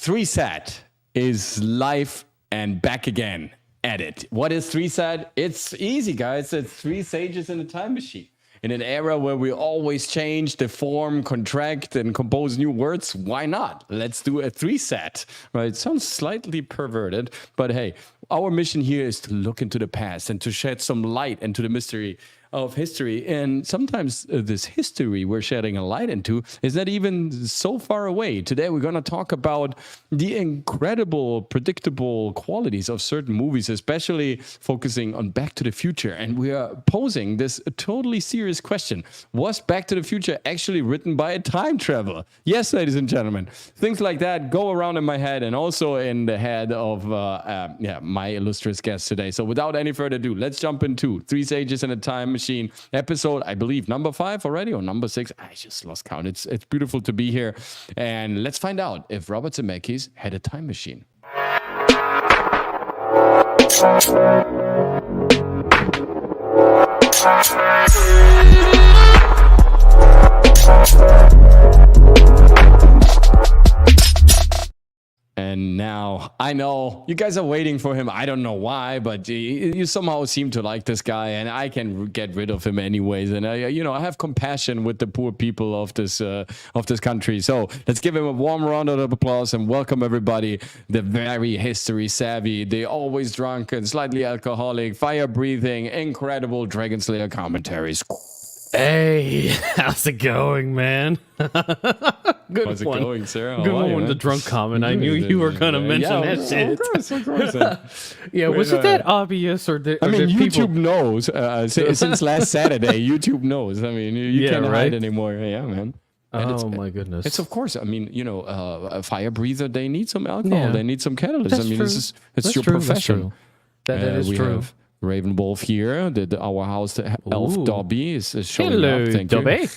Three Set is live and back again at it. What is Three Set? It's easy, guys. It's three sages in a time machine. In an era where we always change the form, contract, and compose new words, why not? Let's do a three set, right? It sounds slightly perverted, but hey, our mission here is to look into the past and to shed some light into the mystery of history. And sometimes this history we're shedding a light into is not even so far away. Today we're going to talk about the incredible, predictable qualities of certain movies, especially focusing on Back to the Future. And we are posing this totally serious question. Was Back to the Future actually written by a time traveler? Yes, ladies and gentlemen. Things like that go around in my head and also in the head of my illustrious guest today. So without any further ado, let's jump into Three Sages in a Time Machine episode, I believe number 5 already or number 6. I just lost count. It's beautiful to be here, and let's find out if Robert Zemeckis had a time machine. And now, I know, you guys are waiting for him. I don't know why, but you somehow seem to like this guy, and I can get rid of him anyways. And I have compassion with the poor people of this country. So let's give him a warm round of applause and welcome everybody. The very history savvy, the always drunk and slightly alcoholic, fire breathing, incredible Dragon Slayer commentaries. Hey, how's it going, man? Good How's one. it going, sir? Good one with the drunk comment. I knew you were going to mention that shit. Of course. Yeah, was it that obvious? YouTube knows. Since last Saturday, YouTube knows. I mean, you can't hide anymore. Yeah, man. And my goodness. It's, of course, I mean, a fire breather, they need some alcohol. Yeah. They need some catalyst. That's true. It's your profession. That is true. Have Raven Wolf here, our house elf Dobby is showing Hello, up. Thank Dobby. you.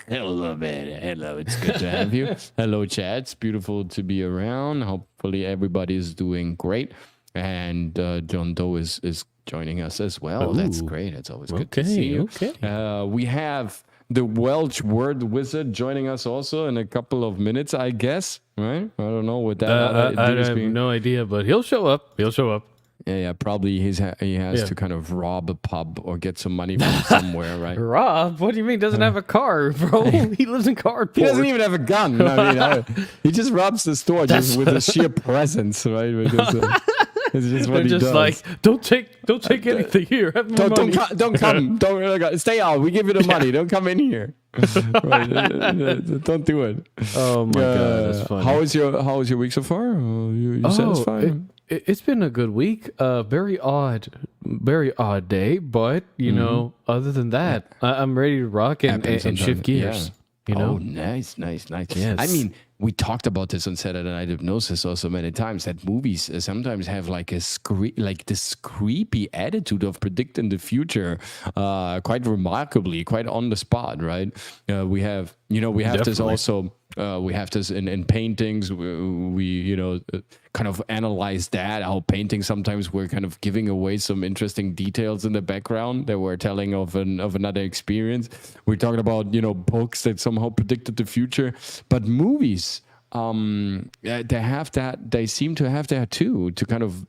Hello, man. Hello, it's good to have you. Hello, Chad. It's beautiful to be around. Hopefully, everybody is doing great. And John Doe is joining us as well. Ooh. That's great. It's always good to see you. Okay. We have the Welsh word wizard joining us also in a couple of minutes, I guess. Right? I don't know what that. I have no idea, but he'll show up. Yeah, probably he has to kind of rob a pub or get some money from somewhere, right? Rob? What do you mean? Doesn't have a car, bro? He lives in cardboard. He doesn't even have a gun. I mean, he just robs the store just with his sheer presence, right? It's just what They're he just does. Like, don't take anything here. Have my money. Don't come. Don't stay out. We give you the money. Don't come in here. Right. Don't do it. Oh my god, that's funny. How was your week so far? You satisfied? It's been a good week. Very odd day, but other than that, I'm ready to rock and shift gears. Yeah. Oh, nice. Yes. I mean, we talked about this on Saturday Night Hypnosis also many times, that movies sometimes have like this creepy attitude of predicting the future, quite remarkably, quite on the spot, right? We have this also. We have this in paintings. We kind of analyze that, how paintings sometimes were kind of giving away some interesting details in the background that were telling of another experience. We're talking about books that somehow predicted the future, but movies, they have that. They seem to have that too. To kind of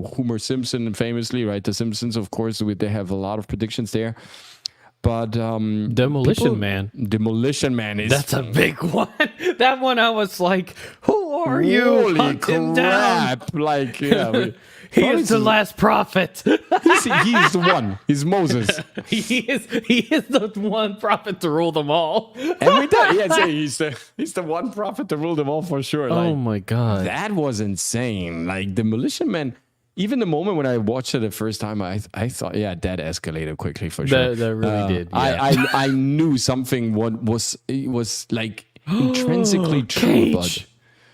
Homer Simpson famously, right? The Simpsons, of course, they have a lot of predictions there. But Demolition Man is that's a big one. That one I was like, who are you? Holy Hunt him down. crap! Like He is the last prophet. He's the one. He's Moses. He is the one prophet to rule them all. Every time, he's the one prophet to rule them all for sure. Oh my god, that was insane. Like Demolition Man. Even the moment when I watched it the first time, I thought, that escalated quickly for sure. That really did. Yeah. I knew something was like intrinsically true, but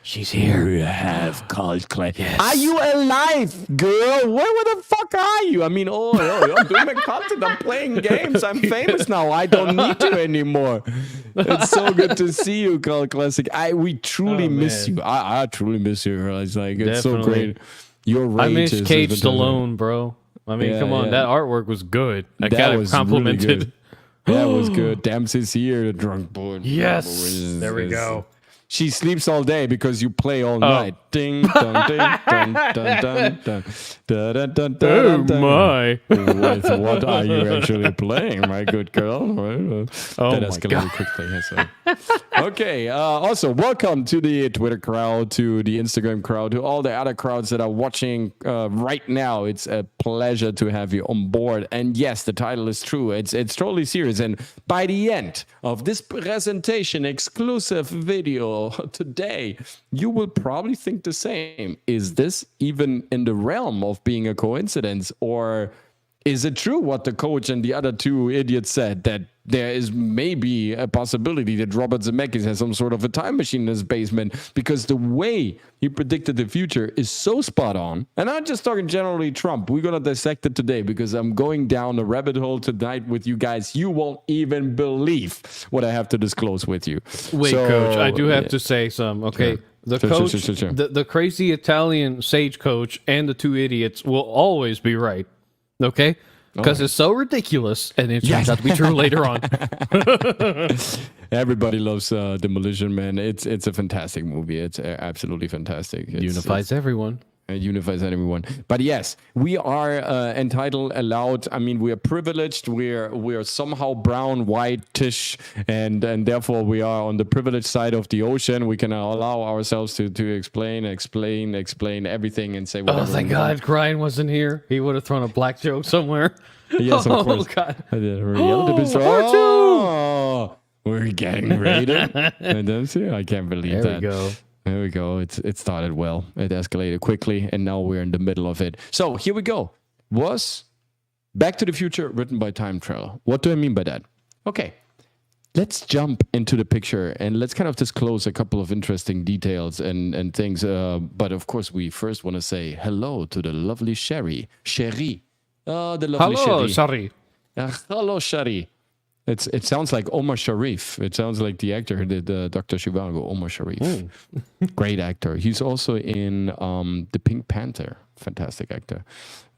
she's here. You have called Clay. Yes. Are you alive, girl? Where the fuck are you? I mean, I'm doing my content. I'm playing games. I'm famous now. I don't need you anymore. It's so good to see you, Cult Classic. We truly miss you. I truly miss you. It's like it's so great. Your rage I miss Cage Stallone, bro. I mean, come on, that artwork was good. I got it complimented. Really that was good. Dempsey's here, the drunk boy. Yes, there we go. she sleeps all day because you play all night. Ding, dun, ding, dun, dun, dun, dun, dun, dun, dun, dun, dun. My. With what are you actually playing, my good girl? That escalated quickly. Okay. Also, welcome to the Twitter crowd, to the Instagram crowd, to all the other crowds that are watching right now. It's a pleasure to have you on board. And yes, the title is true. It's totally serious. And by the end of this presentation, exclusive video today, you will probably think the same. Is this even in the realm of being a coincidence, or is it true what the coach and the other two idiots said, that there is maybe a possibility that Robert Zemeckis has some sort of a time machine in his basement, because the way he predicted the future is so spot on. And I'm just talking generally Trump. We're going to dissect it today because I'm going down a rabbit hole tonight with you guys. You won't even believe what I have to disclose with you. Wait, Coach, I do have to say some. Okay. Sure. The coach, the crazy Italian sage coach and the two idiots will always be right. Okay? Because it's so ridiculous, and it turns out to be true later on. Everybody loves Demolition Man. It's a fantastic movie. It's absolutely fantastic. Unifies everyone. It unifies everyone. But yes, we are entitled, allowed. I mean, we are privileged. We are somehow brown, whitish, and therefore we are on the privileged side of the ocean. We can allow ourselves to explain everything and say whatever. Oh, thank God, Brian wasn't here. He would have thrown a black joke somewhere. Yes, of course. Oh, God. We're getting raided. I can't believe that. There we go. It started well. It escalated quickly, and now we're in the middle of it. So here we go. Was Back to the Future written by time travel? What do I mean by that? Okay, let's jump into the picture, and let's kind of disclose a couple of interesting details and things. But of course, we first want to say hello to the lovely Sherry. Oh, the lovely Hello, Sherry. Hello, Sherry. It sounds like Omar Sharif. It sounds like the actor who did Dr. Zhivago, Omar Sharif. Great actor. He's also in The Pink Panther. Fantastic actor.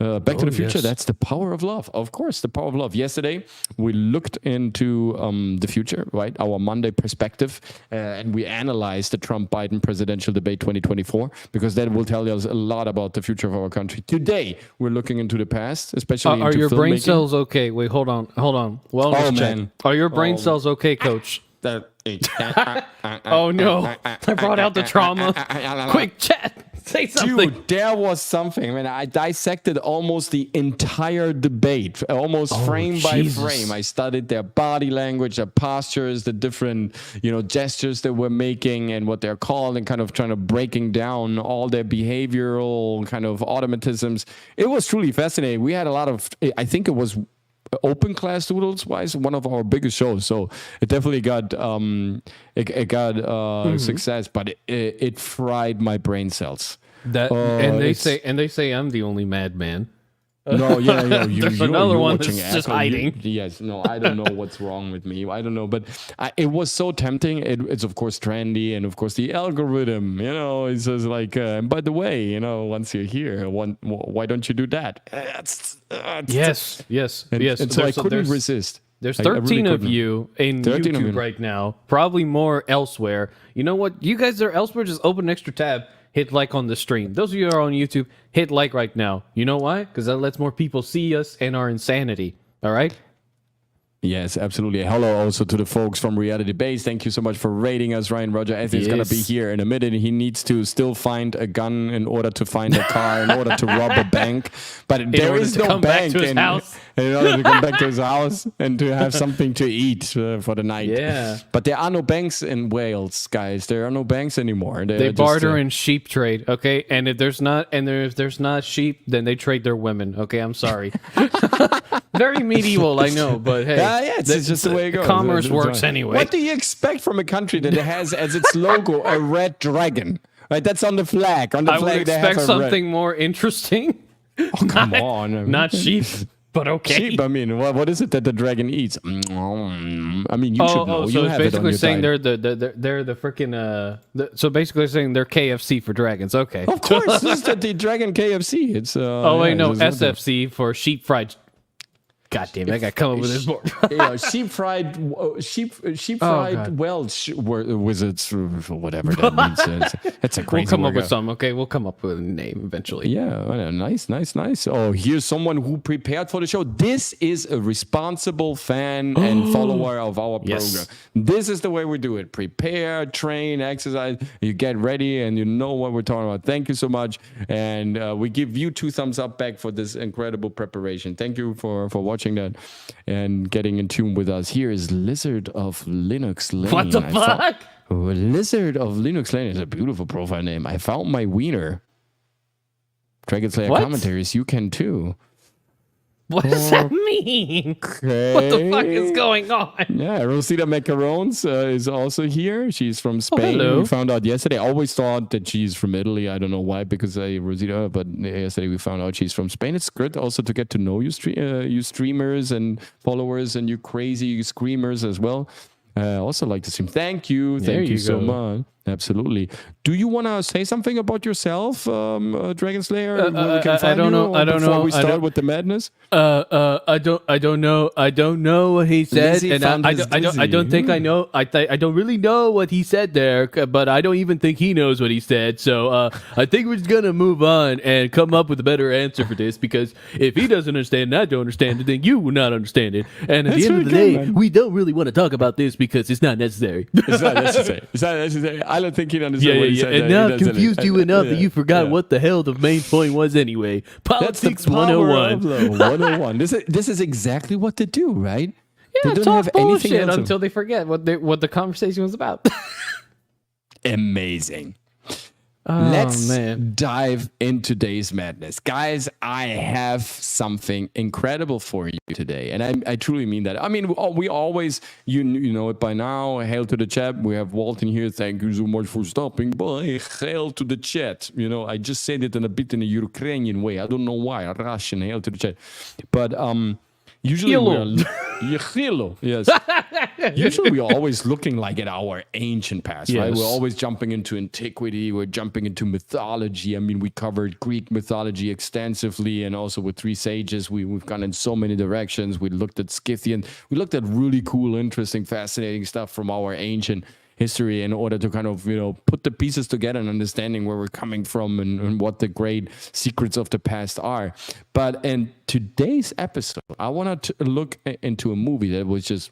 Back to the Future, that's the power of love. Of course, the power of love. Yesterday, we looked into the future, right? Our Monday perspective, and we analyzed the Trump-Biden presidential debate 2024, because that will tell us a lot about the future of our country. Today, we're looking into the past, especially are into your brain filmmaking. Cells okay? Wait, hold on. Wellness check. Man. Are your brain cells okay, Coach? Oh, no. I brought out the trauma. Quick, chat. Say something. Dude, there was something. I mean, I dissected almost the entire debate, almost frame by frame. I studied their body language, their postures, the different, gestures they were making and what they're called, and kind of trying to breaking down all their behavioral kind of automatisms. It was truly fascinating. We had a lot of, I think it was open class doodles wise, one of our biggest shows. So it definitely got success, but it fried my brain cells. And they say I'm the only madman. No, yeah. There's another one that's just hiding. Yes, no, I don't know what's wrong with me. I don't know, but it was so tempting. It's of course trendy, and of course the algorithm. It says like, and by the way, once you're here, why don't you do that? Yes. And so I couldn't resist. There's 13 of you in YouTube right now, probably more elsewhere. You know what? You guys are elsewhere, just open an extra tab. Hit like on the stream. Those of you who are on YouTube, hit like right now. You know why? Because that lets more people see us and our insanity. All right? Yes, absolutely. Hello also to the folks from Reality Base. Thank you so much for rating us. Ryan Roger Anthony's going to be here in a minute. He needs to still find a gun in order to find a car, in order to rob a bank. But there is no bank in order to come back to his house and to have something to eat for the night. Yeah. But there are no banks in Wales, guys. There are no banks anymore. They barter in sheep trade, okay? And if there's not sheep, then they trade their women. Okay, I'm sorry. Very medieval, I know, but hey. It's just the way it goes. Commerce works anyway. What do you expect from a country that has as its logo a red dragon? Right, that's on the flag. On the flag, I would expect something more interesting. Oh, come on. Not sheep, but okay. Sheep, I mean, what is it that the dragon eats? I mean, you should know. So you it's have basically it on saying your they're the freaking so basically saying they're KFC for dragons. Okay. Of course, this is the dragon KFC. It's SFC for sheep fried. God damn it, I got to come up with this more. Sheep fried Welsh wizards, whatever that means. It's a crazy We'll come word. up with some, okay? We'll come up with a name eventually. Yeah, nice. Oh, here's someone who prepared for the show. This is a responsible fan and follower of our program. Yes. This is the way we do it. Prepare, train, exercise. You get ready and you know what we're talking about. Thank you so much. And we give you 2 thumbs up back for this incredible preparation. Thank you for watching that and getting in tune with us. Here is Lizard of Linux Lane. What the fuck? Lizard of Linux Lane is a beautiful profile name. I found my wiener. Dragon Slayer commentaries, you can too. What does that mean? Okay. What the fuck is going on? Yeah, Rosita Macarons is also here. She's from Spain. hello. We found out yesterday. I always thought that she's from Italy. I don't know why, because Rosita, but yesterday we found out she's from Spain. It's good also to get to know you, you streamers and followers and you crazy screamers as well. I also like to stream. Thank you you so go. much. Absolutely. Do you want to say something about yourself, Dragon Slayer? Where we can I find don't you know. I don't before know. we start with the madness. I don't know what he said, Lizzie and found I his don't think I know. I don't really know what he said there, but I don't even think he knows what he said. So I think we're just gonna move on and come up with a better answer for this, because if he doesn't understand and I don't understand it, then you will not understand it. And at the end of the day, we don't really want to talk about this because it's not necessary. It's not necessary. It's not necessary. I don't think he understood what he said. And now I've confused you enough that you forgot what the hell the main point was anyway. That's the Politics power 101. of the 101. This is exactly what they do, right? Yeah, they don't talk have anything bullshit else. until they forget what the conversation was about. Amazing. Oh, Let's man. dive into today's madness. Guys, I have something incredible for you today. And I truly mean that. I mean, we always, you know it by now. Hail to the chat. We have Walton here. Thank you so much for stopping by. Hail to the chat. You know, I just said it in a bit in a Ukrainian way. I don't know why. Russian, hail to the chat. But usually yes. Usually we're always looking like at our ancient past, right? We're always jumping into antiquity. We're jumping into mythology. I mean, we covered Greek mythology extensively, and also with Three Sages, we've gone in so many directions. We looked at Scythian. We looked at really cool, interesting, fascinating stuff from our ancient history in order to kind of, put the pieces together and understanding where we're coming from and what the great secrets of the past are. But in today's episode, I want to look into a movie that was just,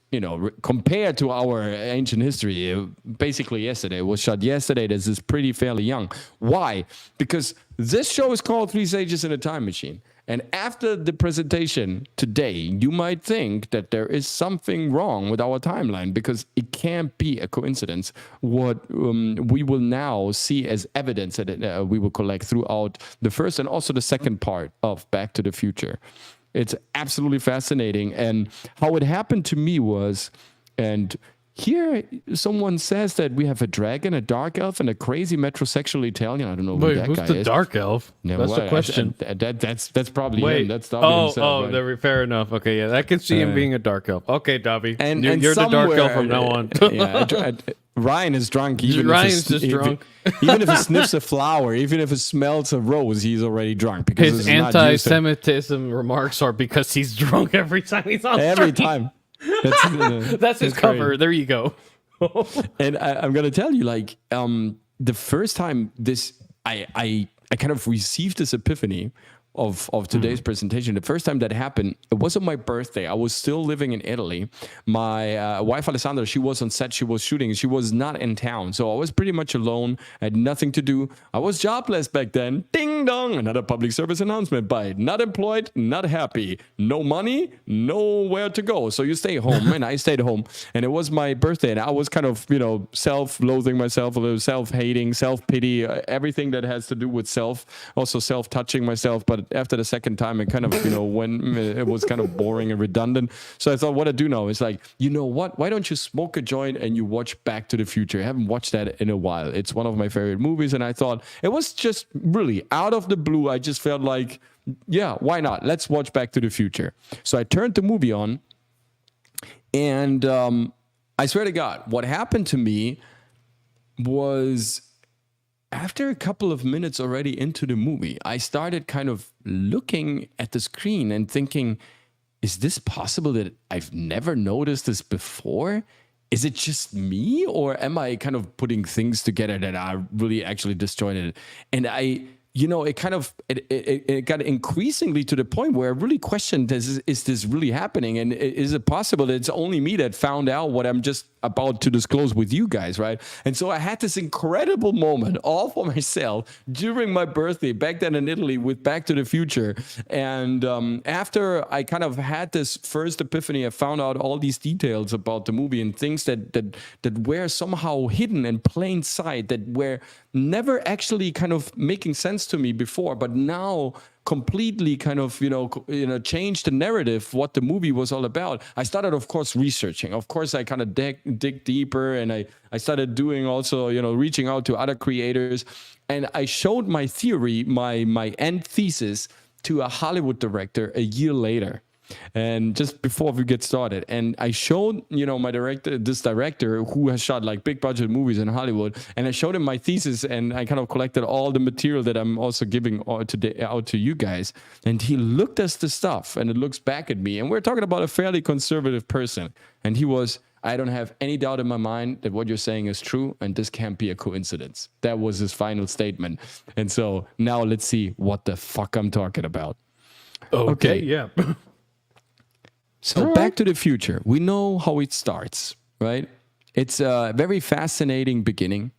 compared to our ancient history, basically yesterday. It was shot yesterday. This is pretty fairly young. Why? Because this show is called Three Sages in a Time Machine. And after the presentation today, you might think that there is something wrong with our timeline, because it can't be a coincidence what we will now see as evidence that we will collect throughout the first and also the second part of Back to the Future. It's absolutely fascinating. And how it happened to me was, and here someone says that we have a dragon, a dark elf, and a crazy metrosexual Italian. I don't know who that who's guy the is. dark elf? No, that's the question. That's probably him. That's Dobby himself. Right? Fair enough. Okay, yeah, I can see him being a dark elf. Okay, Dobby, and you're the dark elf from now on. Ryan is drunk. Ryan's just drunk. Even if he sniffs a flower, even if he smells a rose, he's already drunk. Because his anti-Semitism remarks are because he's drunk every time he's on every stream. time. That's his cover. Great. There you go. And I'm gonna tell you, like, the first time I kind of received this epiphany of today's presentation. The first time that happened, it was on my birthday. I was still living in Italy. My wife Alessandra, she was on set. She was shooting. She was not in town, so I was pretty much alone. I had nothing to do. I was jobless back then. Ding dong! Another public service announcement by not employed, not happy, no money, nowhere to go. So you stay home, and I stayed home. And it was my birthday, and I was kind of self-loathing myself, a little self-hating, self-pity, everything that has to do with self. Also self-touching myself, but after the second time, it kind of, when it was kind of boring and redundant. So I thought, what I do now is like, you know what? Why don't you smoke a joint and you watch Back to the Future? I haven't watched that in a while. It's one of my favorite movies. And I thought it was just really out of the blue. I just felt like, yeah, why not? Let's watch Back to the Future. So I turned the movie on, and I swear to God, what happened to me was, after a couple of minutes already into the movie, I started kind of looking at the screen and thinking, is this possible that I've never noticed this before? Is it just me, or am I kind of putting things together that are really actually disjointed? And it got increasingly to the point where I really questioned, is this really happening? And is it possible that it's only me that found out what I'm just about to disclose with you guys, right? And so I had this incredible moment all for myself during my birthday back then in Italy with Back to the Future. And after I kind of had this first epiphany, I found out all these details about the movie and things that were somehow hidden in plain sight, that were never actually kind of making sense to me before, but now completely kind of changed the narrative, what the movie was all about. I started, of course, researching. Of course, I kind of dig deeper, and I started doing also, reaching out to other creators, and I showed my theory, my end thesis, to a Hollywood director a year later. And just before we get started, and I showed this director who has shot like big budget movies in Hollywood, and I showed him my thesis, and I kind of collected all the material that I'm also giving today out to you guys. And he looked at the stuff and it looks back at me, and we're talking about a fairly conservative person, and he was, I don't have any doubt in my mind that what you're saying is true, and this can't be a coincidence. That was his final statement. And so now let's see what the fuck I'm talking about. Okay. Yeah. So Back to the Future, we know how it starts, right? It's a very fascinating beginning.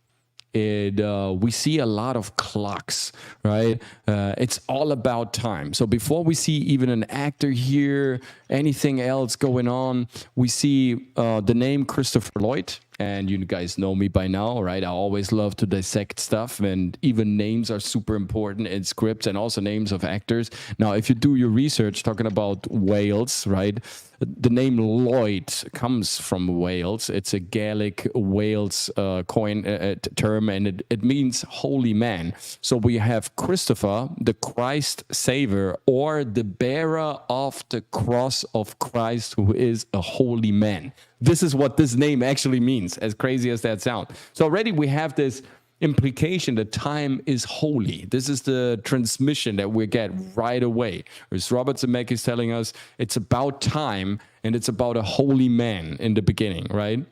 We see a lot of clocks, right? It's all about time. So before we see even an actor here, anything else going on, we see the name Christopher Lloyd. And you guys know me by now, right? I always love to dissect stuff, and even names are super important in scripts, and also names of actors. Now, if you do your research talking about Wales, right? The name Lloyd comes from Wales. It's a Gaelic Wales term, and it means holy man. So we have Christopher, the Christ savior, or the bearer of the cross of Christ, who is a holy man. This is what this name actually means, as crazy as that sounds. So already we have this implication that time is holy. This is the transmission that we get right away. As Robert Zemeckis is telling us, it's about time, and it's about a holy man in the beginning, right?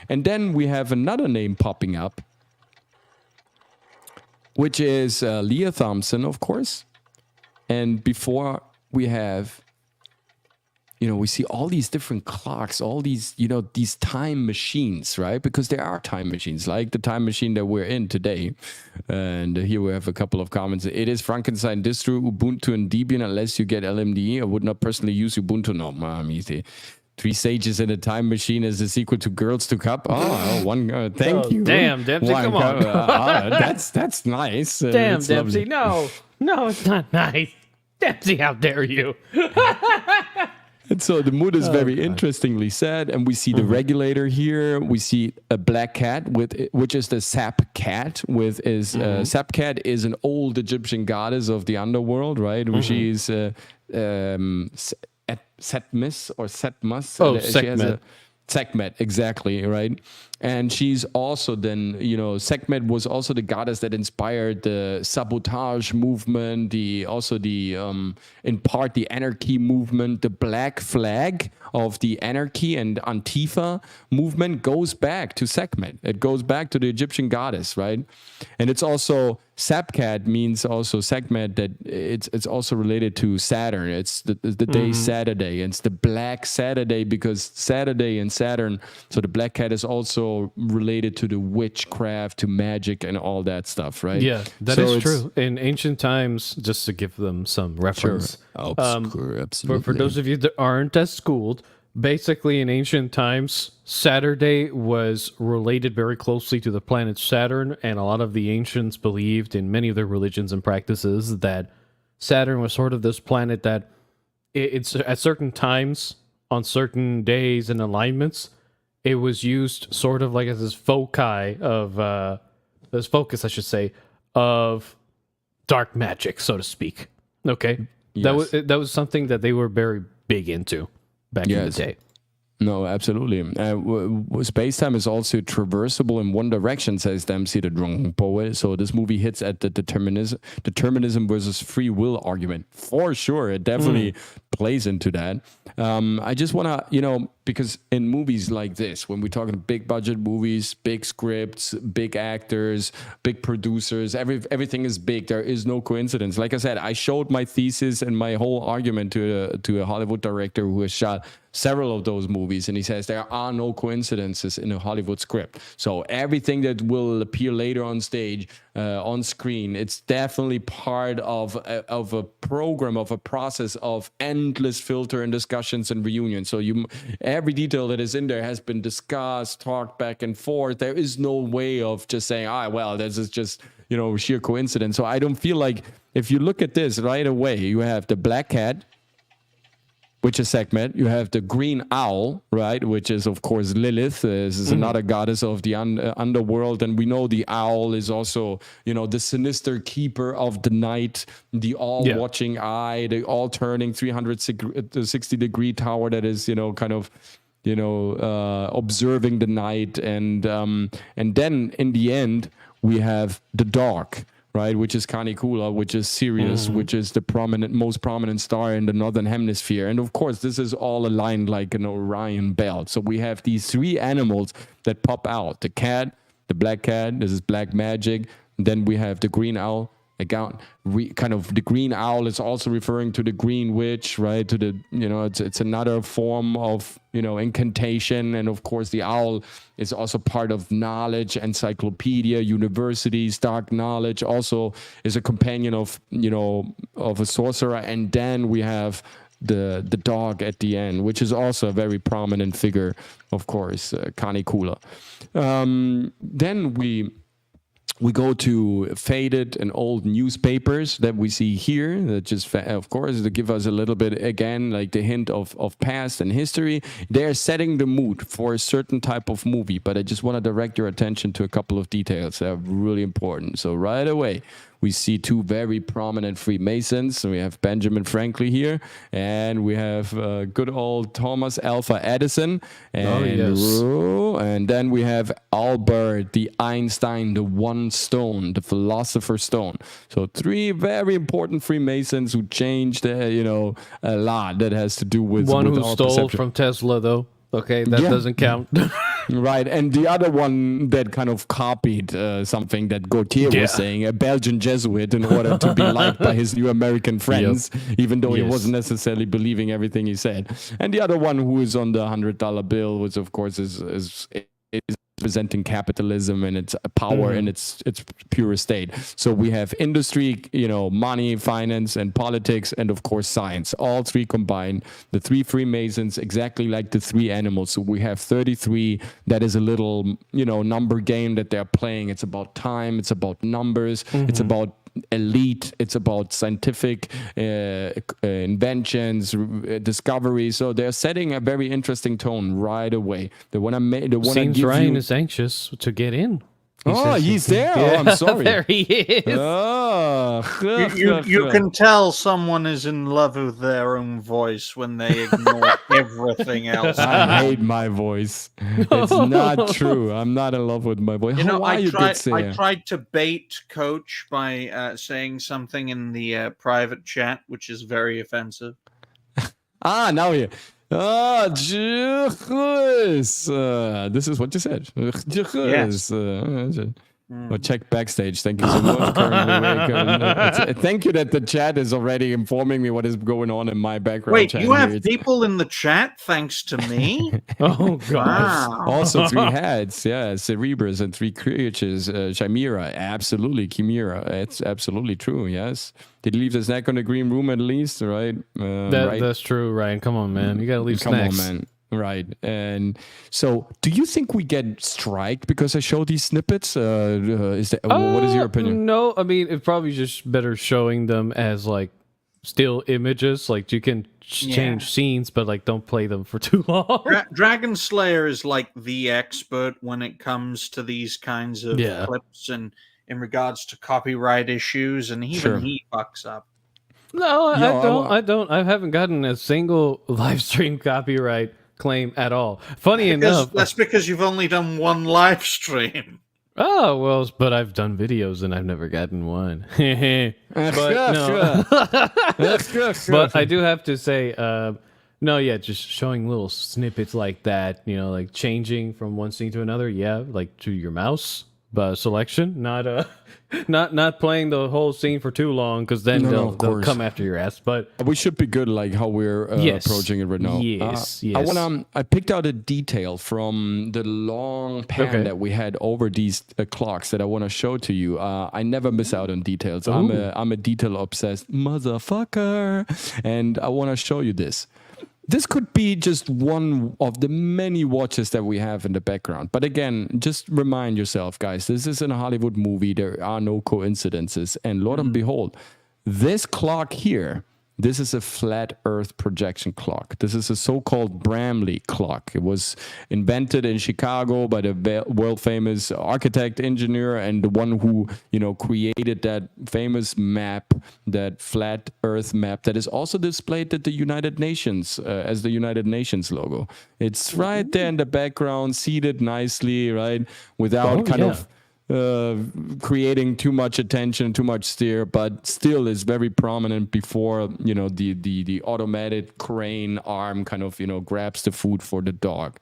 And then we have another name popping up, which is Leah Thompson, of course. And before we have, we see all these different clocks, all these, these time machines, right? Because there are time machines, like the time machine that we're in today. And here we have a couple of comments. It is Frankenstein distro, Ubuntu and Debian, unless you get LMDE. I would not personally use Ubuntu. No, easy. 3 Sages in a Time Machine is a sequel to Girls to Cup. Thank you. Damn, Dempsey, come on. That's nice. Damn, Dempsey, no, it's not nice. Dempsey, how dare you? And so the mood is very interestingly sad, and we see the regulator here. We see a black cat which is the Sap cat. Sap cat is an old Egyptian goddess of the underworld, right? She is Setmis or Setmas. Oh, Sekhmet. Sekhmet, exactly, right? And she's also then, Sekhmet was also the goddess that inspired the sabotage movement, in part the anarchy movement. The black flag of the anarchy and Antifa movement goes back to Sekhmet. It goes back to the Egyptian goddess, right? And it's also, Sapcat means also Sekhmet, that it's also related to Saturn. It's the day Saturday. It's the black Saturday, because Saturday and Saturn, so the black cat is also related to the witchcraft, to magic and all that stuff, right? Yeah, that is true. In ancient times, just to give them some reference, absolutely. For those of you that aren't as schooled, basically in ancient times, Saturday was related very closely to the planet Saturn, and a lot of the ancients believed in many of their religions and practices that Saturn was sort of this planet that it's at certain times, on certain days and alignments, it was used sort of like as this focus, I should say, of dark magic, so to speak. Okay, yes. That was something that they were very big into back in the day. No, absolutely. Space-time is also traversable in one direction, says Dempsey, the drunken poet. So this movie hits at the determinism versus free will argument. For sure, it definitely plays into that. I just want to, because in movies like this, when we're talking big budget movies, big scripts, big actors, big producers, everything is big. There is no coincidence. Like I said, I showed my thesis and my whole argument to a Hollywood director who has shot several of those movies, and he says there are no coincidences in a Hollywood script. So everything that will appear later on stage, on screen, it's definitely part of a program, of a process of endless filter and discussions and reunions. So every detail that is in there has been discussed, talked back and forth. There is no way of just saying, well, this is just sheer coincidence. So I don't feel like, if you look at this right away, you have the black cat, which is Sekhmet. You have the green owl, right, which is, of course, Lilith. This is another goddess of the underworld. And we know the owl is also, the sinister keeper of the night, the all-watching eye, the all-turning 360-degree tower that is, observing the night. And then, in the end, we have the dark, right, which is Canicula, which is Sirius, which is the most prominent star in the northern hemisphere. And of course, this is all aligned like an Orion belt. So we have these three animals that pop out: the cat, the black cat, this is black magic. And then we have the green owl. The green owl is also referring to the green witch, right? To the, it's another form of, incantation. And of course, the owl is also part of knowledge, encyclopedia, universities, dark knowledge, also is a companion of, of a sorcerer. And then we have the dog at the end, which is also a very prominent figure, of course, Canicula. Then we go to faded and old newspapers that we see here, that just, of course, to give us a little bit, again, like the hint of past and history. They're setting the mood for a certain type of movie, but I just want to direct your attention to a couple of details that are really important. So right away, we see two very prominent Freemasons. We have Benjamin Franklin here, and we have good old Thomas Alva Edison. And then we have Albert, the Einstein, the one stone, the philosopher's stone. So three very important Freemasons who changed, a lot that has to do with one who our stole perception from Tesla, though. Okay, that doesn't count. Right, and the other one that kind of copied something that Gautier was saying, a Belgian Jesuit, in order to be liked by his new American friends, even though he wasn't necessarily believing everything he said. And the other one who is on the $100 bill, which of course is representing capitalism and its power in its purest state. So we have industry, money, finance, and politics, and of course science. All three combined. The three Freemasons, exactly like the three animals. So we have 33. That is a little, number game that they're playing. It's about time. It's about numbers. It's about elite. It's about scientific inventions, discoveries. So they're setting a very interesting tone right away. Seems Ryan is anxious to get in. He's there. Oh, I'm sorry. There he is. You can tell someone is in love with their own voice when they ignore everything else. I hate my voice. It's not true. I'm not in love with my voice. I tried to bait Coach by saying something in the private chat, which is very offensive. Now you. This is what you said. Yes. Check backstage. Thank you so much. Thank you that the chat is already informing me what is going on in my background. Wait, you have people in the chat thanks to me? Oh, gosh. Wow. Also, three heads. Yeah, Cerebrus and three creatures. Chimera. Absolutely. Chimera. It's absolutely true. Yes. Did he leave the snack on the green room at least? Right. That's true, Ryan. Come on, man. You got to leave snacks. Come on, man. Right. And so do you think we get striked because I show these snippets? What is your opinion? No, I mean, it's probably just better showing them as like still images. Like you can change scenes, but like don't play them for too long. Dragon Slayer is like the expert when it comes to these kinds of clips and in regards to copyright issues, and even he fucks up. No, I don't. I haven't gotten a single live stream copyright claim at all. Funny enough, that's because you've only done one live stream. Oh, well, but I've done videos and I've never gotten one. But no. But I do have to say, no, yeah, just showing little snippets like that, like changing from one scene to another. Yeah, like to your mouse selection, not playing the whole scene for too long, because then they'll come after your ass. But we should be good, like how we're approaching it right now. Yes. I picked out a detail from the long pan that we had over these clocks that I want to show to you. I never miss out on details. I'm a detail obsessed motherfucker, and I want to show you this. This could be just one of the many watches that we have in the background. But again, just remind yourself, guys, this is a Hollywood movie. There are no coincidences. And Lord and behold, this clock here, this is a flat earth projection clock. This is a so-called Bramley clock. It was invented in Chicago by the world-famous architect, engineer, and the one who, created that famous map, that flat earth map that is also displayed at the United Nations as the United Nations logo. It's right there in the background, seated nicely, right? Without creating too much attention, too much stir, but still is very prominent before the automated crane arm kind of grabs the food for the dog.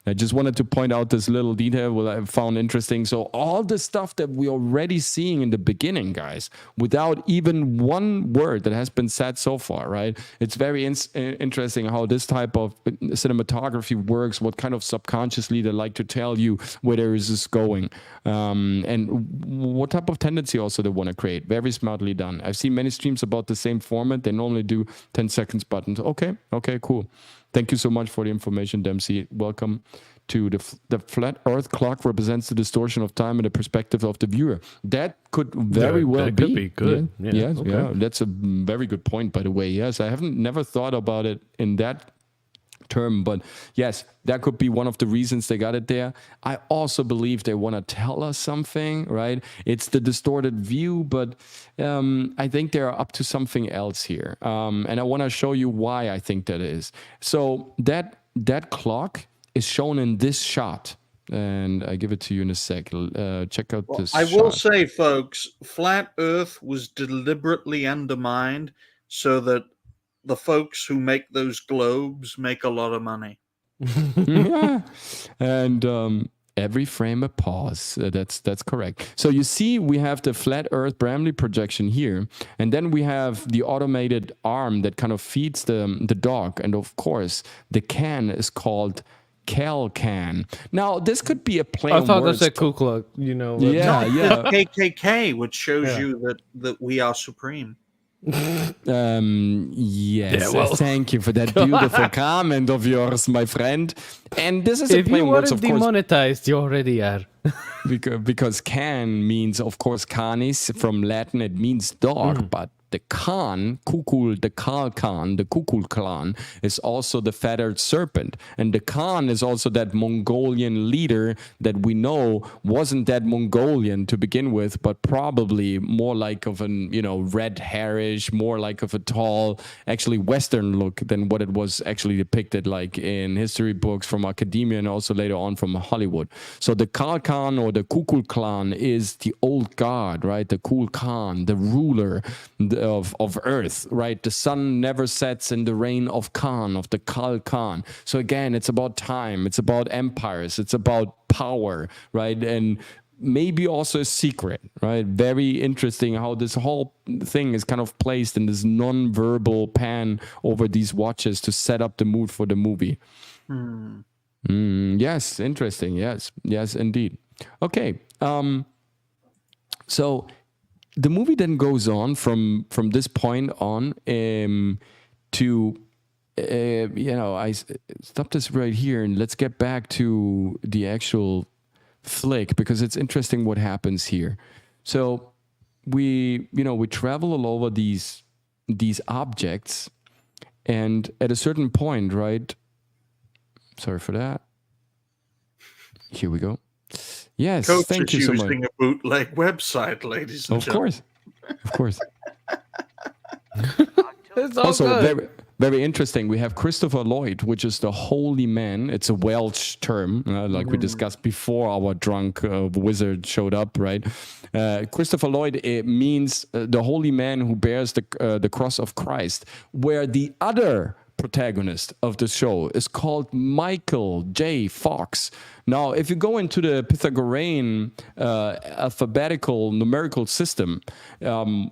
I just wanted to point out this little detail what I found interesting. So all the stuff that we're already seeing in the beginning, guys, without even one word that has been said so far, right? It's very interesting how this type of cinematography works, what kind of subconsciously they like to tell you where there is this going. And what type of tendency also they want to create. Very smartly done. I've seen many streams about the same format. They normally do 10 seconds buttons. Okay, cool. Thank you so much for the information, Dempsey. Welcome to the flat earth clock represents the distortion of time in the perspective of the viewer. That could very well be. Could be good. Yeah, that's a very good point, by the way. Yes, I never thought about it in that term, but yes, that could be one of the reasons they got it there. I also believe they want to tell us something, right? It's the distorted view, but I think they're up to something else here, and I want to show you why I think that is. So that clock is shown in this shot, and I give it to you in a sec. Check out this I shot. will say, folks, flat earth was deliberately undermined so that the folks who make those globes make a lot of money. Yeah. And every frame a pause. That's correct. So you see, we have the flat earth Bramley projection here, and then we have the automated arm that kind of feeds the dog, and of course the can is called can. Now this could be a play. I thought that's a Ku Klux, Yeah. KKK, which shows you that we are supreme. Yes. Thank you for that beautiful comment of yours, my friend. And this is a plain words, of course. If you weren't demonetized, you already are. because can means, of course, canis from Latin. It means dog, but the Khan, Kukul, the Khan, the Kukul clan is also the feathered serpent. And the Khan is also that Mongolian leader that we know wasn't that Mongolian to begin with, but probably more like of an, red hairish, more like of a tall, actually Western look than what it was actually depicted like in history books from academia and also later on from Hollywood. So the Khan or the Kukul clan is the old god, right? The Kul Khan, the ruler of Earth, right? The sun never sets in the reign of Khan, of the Kal Khan. So again, it's about time, it's about empires, it's about power, right? And maybe also a secret, right? Very interesting how this whole thing is kind of placed in this non-verbal pan over these watches to set up the mood for the movie. Yes, interesting. Yes, indeed. Okay. So the movie then goes on from this point on to I stop this right here and let's get back to the actual flick because it's interesting what happens here. So we travel all over these objects, and at a certain point, right? Sorry for that. Here we go. Yes, Coach thank you so much. Using a bootleg website, ladies and gentlemen. Of course. It's all Also, good. very interesting. We have Christopher Lloyd, which is the holy man. It's a Welsh term, like we discussed before our drunk wizard showed up, right? Christopher Lloyd, it means the holy man who bears the cross of Christ, where the other protagonist of the show is called Michael J. Fox. Now, if you go into the Pythagorean alphabetical numerical system, the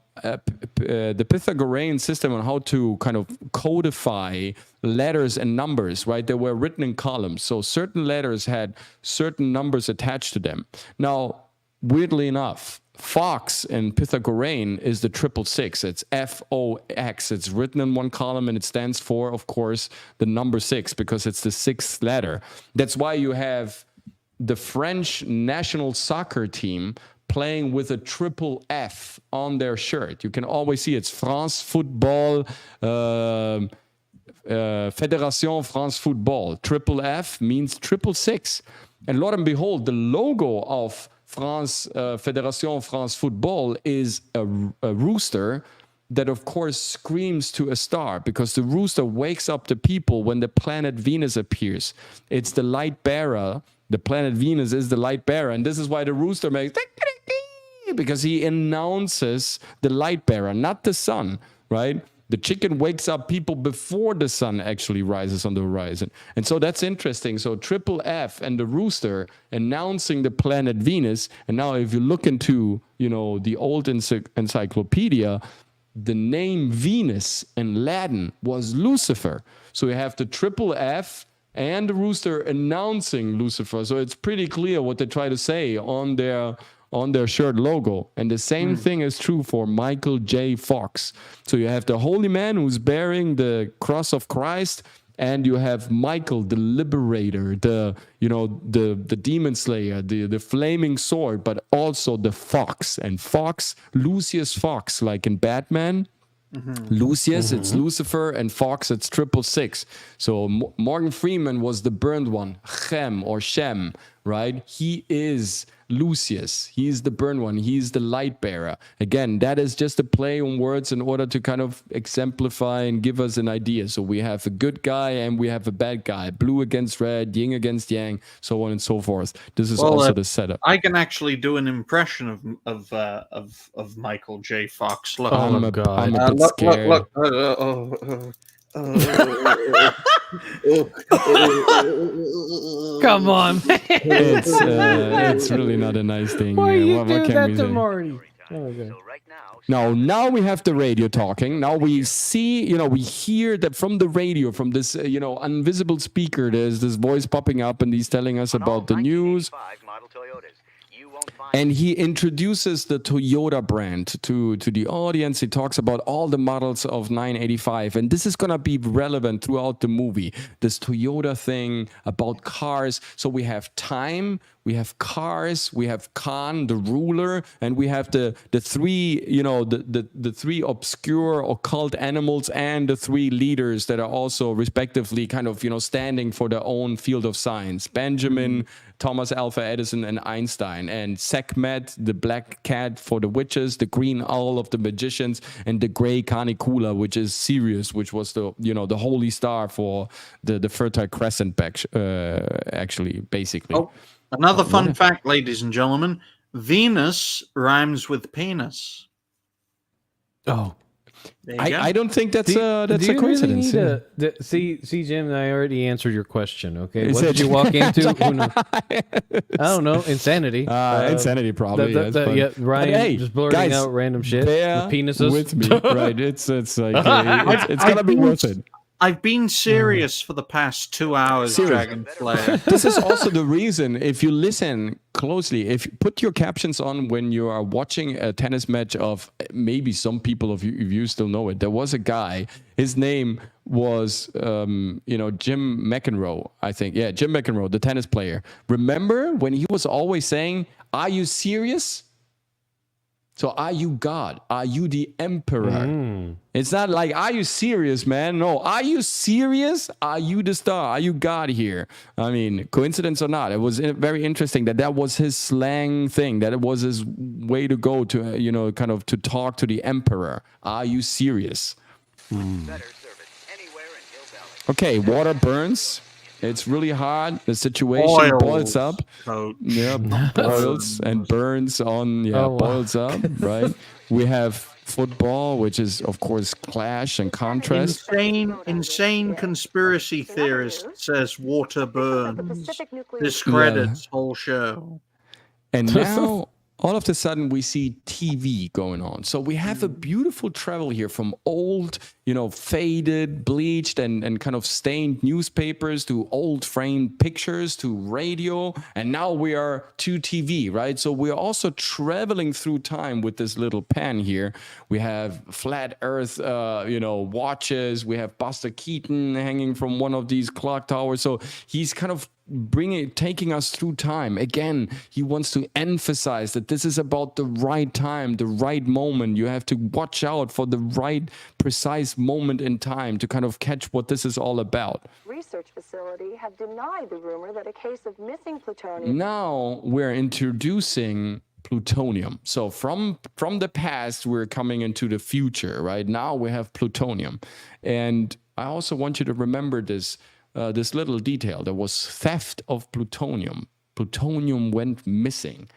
Pythagorean system on how to kind of codify letters and numbers, right? They were written in columns. So certain letters had certain numbers attached to them. Now, weirdly enough, Fox in Pythagorean is the 666. It's FOX. It's written in one column and it stands for, of course, the number 6 because it's the 6th letter. That's why you have the French national soccer team playing with a triple F on their shirt. You can always see it's France Football, Fédération France Football. Triple F means 666. And lo and behold, the logo of France, Fédération France Football is a rooster that, of course, screams to a star because the rooster wakes up the people when the planet Venus appears. It's the light bearer. The planet Venus is the light bearer. And this is why the rooster makes because he announces the light bearer, not the sun, right? The chicken wakes up people before the sun actually rises on the horizon. And so that's interesting. So triple F and the rooster announcing the planet Venus. And now if you look into, the old encyclopedia, the name Venus in Latin was Lucifer. So you have the triple F and the rooster announcing Lucifer. So it's pretty clear what they try to say on their shirt logo. And the same thing is true for Michael J. Fox. So you have the holy man who's bearing the cross of Christ, and you have Michael, the liberator, the demon slayer, the flaming sword, but also the fox. And Fox, Lucius Fox, like in Batman. Lucius, it's Lucifer, and Fox, it's 666. So Morgan Freeman was the burned one, Shem or Shem, right? He is Lucius. He's the burned one. He's the light bearer. Again, that is just a play on words in order to kind of exemplify and give us an idea. So we have a good guy and we have a bad guy. Blue against red, yin against yang, so on and so forth. This is also the setup. I can actually do an impression of Michael J. Fox. Look, I'm a bit scared. Look. Come on, man. It's really not a nice thing. Why are you doing that to say? Marty? Now we have the radio talking. Now we see, we hear that from the radio, from this, invisible speaker, there's this voice popping up and he's telling us about the news. And he introduces the Toyota brand to the audience. He talks about all the models of 985. And this is going to be relevant throughout the movie. This Toyota thing about cars. So we have time, we have cars, we have Khan, the ruler, and we have the three, the three obscure occult animals and the three leaders that are also respectively kind of, standing for their own field of science. Benjamin, Thomas Alva Edison, and Einstein. And Sekhmet, the black cat for the witches, the green owl of the magicians, and the gray canicula, which is Sirius, which was the holy star for the Fertile Crescent, actually, basically. Oh, another fun fact, ladies and gentlemen: Venus rhymes with penis. Oh. I don't think that's a coincidence. Really see, Jim, I already answered your question. Okay, what did you walk into? Who knows? I don't know. Insanity. Insanity, probably. Ryan just blurting out random shit with penises with me. Right? It's like it's gonna be worth it. I've been serious for the past 2 hours, Dragonflare. This is also the reason, if you listen closely, if you put your captions on when you are watching a tennis match of, maybe some people of you still know it. There was a guy, his name was, Jim McEnroe, I think. Yeah, Jim McEnroe, the tennis player. Remember when he was always saying, "Are you serious?" So are you God? Are you the emperor? It's not like, are you serious, man? No, are you serious? Are you the star? Are you God here? I mean, coincidence or not, it was very interesting that was his slang thing, that it was his way to go to, kind of to talk to the emperor. Are you serious? Okay, water burns. It's really hot. The situation boils up. Yeah, boils and burns on. Boils up. Right. We have football, which is of course clash and contrast. Insane conspiracy theorist says water burns. Discredits whole show. And now, all of a sudden, we see TV going on. So we have a beautiful travel here from old, faded, bleached, and kind of stained newspapers to old framed pictures to radio. And now we are to TV, right? So we're also traveling through time with this little pen here. We have flat earth, watches. We have Buster Keaton hanging from one of these clock towers. So he's kind of taking us through time. Again, he wants to emphasize that this is about the right time, the right moment. You have to watch out for the right, precise moment in time to kind of catch what this is all about. Research facility have denied the rumor that a case of missing plutonium. Now we're introducing plutonium. So from the past, we're coming into the future, right? Now we have plutonium. And I also want you to remember this little detail. There was theft of plutonium. Plutonium went missing.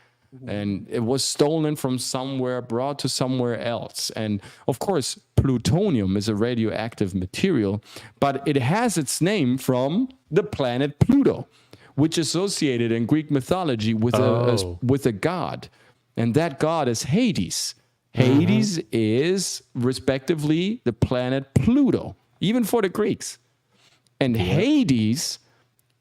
And it was stolen from somewhere, brought to somewhere else. And of course, plutonium is a radioactive material, but it has its name from the planet Pluto, which is associated in Greek mythology with a god. And that god is Hades. Hades is respectively the planet Pluto, even for the Greeks. And Hades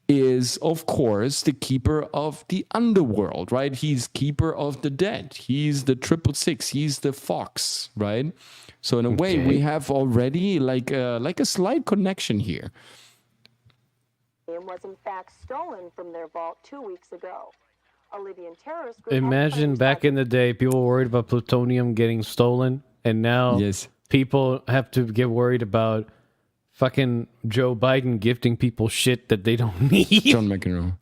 is, of course, the keeper of the underworld, right? He's keeper of the dead. He's the 666. He's the fox, right? So in a way, we have already like a slight connection here. It was in fact stolen from their vault 2 weeks ago. A Libyan terrorist group. Imagine back in the day, people were worried about plutonium getting stolen, and now people have to get worried about fucking Joe Biden gifting people shit that they don't need. John McEnroe.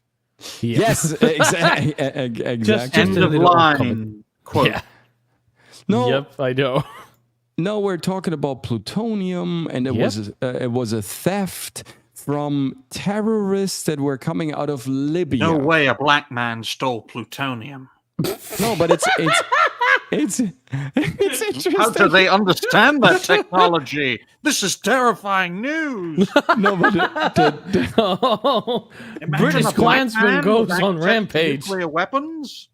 Yeah. Yes, exactly. Just end of line quote. Yeah. No. Yep, I know. No, we're talking about plutonium, and it was a theft from terrorists that were coming out of Libya. No way a black man stole plutonium. No, but it's interesting. How do they understand that technology? This is terrifying news. No, but British Klansman goes on rampage. Nuclear weapons.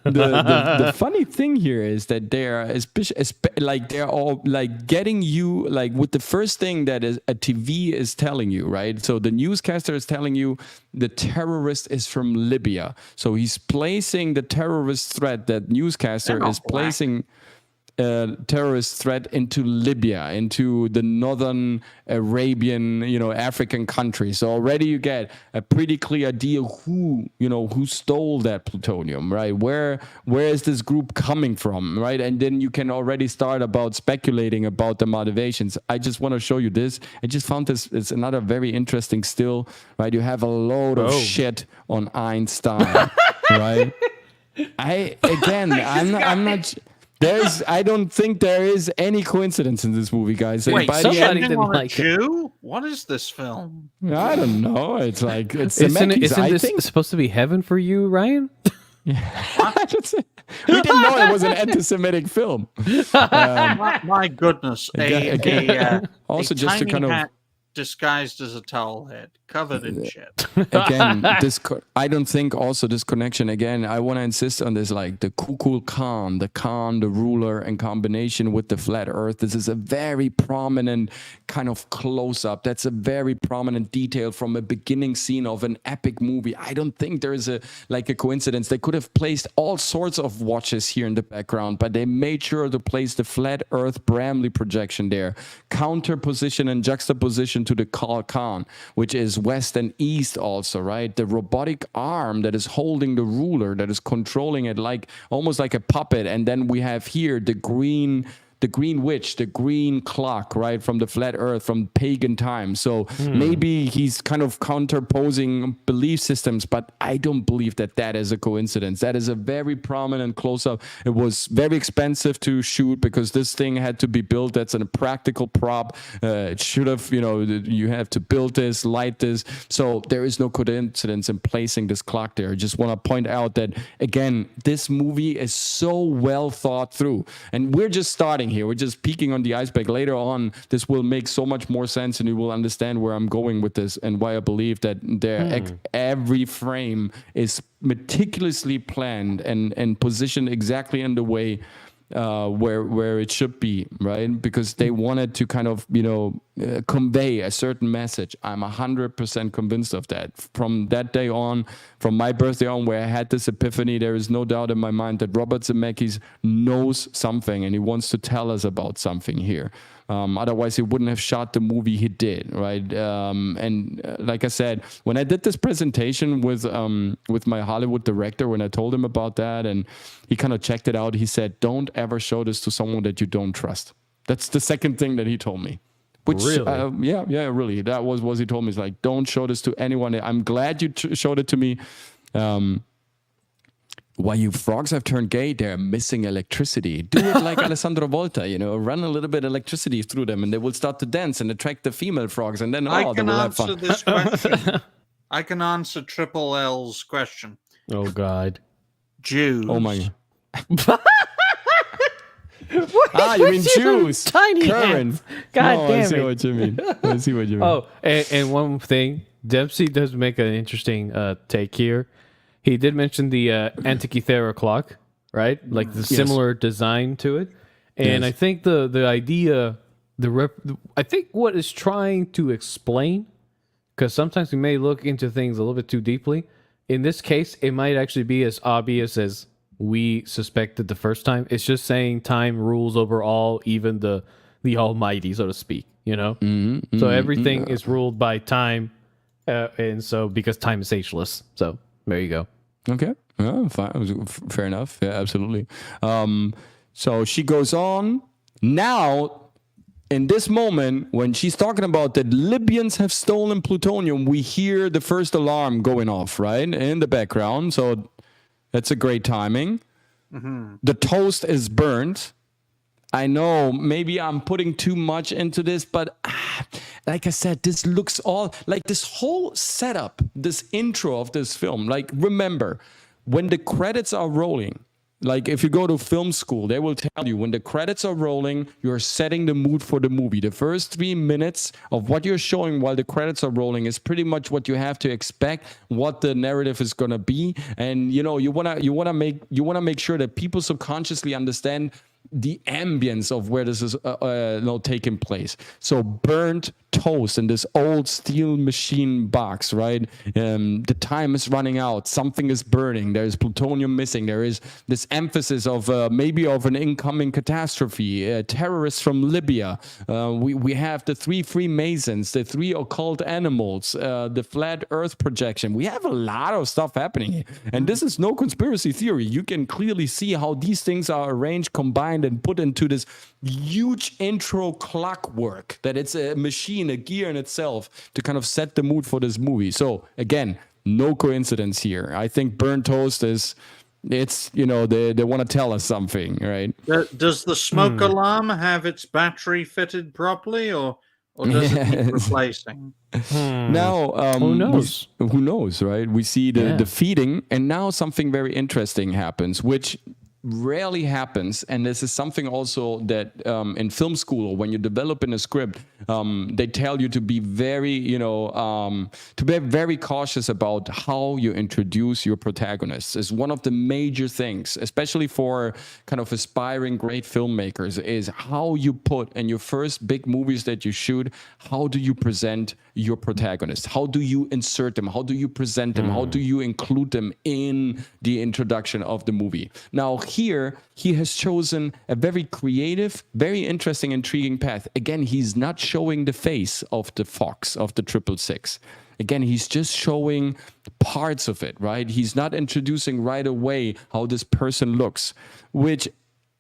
The funny thing here is that they're all like getting you like with the first thing that is a TV is telling you, right? So the newscaster is telling you the terrorist is from Libya. So he's placing the terrorist threat, that newscaster is placing terrorist threat into Libya, into the northern Arabian, African countries. So already you get a pretty clear idea who stole that plutonium, right? Where is this group coming from, right? And then you can already start about speculating about the motivations. I just want to show you this. I just found this. It's another very interesting still, right? You have a load of shit on Einstein, right? I'm not. I don't think there is any coincidence in this movie, guys. Wait, somebody didn't on like Jew? What is this film? I don't know. It's like it's isn't this supposed to be heaven for you, Ryan? We didn't know it was an anti-Semitic film. My goodness! Also, a just to kind of disguised as a towel head, covered in shit. Again, I don't think also this connection, again, I want to insist on this, like the Kukul Khan, the ruler, in combination with the flat earth. This is a very prominent kind of close-up. That's a very prominent detail from a beginning scene of an epic movie. I don't think there is a coincidence. They could have placed all sorts of watches here in the background, but they made sure to place the flat earth Bramley projection there. Counter position and juxtaposition to the Khan, which is west and east also, right? The robotic arm that is holding the ruler, that is controlling it like almost like a puppet. And then we have here the green the green witch, the green clock, right, from the flat earth, from pagan times. So maybe he's kind of counterposing belief systems, but I don't believe that is a coincidence. That is a very prominent close-up. It was very expensive to shoot because this thing had to be built. That's a practical prop. It should have, you have to build this, light this. So there is no coincidence in placing this clock there. I just want to point out that, again, this movie is so well thought through. And we're just starting here. We're just peeking on the iceberg. Later on, this will make so much more sense, and you will understand where I'm going with this and why I believe that every frame is meticulously planned and positioned exactly in the way where it should be, right? Because they wanted to kind of, convey a certain message. I'm 100% convinced of that. From that day on, from my birthday on, where I had this epiphany, there is no doubt in my mind that Robert Zemeckis knows something and he wants to tell us about something here. Otherwise, he wouldn't have shot the movie he did, right? Like I said, when I did this presentation with my Hollywood director, when I told him about that, and he kind of checked it out, he said, "Don't ever show this to someone that you don't trust." That's the second thing that he told me. Which, really? Yeah, really. That was what he told me. It's like, don't show this to anyone. I'm glad you showed it to me. Why you frogs have turned gay, they're missing electricity. Do it like Alessandro Volta, run a little bit of electricity through them and they will start to dance and attract the female frogs, and then they will have fun. This question. I can answer Triple L's question. Oh, God. Jews. Oh, my God. You mean Jews? Tiny Karen. hands. God damn it. I see what you mean. Oh, and one thing. Dempsey does make an interesting take here. He did mention the Antikythera clock, right? Like the similar design to it. And I think the idea, I think what is trying to explain, because sometimes we may look into things a little bit too deeply. In this case, it might actually be as obvious as we suspected the first time. It's just saying time rules over all, even the almighty, so to speak, So everything is ruled by time. And so because time is ageless. So there you go. Okay. Fine. Fair enough. Yeah, absolutely. So she goes on. Now, in this moment, when she's talking about that Libyans have stolen plutonium, we hear the first alarm going off, right? In the background. So that's a great timing. Mm-hmm. The toast is burnt. I know maybe I'm putting too much into this, but like I said, this looks all like this whole setup, this intro of this film. Like, remember, when the credits are rolling, like if you go to film school, they will tell you when the credits are rolling, you're setting the mood for the movie. The first 3 minutes of what you're showing while the credits are rolling is pretty much what you have to expect, what the narrative is gonna be, and you wanna make sure that people subconsciously understand the ambience of where this is taking place. So burnt toast in this old steel machine box, right? The time is running out. Something is burning. There is plutonium missing. There is this emphasis of maybe of an incoming catastrophe. Terrorists from Libya. We have the 3 Freemasons, the 3 occult animals, the flat Earth projection. We have a lot of stuff happening here. And this is no conspiracy theory. You can clearly see how these things are arranged, combined, and put into this huge intro clockwork, that it's a machine, a gear in itself to kind of set the mood for this movie. So again, no coincidence here. I think burnt toast they want to tell us something, right? Does the smoke alarm have its battery fitted properly, or does it need replacing? Now, who knows? Who knows, right? We see the feeding, and now something very interesting happens, which rarely happens, and this is something also that in film school, when you develop in a script, they tell you to be very, very cautious about how you introduce your protagonists. Is one of the major things, especially for kind of aspiring great filmmakers, is how you put in your first big movies that you shoot, how do you present your protagonist? How do you insert them? How do you present them? How do you include them in the introduction of the movie? Now, here, he has chosen a very creative, very interesting, intriguing path. Again, he's not showing the face of the fox, of the 666. Again, he's just showing parts of it, right? He's not introducing right away how this person looks, which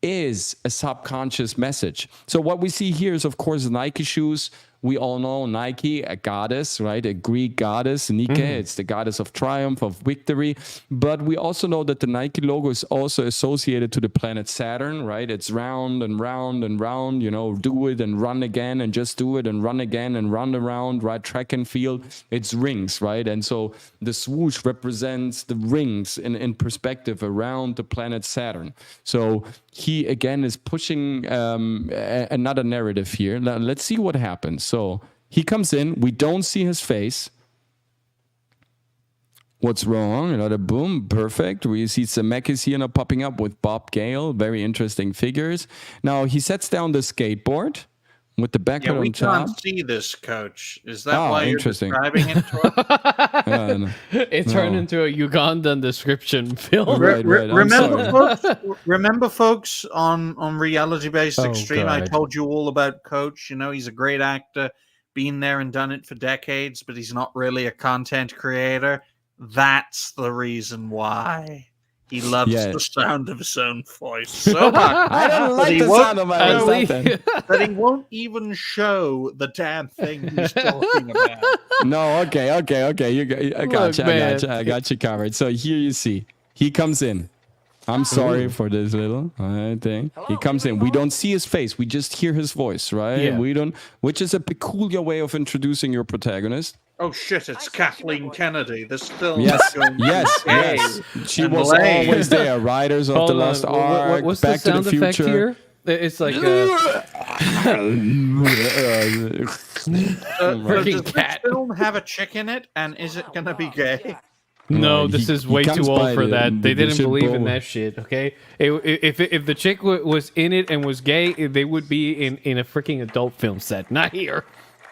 is a subconscious message. So what we see here is, of course, Nike shoes. We all know Nike, a goddess, right? A Greek goddess, Nike. It's the goddess of triumph, of victory. But we also know that the Nike logo is also associated to the planet Saturn, right? It's round and round and round, do it and run again and just do it and run again and run around, right? Track and field. It's rings, right? And so the swoosh represents the rings in perspective around the planet Saturn. So he, again, is pushing another narrative here. Now, let's see what happens. So he comes in. We don't see his face. What's wrong? Another boom. Perfect. We see Zemeckis here now popping up with Bob Gale. Very interesting figures. Now, he sets down the skateboard with the background on top. We can't see this, Coach. Is that why you're describing it to us? It turned into a Ugandan description film. Right. Remember, folks, on Reality-Based Extreme, I told you all about Coach. He's a great actor, been there and done it for decades, but he's not really a content creator. That's the reason why. He loves the sound of his own voice so much. I don't like the sound of my own voice. That he won't even show the damn thing he's talking about. No, okay. I got you covered. So here you see, he comes in. I'm sorry for this little thing. He comes in. We don't see his face. We just hear his voice, right? Yeah. Which is a peculiar way of introducing your protagonist. Oh shit! It's Kathleen Kennedy. This film. Yes. She was always there. Riders of the Lost Ark. What's Back the sound to the effect Future. here? It's like does this film have a chick in it, and is it gonna be gay? No, this is way too old for that. They didn't believe in that shit. Okay, if the chick was in it and was gay, they would be in a freaking adult film set, not here.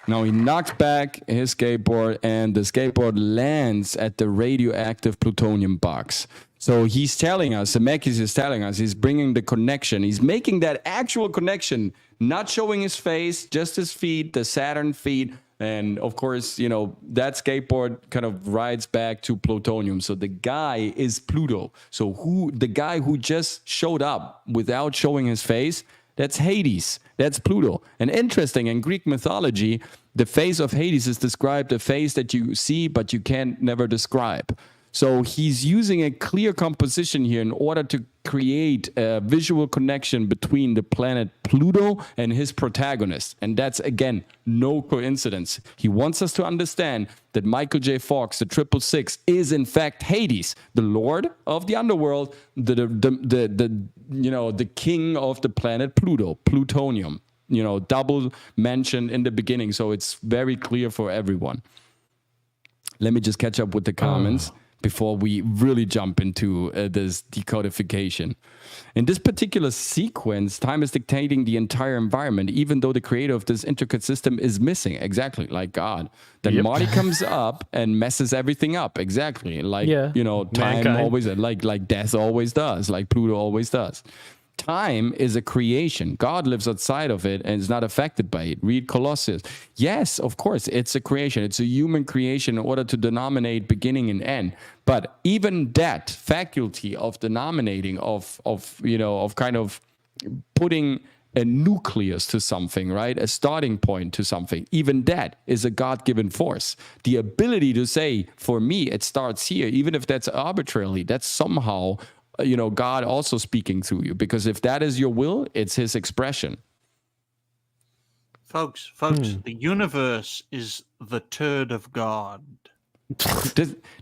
Now he knocks back his skateboard, and the skateboard lands at the radioactive plutonium box. So he's telling us, Zemeckis is telling us, he's bringing the connection. He's making that actual connection, not showing his face, just his feet, the Saturn feet. And of course, that skateboard kind of rides back to plutonium. So the guy is Pluto. So the guy who just showed up without showing his face, that's Hades. That's Pluto. And interesting, in Greek mythology, the face of Hades is described a face that you see, but you can't never describe. So he's using a clear composition here in order to create a visual connection between the planet Pluto and his protagonist. And that's, again, no coincidence. He wants us to understand that Michael J. Fox, the 666, is in fact Hades, the lord of the underworld, the king of the planet Pluto, plutonium. Double mentioned in the beginning, so it's very clear for everyone. Let me just catch up with the comments before we really jump into this decodification. In this particular sequence, time is dictating the entire environment, even though the creator of this intricate system is missing. Exactly, like God. Then Marty comes up and messes everything up. Exactly, like time mankind. always, like death always does, like Pluto always does. Time is a creation. God lives outside of it and is not affected by it. Read Colossus. Yes, of course, it's a creation. It's a human creation in order to denominate beginning and end. But even that faculty of denominating, of kind of putting a nucleus to something, right? A starting point to something. Even that is a God-given force. The ability to say, for me, it starts here, even if that's arbitrarily, that's somehow God also speaking through you, because if that is your will, it's his expression. Folks, the universe is the turd of God.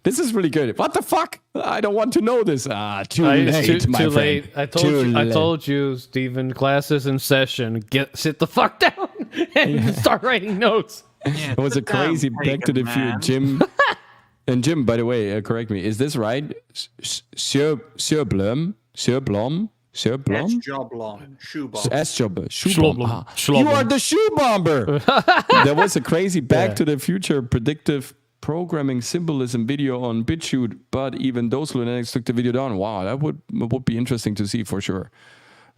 This is really good. What the fuck? I don't want to know this. Too late, my too friend. late. I told you, Stephen. Class is in session. Sit the fuck down and start writing notes. Yeah, it was a crazy Back to the Future, Jim. And Jim, by the way, correct me. Is this right? Sir Blom? Shoe bomber. You are the shoe bomber. There was a crazy Back to the Future predictive programming symbolism video on BitChute, but even those lunatics took the video down. Wow, that would be interesting to see for sure.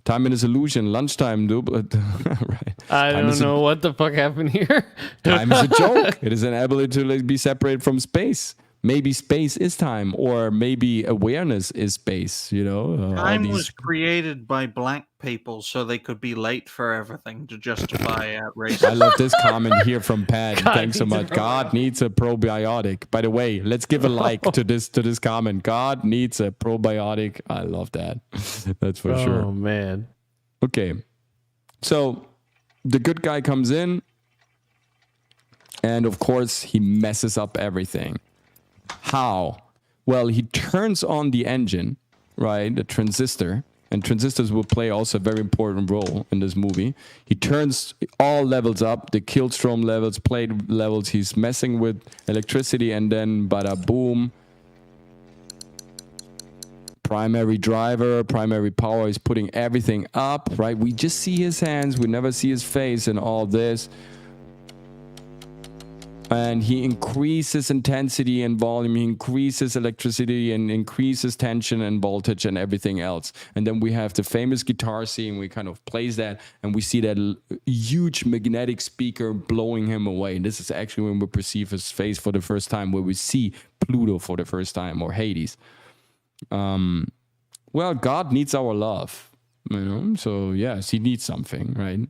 Time is illusion. Lunchtime. Right. I don't know what the fuck happened here. Time is a joke. It is an ability to be separated from space. Maybe space is time, or maybe awareness is space, you know? Time was created by black people so they could be late for everything to justify racism. I love this comment here from Pat. Thanks so much. God needs a probiotic. By the way, let's give a like to this comment. God needs a probiotic. I love that. That's for sure. Oh, man. Okay. So the good guy comes in, and of course, he messes up everything. How? Well, he turns on the engine, right? The transistor. And transistors will play also a very important role in this movie. He turns all levels up, the Killstrom levels, plate levels. He's messing with electricity, and then bada boom. Primary driver, primary power is putting everything up, right? We just see his hands. We never see his face and all this. And he increases intensity and volume, he increases electricity and increases tension and voltage and everything else. And then we have the famous guitar scene. We kind of plays that, and we see that huge magnetic speaker blowing him away. And this is actually when we perceive his face for the first time, where we see Pluto for the first time, or Hades. Well, God needs our love, you know. So yes, he needs something, right?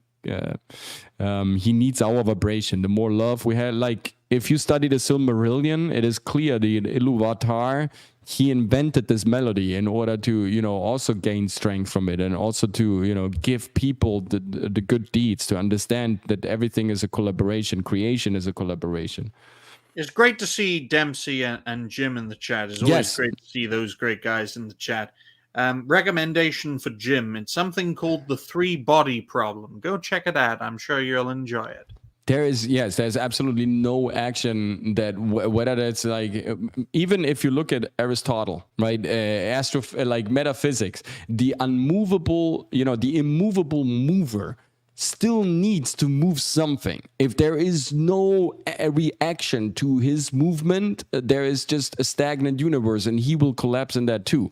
He needs our vibration. The more love we have, like if you study the Silmarillion, it is clear the Iluvatar, he invented this melody in order to, you know, also gain strength from it, and also to, you know, give people the good deeds, to understand that everything is a collaboration. Creation is a collaboration. It's great to see Dempsey and Jim in the chat. It's always great to see those great guys in the chat. Recommendation for Jim. It's something called the 3-body problem. Go check it out. I'm sure you'll enjoy it. There's absolutely no action that, whether that's like, even if you look at Aristotle, right? Like metaphysics, the unmovable, you know, the immovable mover still needs to move something. If there is no reaction to his movement, there is just a stagnant universe, and he will collapse in that too.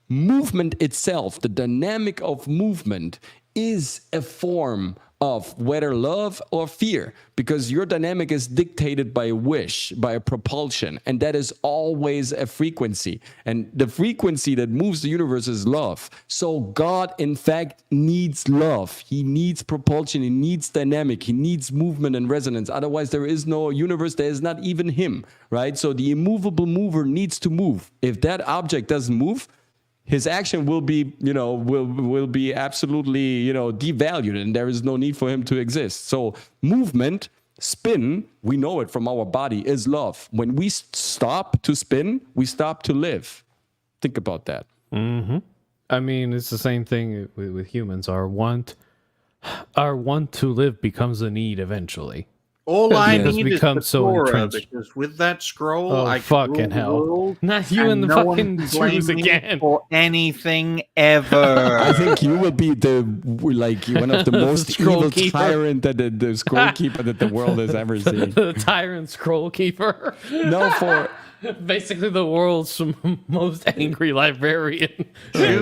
Movement itself, the dynamic of movement, is a form of whether love or fear, because your dynamic is dictated by a wish, by a propulsion, and that is always a frequency. And the frequency that moves the universe is love. So God, in fact, needs love. He needs propulsion. He needs dynamic. He needs movement and resonance. Otherwise, there is no universe. There is not even him, right? So the immovable mover needs to move. If that object doesn't move, his action will be, you know, will be absolutely, you know, devalued, and there is no need for him to exist. So movement, spin, we know it from our body, is love. When we stop to spin, we stop to live. Think about that. Mm-hmm. I mean, it's the same thing with humans. Our want to live becomes a need eventually. All I need is the so Torah, because with that scroll, I fucking hell! Not you and the fucking Jews again for anything ever. I think you will be one of the most evil tyrant that the scroll keeper that the world has ever seen. The tyrant scroll keeper. No, for basically the world's most angry librarian. You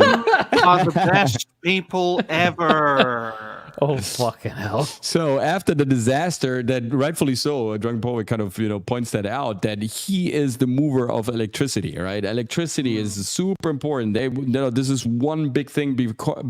are the best people ever. Oh, fucking hell. So after the disaster, that rightfully so, a drunk poet kind of, you know, points that out, that he is the mover of electricity, right? Electricity is super important. This is one big thing.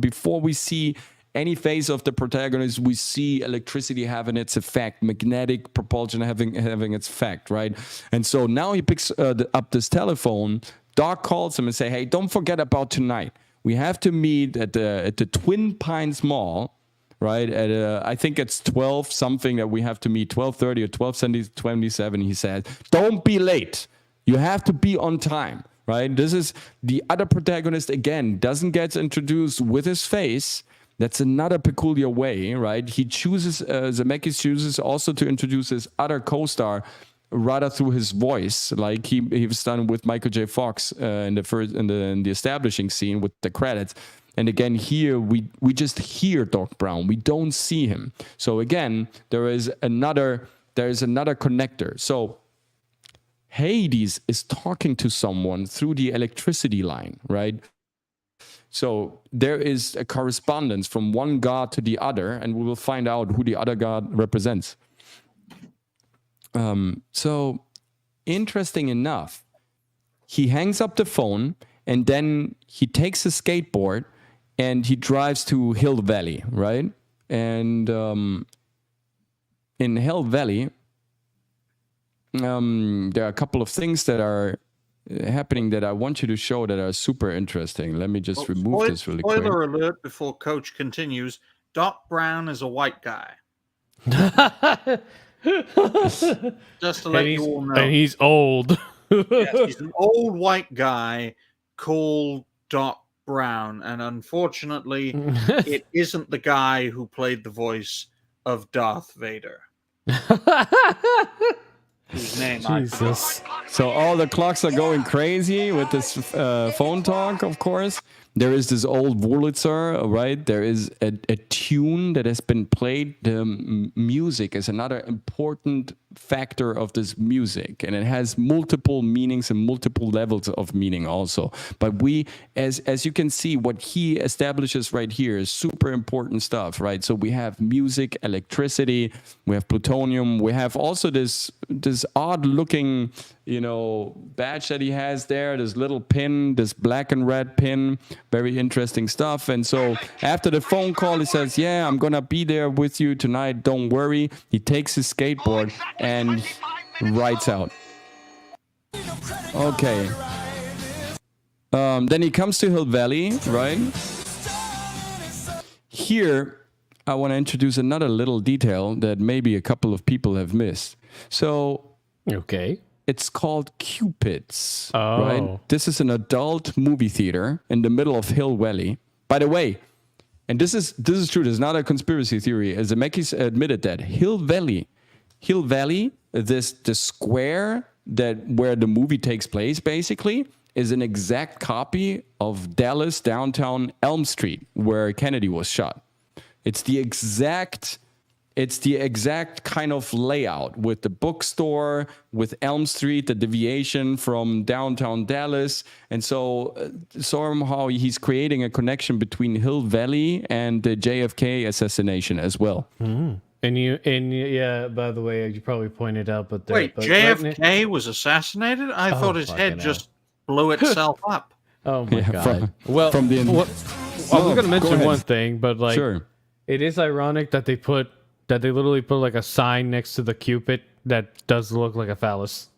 Before we see any phase of the protagonist, we see electricity having its effect, magnetic propulsion having its effect, right? And so now he picks up this telephone. Doc calls him and say, hey, don't forget about tonight. We have to meet at the Twin Pines Mall, right? At I think it's 12 something that we have to meet, 12:30 or 12:27. He says, don't be late. You have to be on time, right? This is the other protagonist again, doesn't get introduced with his face. That's another peculiar way, right? He chooses, Zemeckis chooses also to introduce his other co-star rather through his voice, like he was done with Michael J. Fox in the establishing scene with the credits. And again, here we just hear Doc Brown. We don't see him. So again, there is another connector. So Hades is talking to someone through the electricity line, right? So there is a correspondence from one god to the other, and we will find out who the other god represents. So interesting enough, he hangs up the phone, and then he takes a skateboard and he drives to Hill Valley, right? And in Hill Valley, there are a couple of things that are happening that I want you to show that are super interesting. Let me just remove this really quick. Spoiler alert before Coach continues. Doc Brown is a white guy. Just to let you all know. And he's old. Yes, he's an old white guy called Doc Brown. And unfortunately, it isn't the guy who played the voice of Darth Vader. Whose name Jesus. So all the clocks are going crazy with this phone talk, of course. There is this old Wurlitzer, right? There is a tune that has been played. The music is another important factor of this music, and it has multiple meanings and multiple levels of meaning also. But we, as you can see, what he establishes right here is super important stuff, right? So we have music, electricity, we have plutonium, we have also this odd looking, badge that he has there, this little pin, this black and red pin, very interesting stuff. And so after the phone call, he says, yeah, I'm gonna be there with you tonight, don't worry. He takes his skateboard and rides out. Okay. Then he comes to Hill Valley, right? Here, I want to introduce another little detail that maybe a couple of people have missed. So, okay. It's called Cupid's, Oh. right? This is an adult movie theater in the middle of Hill Valley. By the way, and this is true, this is not a conspiracy theory, as Zemeckis admitted that Hill Valley, the square where the movie takes place, basically, is an exact copy of Dallas downtown Elm Street, where Kennedy was shot. It's the exact kind of layout with the bookstore, with Elm Street, the deviation from downtown Dallas. And so somehow he's creating a connection between Hill Valley and the JFK assassination as well. Mm-hmm. And yeah, by the way, you probably pointed out, but JFK was assassinated? I thought his head just blew itself up. Oh my God. I was going to mention one thing, but sure. It is ironic that they literally put like a sign next to the Cupid that does look like a phallus.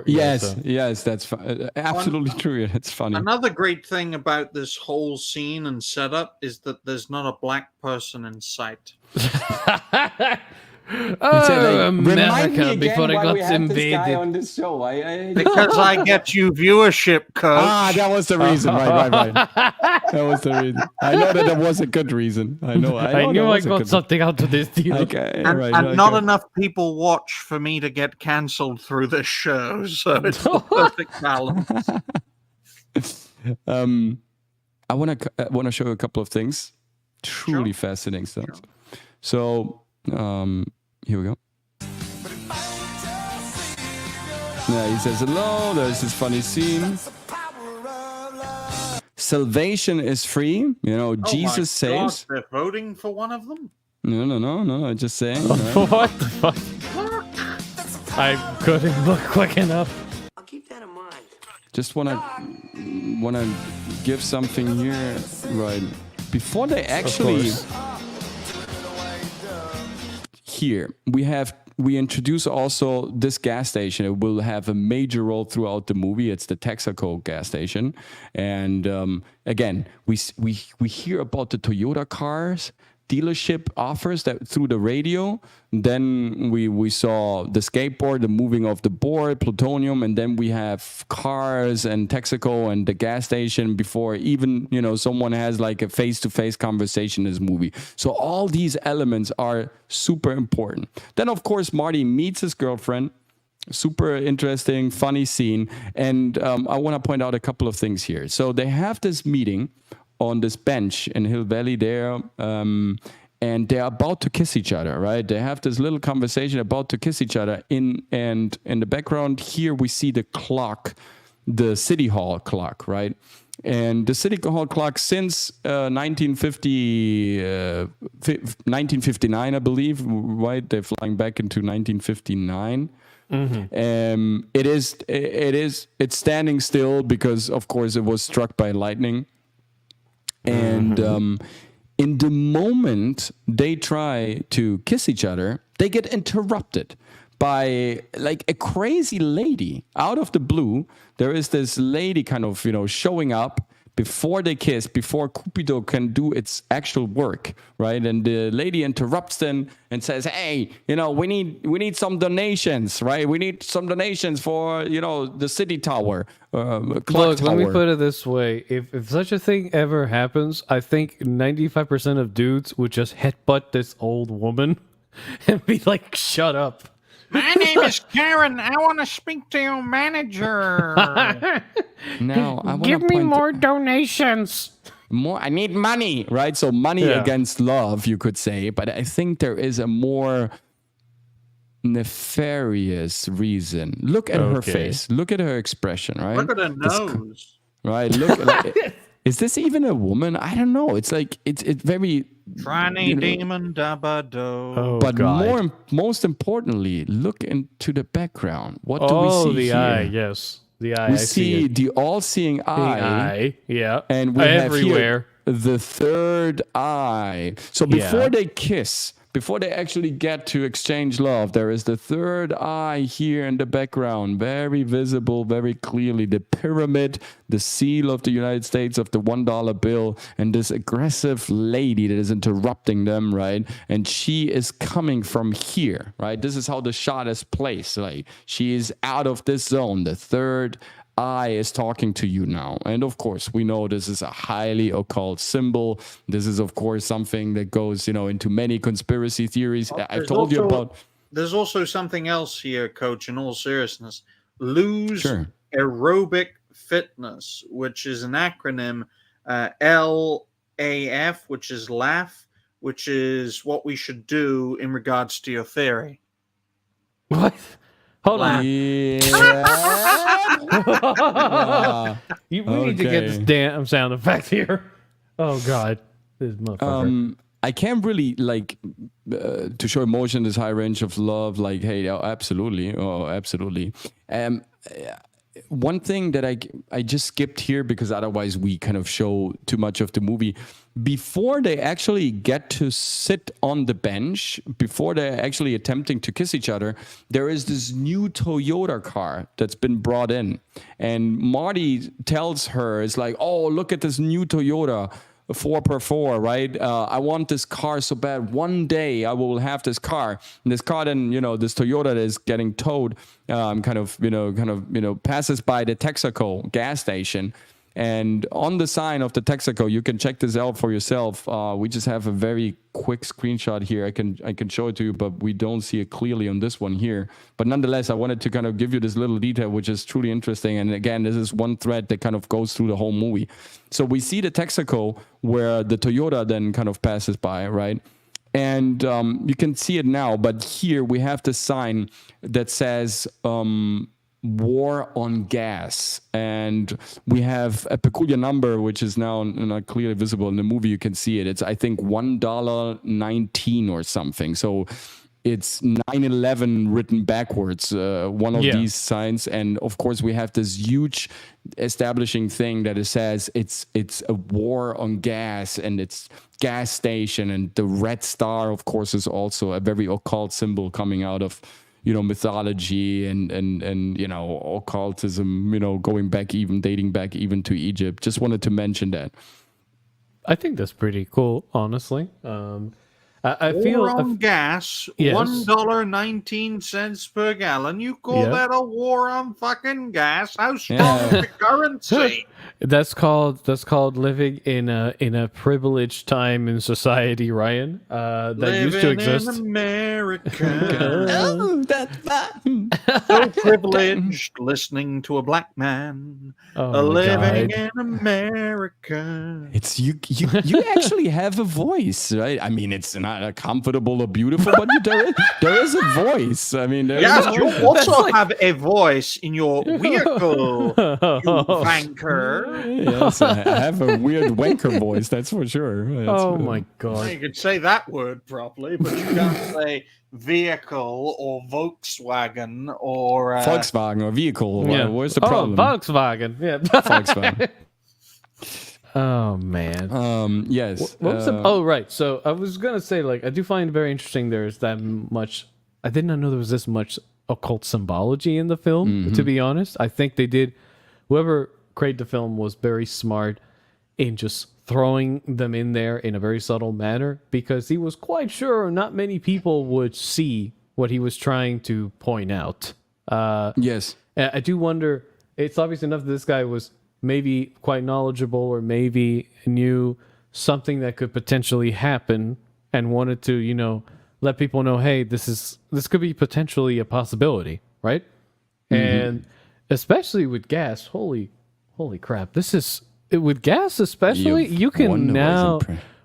Yes, that's absolutely true. It's funny. Another great thing about this whole scene and setup is that there's not a black person in sight. America before it got invaded. On this show. Because I get you viewership, Coach. That was the reason. Right. That was the reason. I know that was a good reason. I knew I got something out of this deal. Okay, and not enough people watch for me to get cancelled through this show, so it's the perfect balance. I want to show you a couple of things. Truly fascinating stuff. Sure. So, here we go. Yeah, he says hello. There's this funny scene. Salvation is free. Jesus saves. God, they're voting for one of them? No. I'm just saying. What the fuck? I couldn't look quick enough. I'll keep that in mind. Just wanna give something here, right? Before they actually. Here we introduce also this gas station. It will have a major role throughout the movie. It's the Texaco gas station, and again, we hear about the Toyota cars dealership offers that through the radio. Then we saw the skateboard, the moving of the board, plutonium, and then we have cars and Texaco and the gas station before even someone has like a face-to-face conversation in this movie. So all these elements are super important. Then of course Marty meets his girlfriend. Super interesting, funny scene, and I want to point out a couple of things here. So they have this meeting on this bench in Hill Valley there, and they're about to kiss each other, right? They have this little conversation about to kiss each other. And in the background here, we see the clock, the City Hall clock, right? And the City Hall clock since 1959, I believe, right? They're flying back into 1959. It's standing still because, of course, it was struck by lightning. And in the moment they try to kiss each other, they get interrupted by like a crazy lady out of the blue. There is this lady kind of, showing up before they kiss, before Cupido can do its actual work, right? And the lady interrupts them and says, "Hey, we need some donations, right? We need some donations for, the city tower." Look, let me put it this way: if such a thing ever happens, I think 95% of dudes would just headbutt this old woman and be like, "Shut up." My name is Karen. I want to speak to your manager. Now, I want Give me more donations. I need money, right? So money against love, you could say. But I think there is a more nefarious reason. Look at her face. Look at her expression, right? Look at her nose. Right. Look. Is this even a woman? I don't know. It's like it's very. Tranny demon dabado. Oh, but God. most importantly, look into the background. What do we see the here? eye, yes. The eye. We I see it. the all-seeing The eye. eye, yeah. And we everywhere. have here the third eye. So before they kiss, before they actually get to exchange love, there is the third eye here in the background, very visible, very clearly. The pyramid, the seal of the United States of the $1 bill, and this aggressive lady that is interrupting them, right? And she is coming from here, right? This is how the shot is placed. Like, she is out of this zone. The third eye is talking to you now. And of course, we know this is a highly occult symbol. This is, of course, something that goes, into many conspiracy theories. I've told you about. There's also something else here, Coach, in all seriousness. Lose aerobic fitness, which is an acronym, LAF, which is laugh, which is what we should do in regards to your theory. What? Hold on. We need to get this damn sound effect here. Oh, God. This motherfucker. I can't really, to show emotion, this high range of love, like, hey, absolutely. Oh, absolutely. One thing that I just skipped here because otherwise we kind of show too much of the movie. Before they actually get to sit on the bench, before they're actually attempting to kiss each other, there is this new Toyota car that's been brought in. And Marty tells her, it's like, "Oh, look at this new Toyota 4x4, right? I want this car so bad. One day I will have this car." And this car then, this Toyota that is getting towed, passes by the Texaco gas station. And on the sign of the Texaco, you can check this out for yourself. We just have a very quick screenshot here. I can show it to you, but we don't see it clearly on this one here. But nonetheless, I wanted to kind of give you this little detail, which is truly interesting. And again, this is one thread that kind of goes through the whole movie. So we see the Texaco where the Toyota then kind of passes by, right? And you can see it now, but here we have the sign that says war on gas, and we have a peculiar number which is now not clearly visible in the movie. You can see it. It's, I think, $1.19 or something. So it's 9/11 written backwards, one of these signs. And of course we have this huge establishing thing that it says it's a war on gas, and it's gas station. And the red star, of course, is also a very occult symbol coming out of mythology and occultism, dating back even to Egypt. Just wanted to mention that. I think that's pretty cool, honestly. I feel war on gas, yes. $1.19 per gallon. You call that a war on fucking gas? How strong is the currency? That's called living in a privileged time in society, Ryan. That living used to exist in America. Oh, that's fun. So privileged, listening to a black man. Living in America. It's you actually have a voice, right? I mean, it's not comfortable or beautiful, but there is a voice. I mean, you also have a voice in your vehicle. wanker. Yes, I have a weird wanker voice, that's for sure. My God. You could say that word properly, but you can't say vehicle or Volkswagen or... Volkswagen or vehicle. Yeah. Where's the problem? Volkswagen. Yeah. Volkswagen. Oh man. Yes. What was the? Right. So I was gonna say, like, I do find it very interesting. There's that much. I did not know there was this much occult symbology in the film. To be honest, I think they did. Whoever created the film was very smart in just throwing them in there in a very subtle manner, because he was quite sure not many people would see what he was trying to point out. Yes. I do wonder. It's obvious enough that this guy was maybe quite knowledgeable, or maybe knew something that could potentially happen and wanted to, you know, let people know, hey, this could be potentially a possibility, right? And especially with gas, holy crap, this is with gas especially. You can now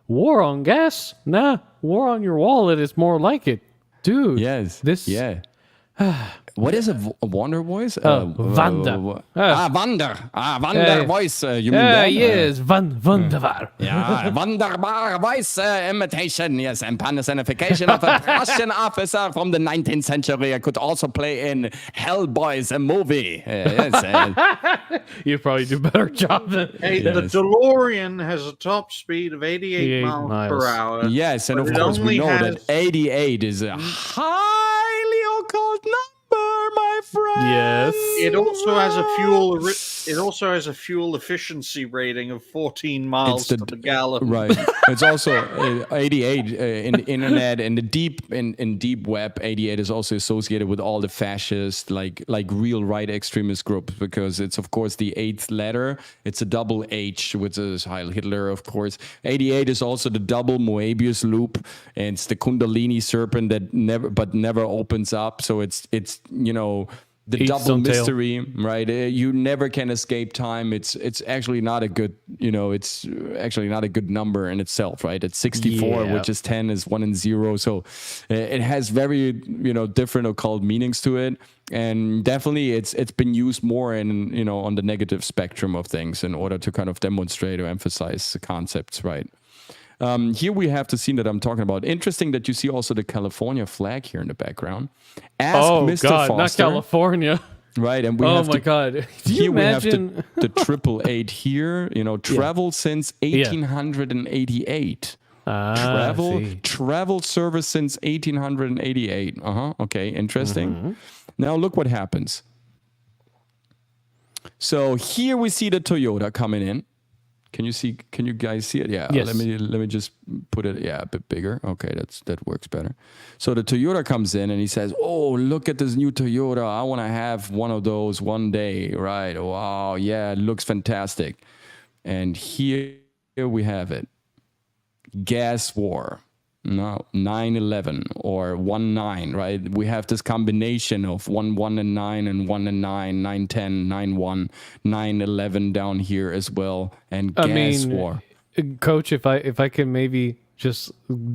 war on gas. Nah, war on your wallet is more like it, dude. Yes. Yeah. What is a Wonder voice? Wanda. Wanda voice. You mean that? Yes, wunderbar. Yeah, wunderbar voice imitation. Yes, and personification of a Russian officer from the 19th century. I could also play in Hellboys, a movie. Yes. You probably do a better job than... Hey, the DeLorean has a top speed of 88 miles per hour. Yes, and of course we know that 88 is a highly occult number, my friend. Yes. It also has a fuel efficiency rating of 14 miles to the gallon. Right. It's also 88 in the internet and in deep web. 88 is also associated with all the fascist, like real right extremist groups, because it's of course the 8th letter. It's a double H, which is Heil Hitler, of course. 88 is also the double Moebius loop, and it's the Kundalini serpent that never opens up. So it's you know, the double mystery, right? You never can escape time. It's actually not a good, you know, it's actually not a good number in itself, right? It's 64, which is 10 is 1 and 0. So it has very, you know, different occult meanings to it. And definitely it's been used more in, you know, on the negative spectrum of things in order to kind of demonstrate or emphasize the concepts, right? Here we have the scene that I'm talking about. Interesting that you see also the California flag here in the background. Ask Mr. God, Foster, not California. Right, and we have God. Do you imagine? We have the 888 here, you know, travel since 1888. Travel service since 1888. Okay, interesting. Now look what happens. So here we see the Toyota coming in. Can you guys see it? Yeah. Yes. Let me just put it a bit bigger. Okay, that works better. So the Toyota comes in and he says, "Oh, look at this new Toyota. I want to have one of those one day." Right. Wow. Yeah, it looks fantastic. And here we have it. Gas war. No, 9/11 or 1/9, right? We have this combination of 1 and 9 and 1 and 9, 9/10, 9/1, 9/11 down here as well, and gas war. Coach, if I can maybe just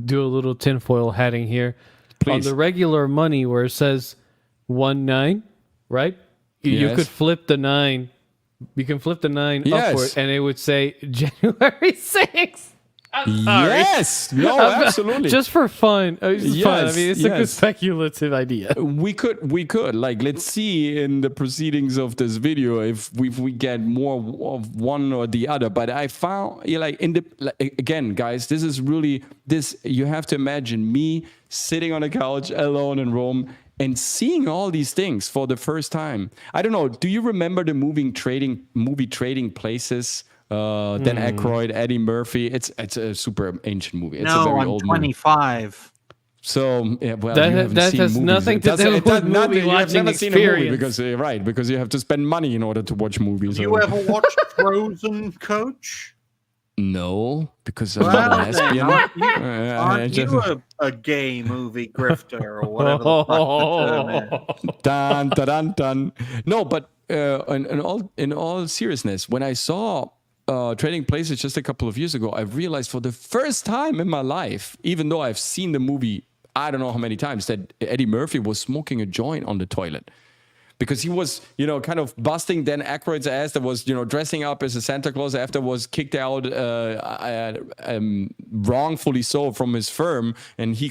do a little tinfoil hatting here. Please. On the regular money where it says 1/9, right? You could flip the 9. You can flip the 9 upward, and it would say January 6th. Yes, no, absolutely. Just for fun. Fun. I mean, it's a good speculative idea. We could like, let's see in the proceedings of this video if we get more of one or the other. But I found, again, guys, this is really this. You have to imagine me sitting on a couch alone in Rome and seeing all these things for the first time. I don't know. Do you remember the movie Trading Places? Dan Aykroyd, Eddie Murphy. It's a super ancient movie. It's a very old 25. Movie. So well, that has nothing to do with movie watching experience. Because you have to spend money in order to watch movies. Have you ever watched Frozen, Coach? No, because I'm not a lesbian. Aren't you a gay movie grifter or whatever the fuck the term is? Dun. No, but in all seriousness, when I saw Trading Places just a couple of years ago, I realized for the first time in my life, even though I've seen the movie I don't know how many times, that Eddie Murphy was smoking a joint on the toilet. because he was, kind of busting Dan Aykroyd's ass that was, dressing up as a Santa Claus after was kicked out wrongfully so from his firm, and he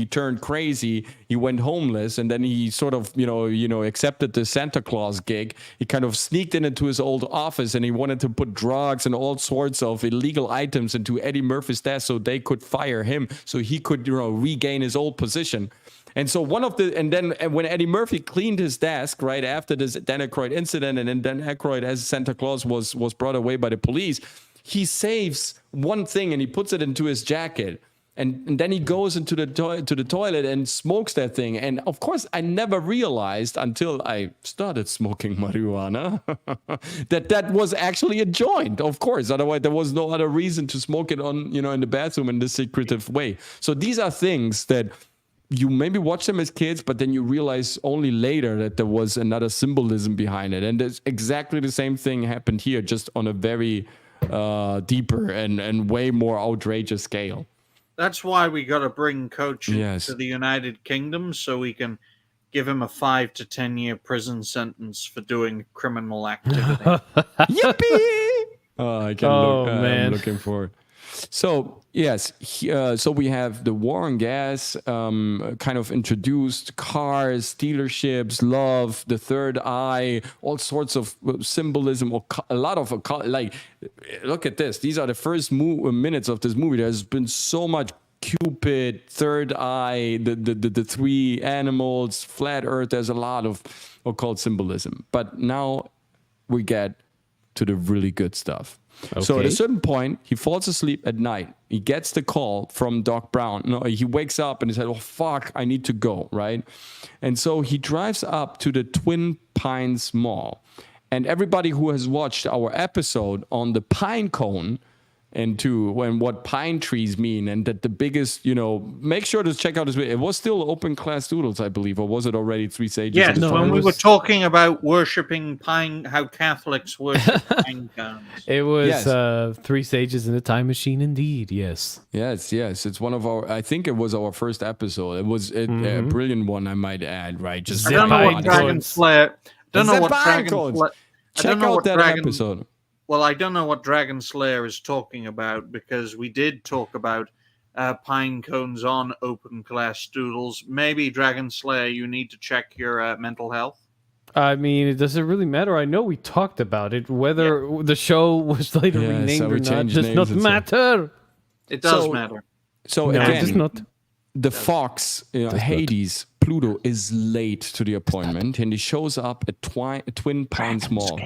turned crazy. He went homeless, and then he sort of, accepted the Santa Claus gig. He kind of sneaked into his old office, and he wanted to put drugs and all sorts of illegal items into Eddie Murphy's desk so they could fire him, so he could, regain his old position. And so when Eddie Murphy cleaned his desk right after this Dan Aykroyd incident, and then Dan Aykroyd as Santa Claus was brought away by the police, he saves one thing and he puts it into his jacket. And then he goes into the toilet and smokes that thing. And of course, I never realized until I started smoking marijuana that was actually a joint. Of course, otherwise there was no other reason to smoke it on, in the bathroom in this secretive way. So these are things that you maybe watch them as kids, but then you realize only later that there was another symbolism behind it. And there's exactly the same thing happened here, just on a very deeper and way more outrageous scale. That's why we got to bring Coach to the United Kingdom so we can give him a 5 to 10 year prison sentence for doing criminal activity. Yippee! Man. I'm looking forward. So, yes, so we have the war on gas, kind of introduced cars, dealerships, love, the third eye, all sorts of symbolism, or a lot of, like, look at this. These are the first minutes of this movie. There's been so much Cupid, third eye, the three animals, flat earth. There's a lot of occult symbolism. But now we get to the really good stuff. Okay. So at a certain point, he falls asleep at night. He gets the call from Doc Brown. No, he wakes up and he said, "Oh, fuck, I need to go," right? And so he drives up to the Twin Pines Mall. And everybody who has watched our episode on the pine cone and what pine trees mean, and that the biggest, make sure to check out this video. It was still open class doodles, I believe, or was it already 3 Sages? Yes, when we were talking about worshipping pine, how Catholics worship pine cones. It was 3 Sages in a Time Machine, indeed, yes. Yes. It's one of I think it was our first episode. It was a brilliant one, I might add, right? Just I don't know what Dragon Slayer... Check out that episode. Well, I don't know what Dragon Slayer is talking about, because we did talk about pine cones on open class doodles. Maybe, Dragon Slayer, you need to check your mental health. I mean, does it really matter? I know we talked about it. Whether the show was later renamed or not does not matter. It does matter. So no, again, it does not. The Fox, Hades, Pluto is late to the appointment, and he shows up at Twin Pines Mall.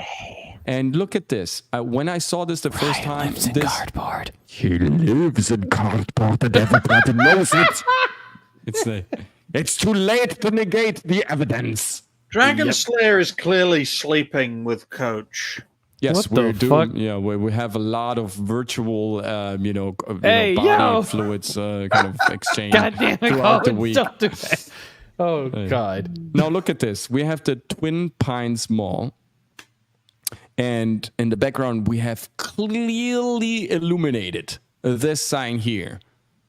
And look at this. When I saw this the first time, lives in cardboard. He lives in cardboard, and everybody knows it. It's too late to negate the evidence. Dragon Slayer is clearly sleeping with Coach. Yes, we're doing. Yeah, we have a lot of virtual, body fluids kind of exchange throughout the week. Oh God! Now look at this. We have the Twin Pines Mall. And in the background, we have clearly illuminated this sign here.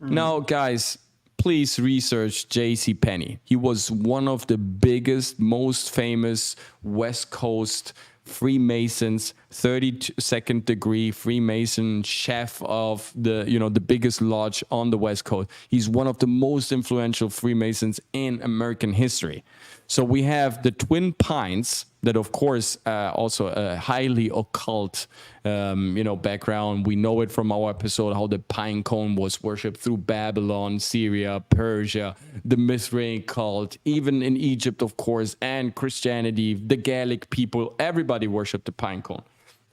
Now, guys, please research J.C. Penney. He was one of the biggest, most famous West Coast Freemasons, 32nd degree Freemason chef of the biggest lodge on the West Coast. He's one of the most influential Freemasons in American history. So we have the Twin Pines, that of course also a highly occult background. We know it from our episode how the pine cone was worshipped through Babylon, Syria, Persia, the Mithraean cult, even in Egypt, of course, and Christianity, the Gaelic people. Everybody worshipped the pine cone.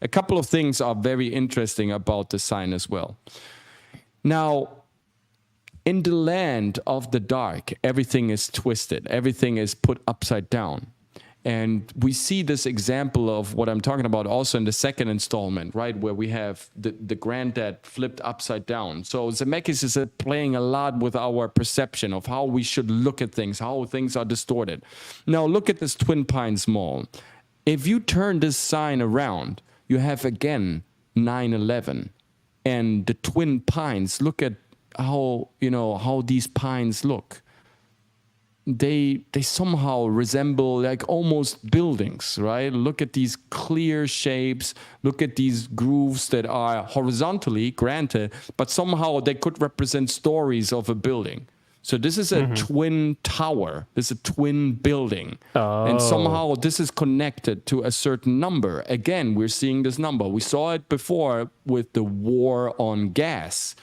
A couple of things are very interesting about the sign as well. Now, in the land of the dark, everything is twisted. Everything is put upside down. And we see this example of what I'm talking about also in the second installment, right? Where we have the granddad flipped upside down. So Zemeckis is playing a lot with our perception of how we should look at things, how things are distorted. Now look at this Twin Pines Mall. If you turn this sign around, you have again 9/11 and the Twin Pines. Look at how these pines look. they somehow resemble like almost buildings, right? Look at these clear shapes, look at these grooves that are horizontally granted, but somehow they could represent stories of a building. So this is a twin tower, this is a twin building. And somehow this is connected to a certain number. Again, we're seeing this number. We saw it before with the war on gas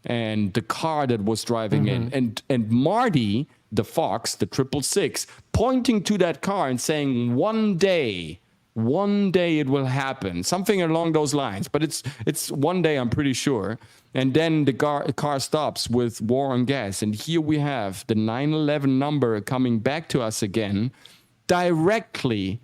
and the car that was driving in. And Marty, the Fox, the 666, pointing to that car and saying, one day it will happen. Something along those lines. But it's one day, I'm pretty sure. And then the car stops with war on gas. And here we have the 9/11 number coming back to us again, directly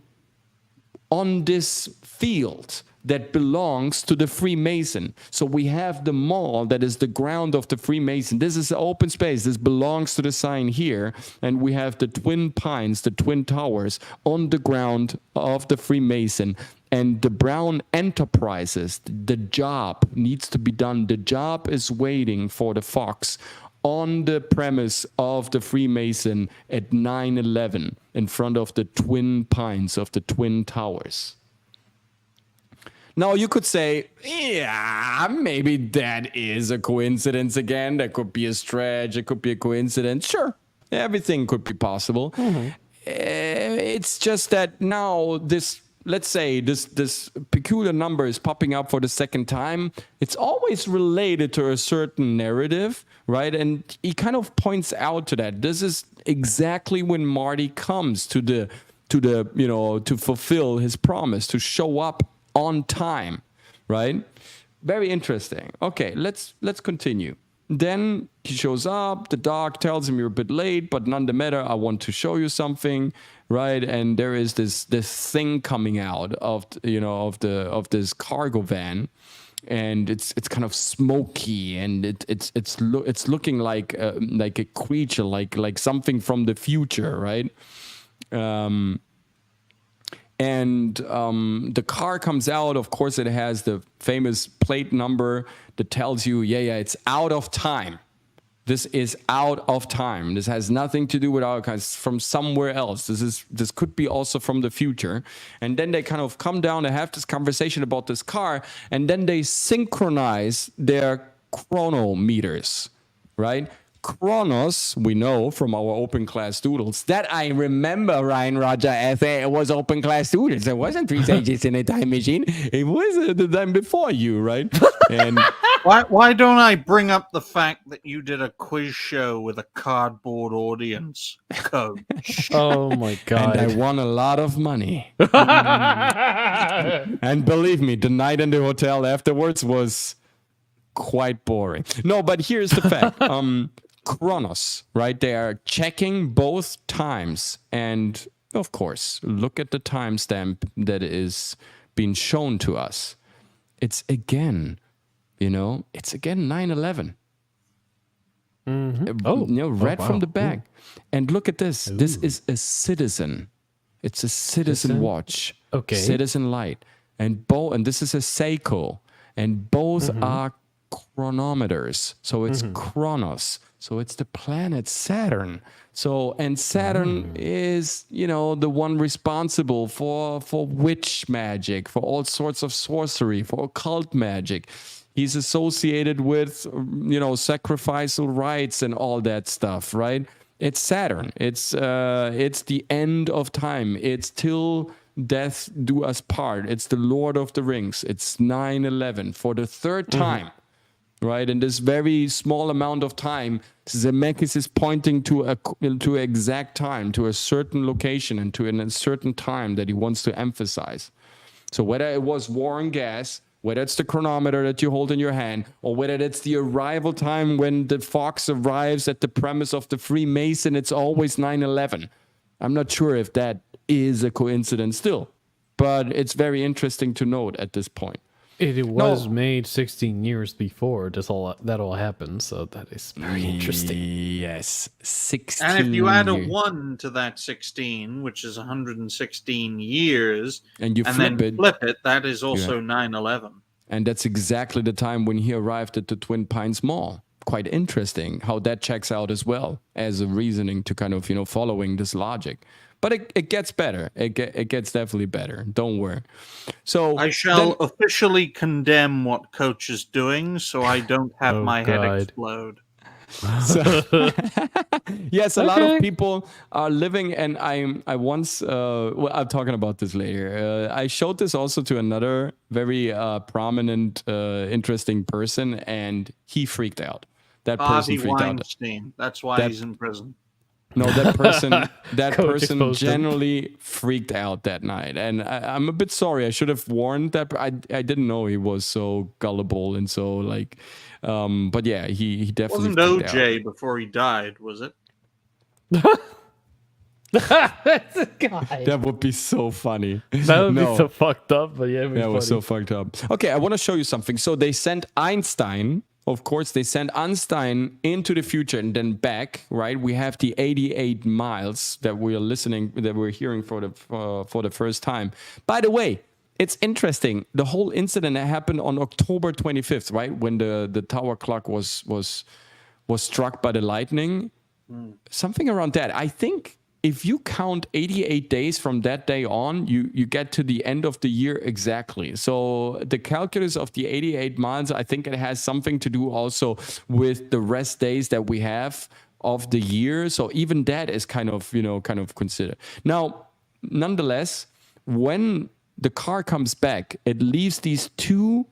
on this field that belongs to the Freemason. So we have the mall that is the ground of the Freemason. This is open space. This belongs to the sign here. And we have the Twin Pines, the Twin Towers, on the ground of the Freemason. And the Brown Enterprises, the job needs to be done. The job is waiting for the Fox on the premise of the Freemason at 9/11 in front of the Twin Pines of the Twin Towers. Now, you could say, yeah, maybe that is a coincidence again. That could be a stretch. It could be a coincidence. Sure, everything could be possible. It's just that now this, let's say, this peculiar number is popping up for the second time. It's always related to a certain narrative, right? And he kind of points out to that. This is exactly when Marty comes to the to fulfill his promise, to show up on time, right? Very interesting. Okay, let's continue. Then he shows up, the dog tells him you're a bit late, but none the matter, I want to show you something, right? And there is this thing coming out of this cargo van, and it's kind of smoky, and it's looking like a creature, like something from the future, right? And the car comes out. Of course, it has the famous plate number that tells you, yeah, it's out of time. This is out of time. This has nothing to do with our cars, from somewhere else. This could be also from the future. And then they kind of come down and have this conversation about this car, and then they synchronize their chronometers, right? Chronos, we know from our open class doodles, that I remember, Ryan Roger, as it was open class doodles. It wasn't 3 Sages in a Time Machine. It was the time before you, right? And why don't I bring up the fact that you did a quiz show with a cardboard audience, Coach? Oh my God. And I won a lot of money. And believe me, the night in the hotel afterwards was quite boring. No, but here's the fact. Chronos, right? They are checking both times, and of course, look at the timestamp that is being shown to us. It's again, it's again 9/11. Read from the back. And look at this. Ooh. This is a Citizen. It's a Citizen watch. Okay. Citizen light. And this is a Seiko. And both are chronometers. So it's Chronos. So it's the planet Saturn. So, and Saturn is, the one responsible for witch magic, for all sorts of sorcery, for occult magic. He's associated with, sacrificial rites and all that stuff, right? It's Saturn. It's the end of time. It's till death do us part. It's the Lord of the Rings. It's 9/11 for the third time. Right, in this very small amount of time, Zemeckis is pointing to exact time, to a certain location, and to a certain time that he wants to emphasize. So whether it was war on gas, whether it's the chronometer that you hold in your hand, or whether it's the arrival time when the Fox arrives at the premise of the Freemason, it's always 9/11. I'm not sure if that is a coincidence still, but it's very interesting to note at this point. It was made 16 years before that all happened, so that is very interesting. Yes, 16. And if you add a 1 to that 16, which is 116 years, and you flip it, that is also 9/11. And that's exactly the time when he arrived at the Twin Pines Mall. quite interesting how that checks out as well as a reasoning to kind of, following this logic. But it gets better. It gets definitely better. Don't worry. So I shall officially condemn what Coach is doing, so I don't have my head explode. So, yes, a lot of people are living, and I'm talking about this later. I showed this also to another very prominent, interesting person, and he freaked out. That person freaked Weinstein. out. That's why he's in prison. No, that person generally freaked out that night, and I'm a bit sorry. I should have warned that. I didn't know he was so gullible and so like. But yeah, he definitely wasn't OJ before he died, was it? That would be so funny. That would be so fucked up, but yeah, it was so fucked up. Okay, I want to show you something. So they sent Einstein. Of course, they sent Einstein into the future and then back, right? We have the 88 miles that we're hearing for the first time. By the way, it's interesting. The whole incident happened on October 25th, right? When the tower clock was struck by the lightning. Something around that. I think if you count 88 days from that day on, you get to the end of the year exactly. So the calculus of the 88 months, I think it has something to do also with the rest days that we have of the year. So even that is kind of considered. Now, nonetheless, when the car comes back, it leaves these two,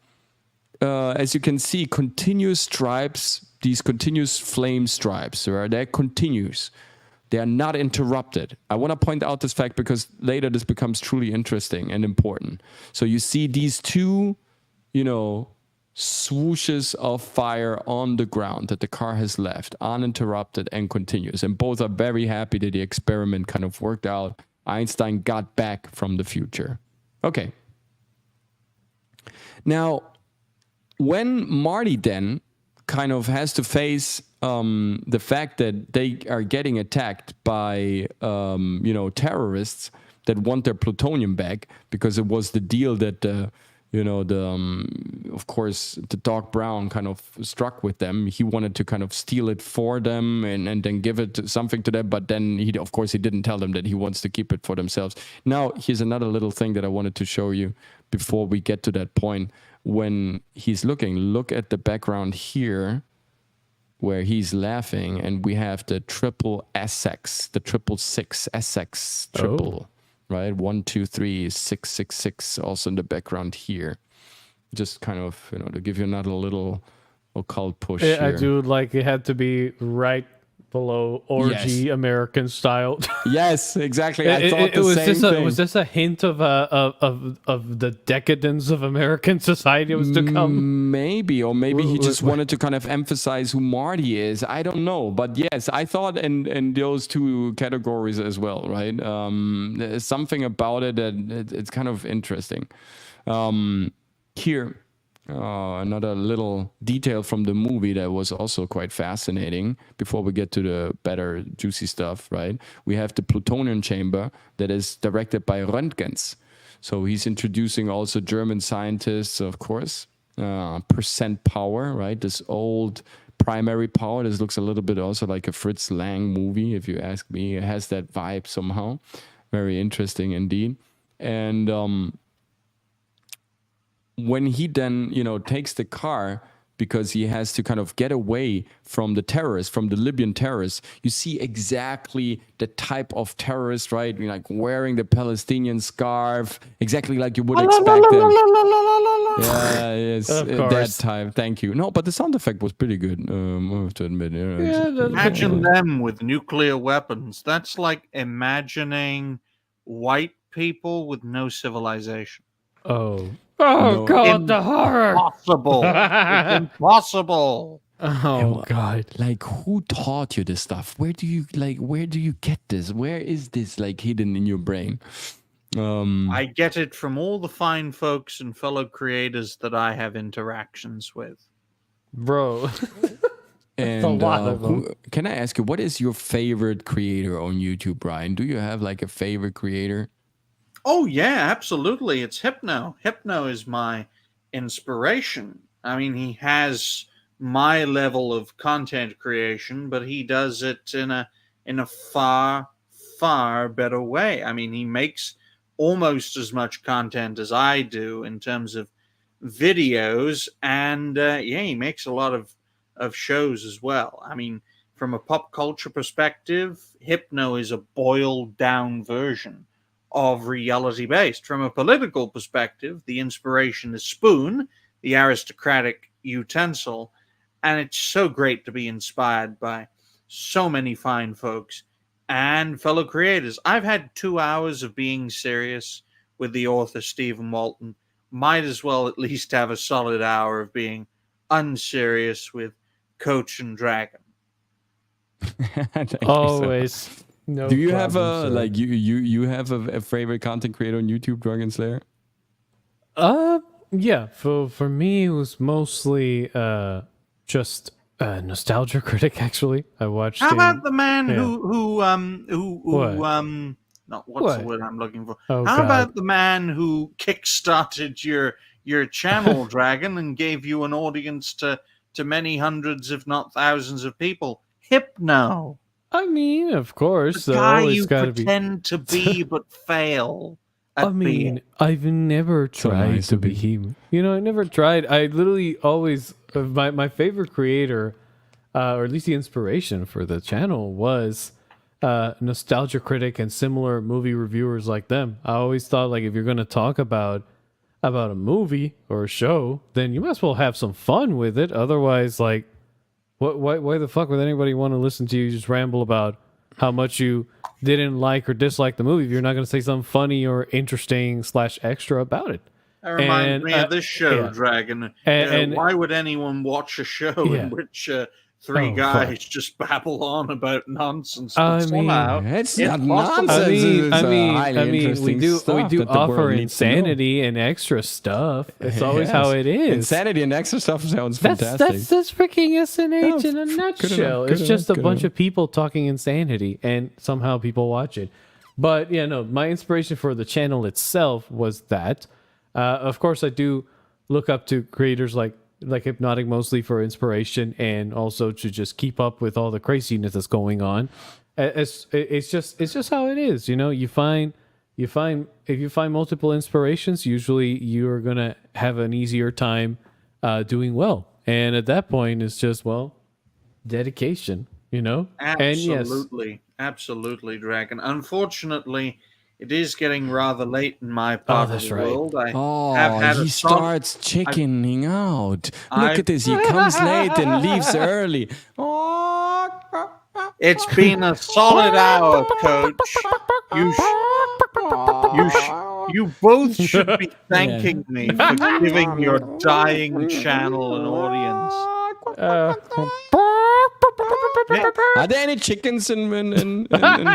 as you can see, continuous stripes, these continuous flame stripes, right? That continues. They are not interrupted. I want to point out this fact because later this becomes truly interesting and important. So you see these two, swooshes of fire on the ground that the car has left, uninterrupted and continuous. And both are very happy that the experiment kind of worked out. Einstein got back from the future. Okay. Now, when Marty then kind of has to face the fact that they are getting attacked by terrorists that want their plutonium back, because it was the deal that of course the Doc Brown kind of struck with them. He wanted to kind of steal it for them and then give it something to them, but then he didn't tell them that he wants to keep it for themselves. Now here's another little thing that I wanted to show you before we get to that point. When he's look at the background here where he's laughing, and we have the triple Essex, the 666 Essex triple, right? 1, 2, 3, 6, 6, 6, also in the background here. Just kind of, to give you another little occult push here. I do like it had to be right below orgy American style. Yes, exactly. I thought the same thing. Was this a hint of the decadence of American society was to come? Maybe, or maybe he just wanted to kind of emphasize who Marty is. I don't know, but yes, I thought in those two categories as well, right? There's something about it that it's kind of interesting. Here. Another little detail from the movie that was also quite fascinating before we get to the better juicy stuff, right? We have the plutonium chamber that is directed by Röntgens. So he's introducing also German scientists, of course. Percent power, right? This old primary power. This looks a little bit also like a Fritz Lang movie, if you ask me. It has that vibe somehow. Very interesting indeed. And when he then, takes the car because he has to kind of get away from the terrorists, from the Libyan terrorists, you see exactly the type of terrorist, right? Like wearing the Palestinian scarf, exactly like you would expect them. Yeah, yes, that time. Thank you. No, but the sound effect was pretty good, I have to admit. Imagine them with nuclear weapons. That's like imagining white people with no civilization. Oh, God, the horror! Impossible. It's impossible. Oh, God. Like, who taught you this stuff? Where do you get this? Where is this, hidden in your brain? I get it from all the fine folks and fellow creators that I have interactions with. Bro. And a lot of them. Can I ask you, what is your favorite creator on YouTube, Brian? Do you have, a favorite creator? Oh, yeah, absolutely. It's Hypno. Hypno is my inspiration. I mean, he has my level of content creation, but he does it in a far better way. I mean, he makes almost as much content as I do in terms of videos, and he makes a lot of shows as well. I mean, from a pop culture perspective, Hypno is a boiled down version of reality based. From a political perspective, the inspiration is Spoon, the aristocratic utensil, and it's so great to be inspired by so many fine folks and fellow creators. I've had 2 hours of being serious with the author Stephen Walton. Might as well at least have a solid hour of being unserious with Coach and Dragon. Always. No. Do you have problem, sir. you have a favorite content creator on YouTube, Dragon Slayer? Yeah. For me, it was mostly just nostalgia critic. Actually, I watched. How about the man yeah. who not what's What? the word I'm looking for? Oh, How God. about the man who kickstarted your channel, Dragon, and gave you an audience to many hundreds, if not thousands, of people? Hypno. I mean, of course, The there guy always you gotta be. pretend to be but fail at I mean, being. I've never So tried nice to of be you. him. You know, I never tried. I literally always my favorite creator, or at least the inspiration for the channel was nostalgia critic and similar movie reviewers like them. I always thought like if you're gonna talk about a movie or a show, then you might as well have some fun with it. Otherwise, like, why the fuck would anybody want to listen to you just ramble about how much you didn't like or dislike the movie if you're not going to say something funny or interesting / extra about it? That reminds And, me of this show, yeah. Dragon. And- Why would anyone watch a show Yeah. in which three Oh, guys fuck. just babble on about nonsense? I But mean, somehow It's it's not possible. nonsense. I mean, highly we interesting do stuff that the offer world needs to know. insanity and extra stuff. It's always Yes. how it is. Insanity and extra stuff sounds That's fantastic. that's freaking SNH Yeah, in a good nutshell. enough, It's good just a enough, bunch good of people talking insanity, and somehow people watch it. But yeah, no, my inspiration for the channel itself was that. Of course, I do look up to creators like Hypnotic mostly for inspiration, and also to just keep up with all the craziness that's going on. It's just how it is, you know. If you find multiple inspirations, usually you're gonna have an easier time doing well. And at that point, it's just dedication, you know. Absolutely, absolutely, Dragon. Unfortunately, it is getting rather late in my part of that's the right. world. I have Oh, had a he solid- starts chickening out. Look I've- at this. He comes late and leaves early. Oh, It's been a solid hour, Coach. You both should be thanking me for giving your dying channel an audience. Are there any chickens in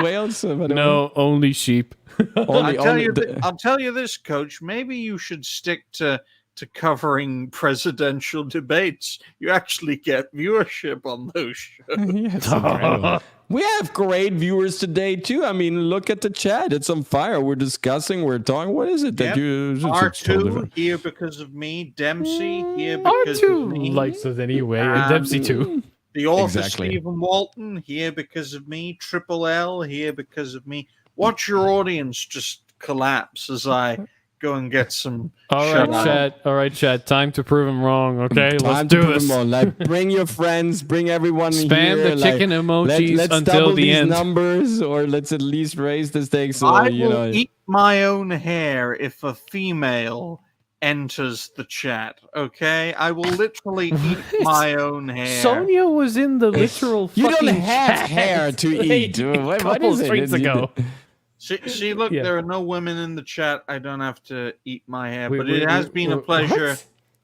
Wales? No, only sheep. I'll tell you this, Coach. Maybe you should stick to covering presidential debates. You actually get viewership on those shows. Yes, incredible. We have great viewers today too. I mean, look at the chat; it's on fire. We're discussing, we're talking. What is it that Yep. you? R2 here because of me. Dempsey here because of R2 me. likes us anyway, and Dempsey too. The author Exactly. Stephen Walton here because of me. Triple L here because of me. Watch your audience just collapse as I go and get some. All right, chat. Time to prove him wrong. Okay, let's do this. Like, bring your friends, bring everyone Spam here. the chicken emojis let's until double the these end. numbers, or let's at least raise the stakes. So, I you will know, eat my own hair if a female enters the chat. Okay, I will literally eat my own hair. Sonia was in the literal. you don't fucking have chat hair to eat. a What couple is it? streets ago. See, look, Yeah. there are no women in the chat. I don't have to eat my hair, We- but we- it has we- been a what? pleasure,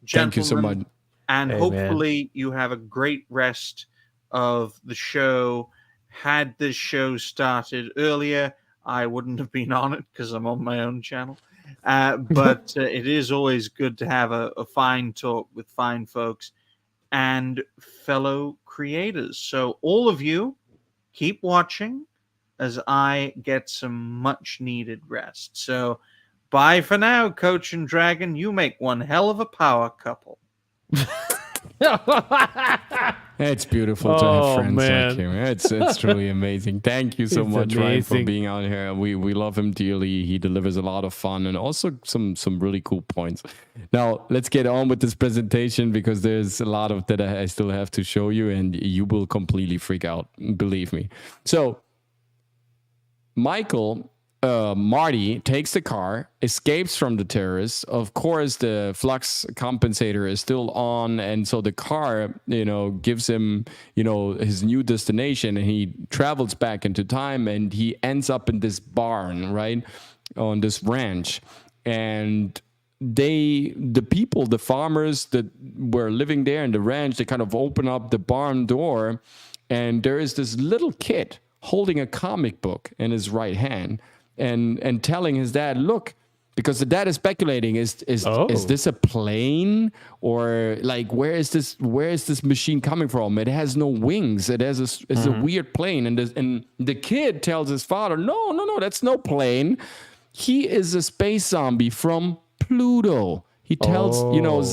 Thank you so gentlemen. much. And Hey, hopefully you have a great rest of the show. Had this show started earlier, I wouldn't have been on it because I'm on my own channel. But it is always good to have a fine talk with fine folks and fellow creators. So all of you, keep watching as I get some much needed rest. So bye for now, Coach and Dragon. You make one hell of a power couple. It's beautiful to have friends like him. It's truly amazing. Thank you so much, Ryan, for being out here. We love him dearly. He delivers a lot of fun and also some really cool points. Now, let's get on with this presentation because there's a lot of that I still have to show you, and you will completely freak out, believe me. So, Marty takes the car, escapes from the terrorists. Of course, the flux compensator is still on, and so the car, gives him, his new destination, and he travels back into time, and he ends up in this barn, right, on this ranch, and the farmers that were living there in the ranch, they kind of open up the barn door, and there is this little kid holding a comic book in his right hand. And telling his dad, look, because the dad is speculating, is this a plane, or like where is this machine coming from? It has no wings. It's a weird plane. And the kid tells his father, no, that's no plane. He is a space zombie from Pluto. He tells,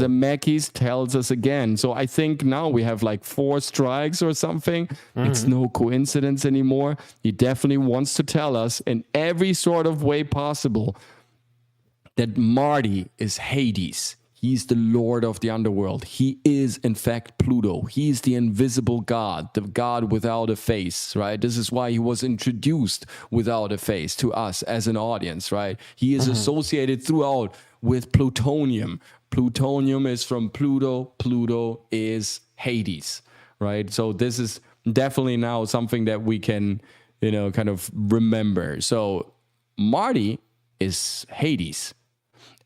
Zemeckis tells us again. So I think now we have like 4 strikes or something. It's no coincidence anymore. He definitely wants to tell us in every sort of way possible that Marty is Hades. He's the lord of the underworld. He is, in fact, Pluto. He's the invisible god, the god without a face, right? This is why he was introduced without a face to us as an audience, right? He is associated throughout with plutonium. Plutonium is from Pluto. Pluto is Hades, right? So this is definitely now something that we can, kind of remember. So Marty is Hades.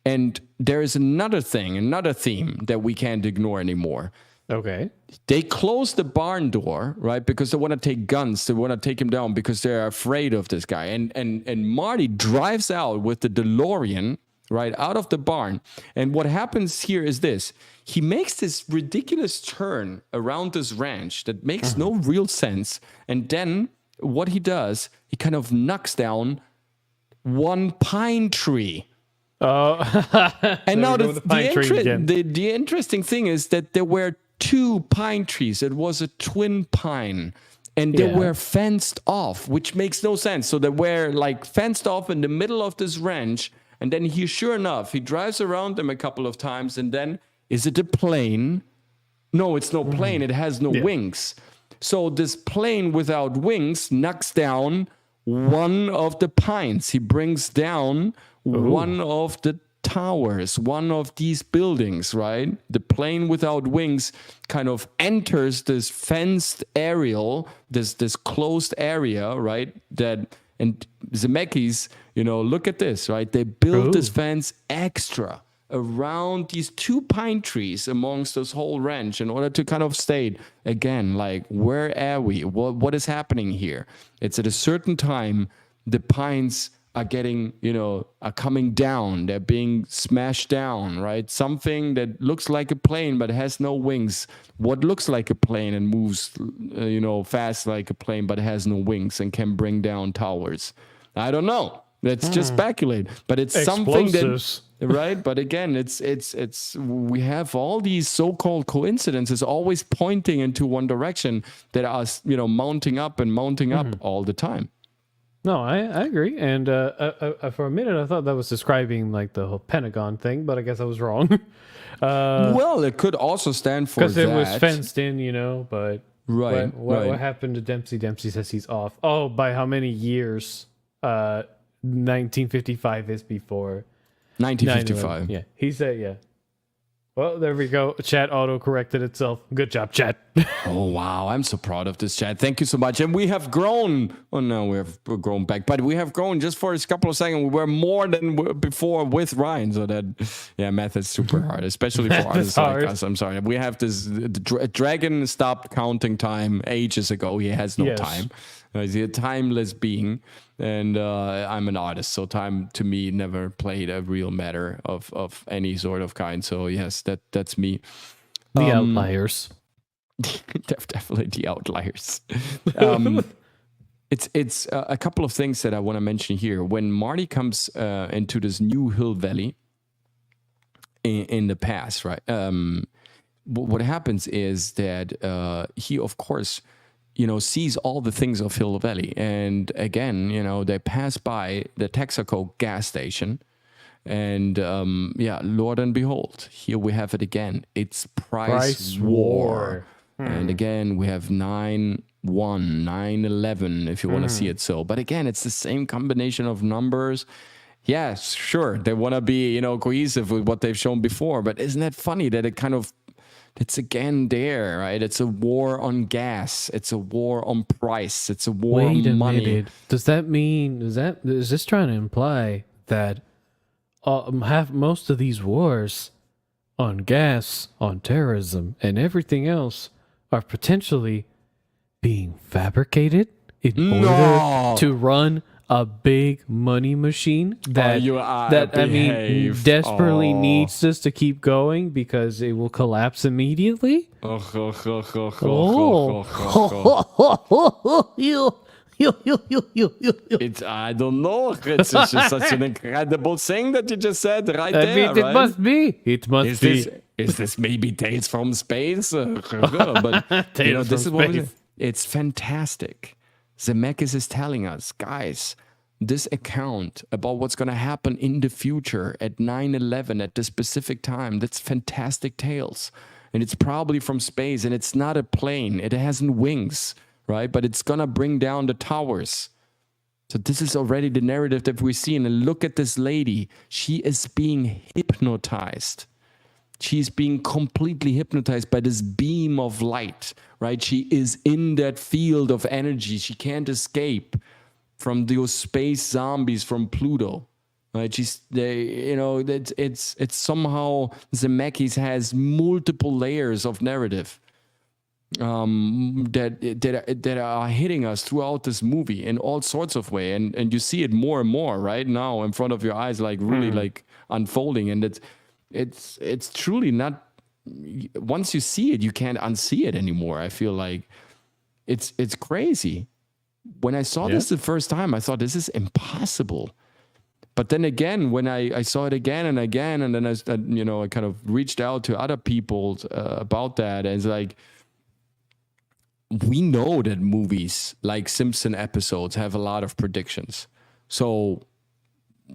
And there is another theme that we can't ignore anymore. Okay. They close the barn door, right? Because they want to take guns. They want to take him down because they're afraid of this guy. And Marty drives out with the DeLorean, right, out of the barn. And what happens here is this. He makes this ridiculous turn around this ranch that makes no real sense. And then what he does, he kind of knocks down one pine tree. Oh, and now the interesting thing is that there were 2 pine trees. It was a twin pine, and they were fenced off, which makes no sense. So they were like fenced off in the middle of this ranch, and then sure enough, he drives around them a couple of times, and then is it a plane? No, it's no plane. It has no wings. So this plane without wings knocks down one of the pines. He brings down one of the towers, one of these buildings, right? The plane without wings kind of enters this fenced area, this closed area, right? And Zemeckis, look at this, right? They built this fence extra around these 2 pine trees amongst this whole ranch in order to kind of state again, like, where are we? What is happening here? It's at a certain time, the pines are getting, are coming down. They're being smashed down, right? Something that looks like a plane but has no wings. What looks like a plane and moves, fast like a plane but has no wings and can bring down towers. I don't know. Let's just speculate. But it's something that, right? But again, it's we have all these so-called coincidences always pointing into one direction that are, mounting up all the time. No, I agree. And for a minute, I thought that was describing like the whole Pentagon thing, but I guess I was wrong. Well, it could also stand for that. Because it was fenced in, but right. What happened to Dempsey? Dempsey says he's off. Oh, by how many years? 1955 is before. 1955. 9/11. Yeah, he said, yeah. Well, there we go. Chat auto-corrected itself. Good job, chat. Oh, wow. I'm so proud of this chat. Thank you so much. And we have grown. Oh, no, we have grown back. But we have grown just for a couple of seconds. We were more than before with Ryan. So that, math is super hard, especially for artists like us. I'm sorry. We have this. Dragon stopped counting time ages ago. He has no time. He's a timeless being. And I'm an artist, so time to me never played a real matter of any sort of kind. So yes, that's me. The outliers. Definitely the outliers. It's a couple of things that I want to mention here. When Marty comes into this new hill valley in the past, right? what happens is that he, of course, sees all the things of Hill Valley. And again, they pass by the Texaco gas station. And Lord and behold, here we have it again. It's price war. And again, we have 9-1, 9-11, if you want to see it so. But again, it's the same combination of numbers. Yeah, sure, they want to be, cohesive with what they've shown before. But isn't that funny that it's again there, right? It's a war on gas. It's a war on price. It's a war on money. Minute. Does that mean, is this trying to imply that most of these wars on gas, on terrorism, and everything else are potentially being fabricated in order to run a big money machine that desperately needs us to keep going because it will collapse immediately? It's, I don't know. It's just such an incredible thing that you just said right there. I mean, it must be. It must be. Is this maybe Tales from Space? But this is what it's fantastic. Zemeckis is telling us, guys, this account about what's going to happen in the future at 9/11 at the specific time, that's fantastic tales. And it's probably from space, and it's not a plane. It hasn't wings. Right, but it's gonna bring down the towers. So this is already the narrative that we're seeing. And look at this lady; she is being hypnotized. She's being completely hypnotized by this beam of light. Right, she is in that field of energy. She can't escape from those space zombies from Pluto. Right, it's somehow Zemeckis has multiple layers of narrative. That are hitting us throughout this movie in all sorts of way, and you see it more and more right now in front of your eyes, like really like unfolding, and it's truly not. Once you see it, you can't unsee it anymore. I feel like it's crazy. When I saw this the first time, I thought this is impossible. But then again, when I saw it again and again, and then I kind of reached out to other people about that, and it's like, we know that movies like Simpson episodes have a lot of predictions. So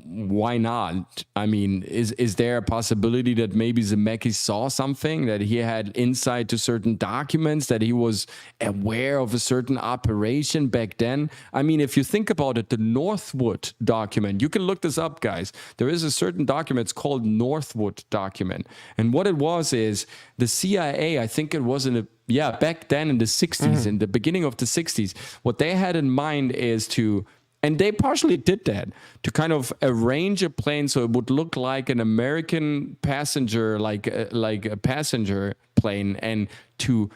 why not? I mean, is there a possibility that maybe Zemeckis saw something, that he had insight to certain documents, that he was aware of a certain operation back then? I mean, if you think about it, the Northwood document, you can look this up, guys. There is a certain document, it's called Northwood document. And what it was is the CIA, I think it was back then in the 60s, in the beginning of the 60s, what they had in mind is and they partially did that, to kind of arrange a plane so it would look like an American passenger, like a passenger plane, and to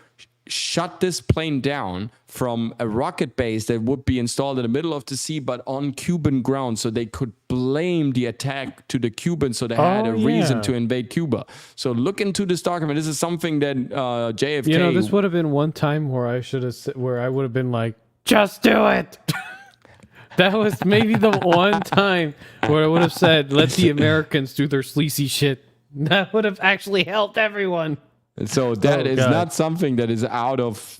shut this plane down from a rocket base that would be installed in the middle of the sea, but on Cuban ground, so they could blame the attack to the Cubans, so they had a reason to invade Cuba. So look into this document. This is something that JFK... this would have been one time where I would have been like, just do it! That was maybe the one time where I would have said, let the Americans do their sleazy shit. That would have actually helped everyone. So that is not something that is out of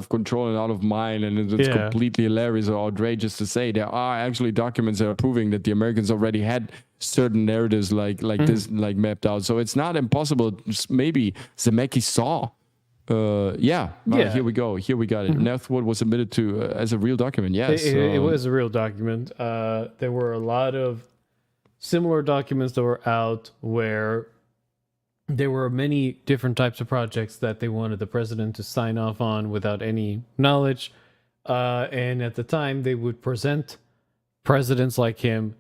control and out of mind, and it's completely hilarious or outrageous to say. There are actually documents that are proving that the Americans already had certain narratives like this, like mapped out. So it's not impossible. Just maybe Zemeckis saw. Here we go. Here we got it. Northwood was submitted to as a real document. Yes, it was a real document. There were a lot of similar documents that were out where there were many different types of projects that they wanted the president to sign off on without any knowledge. And at the time, they would present presidents like him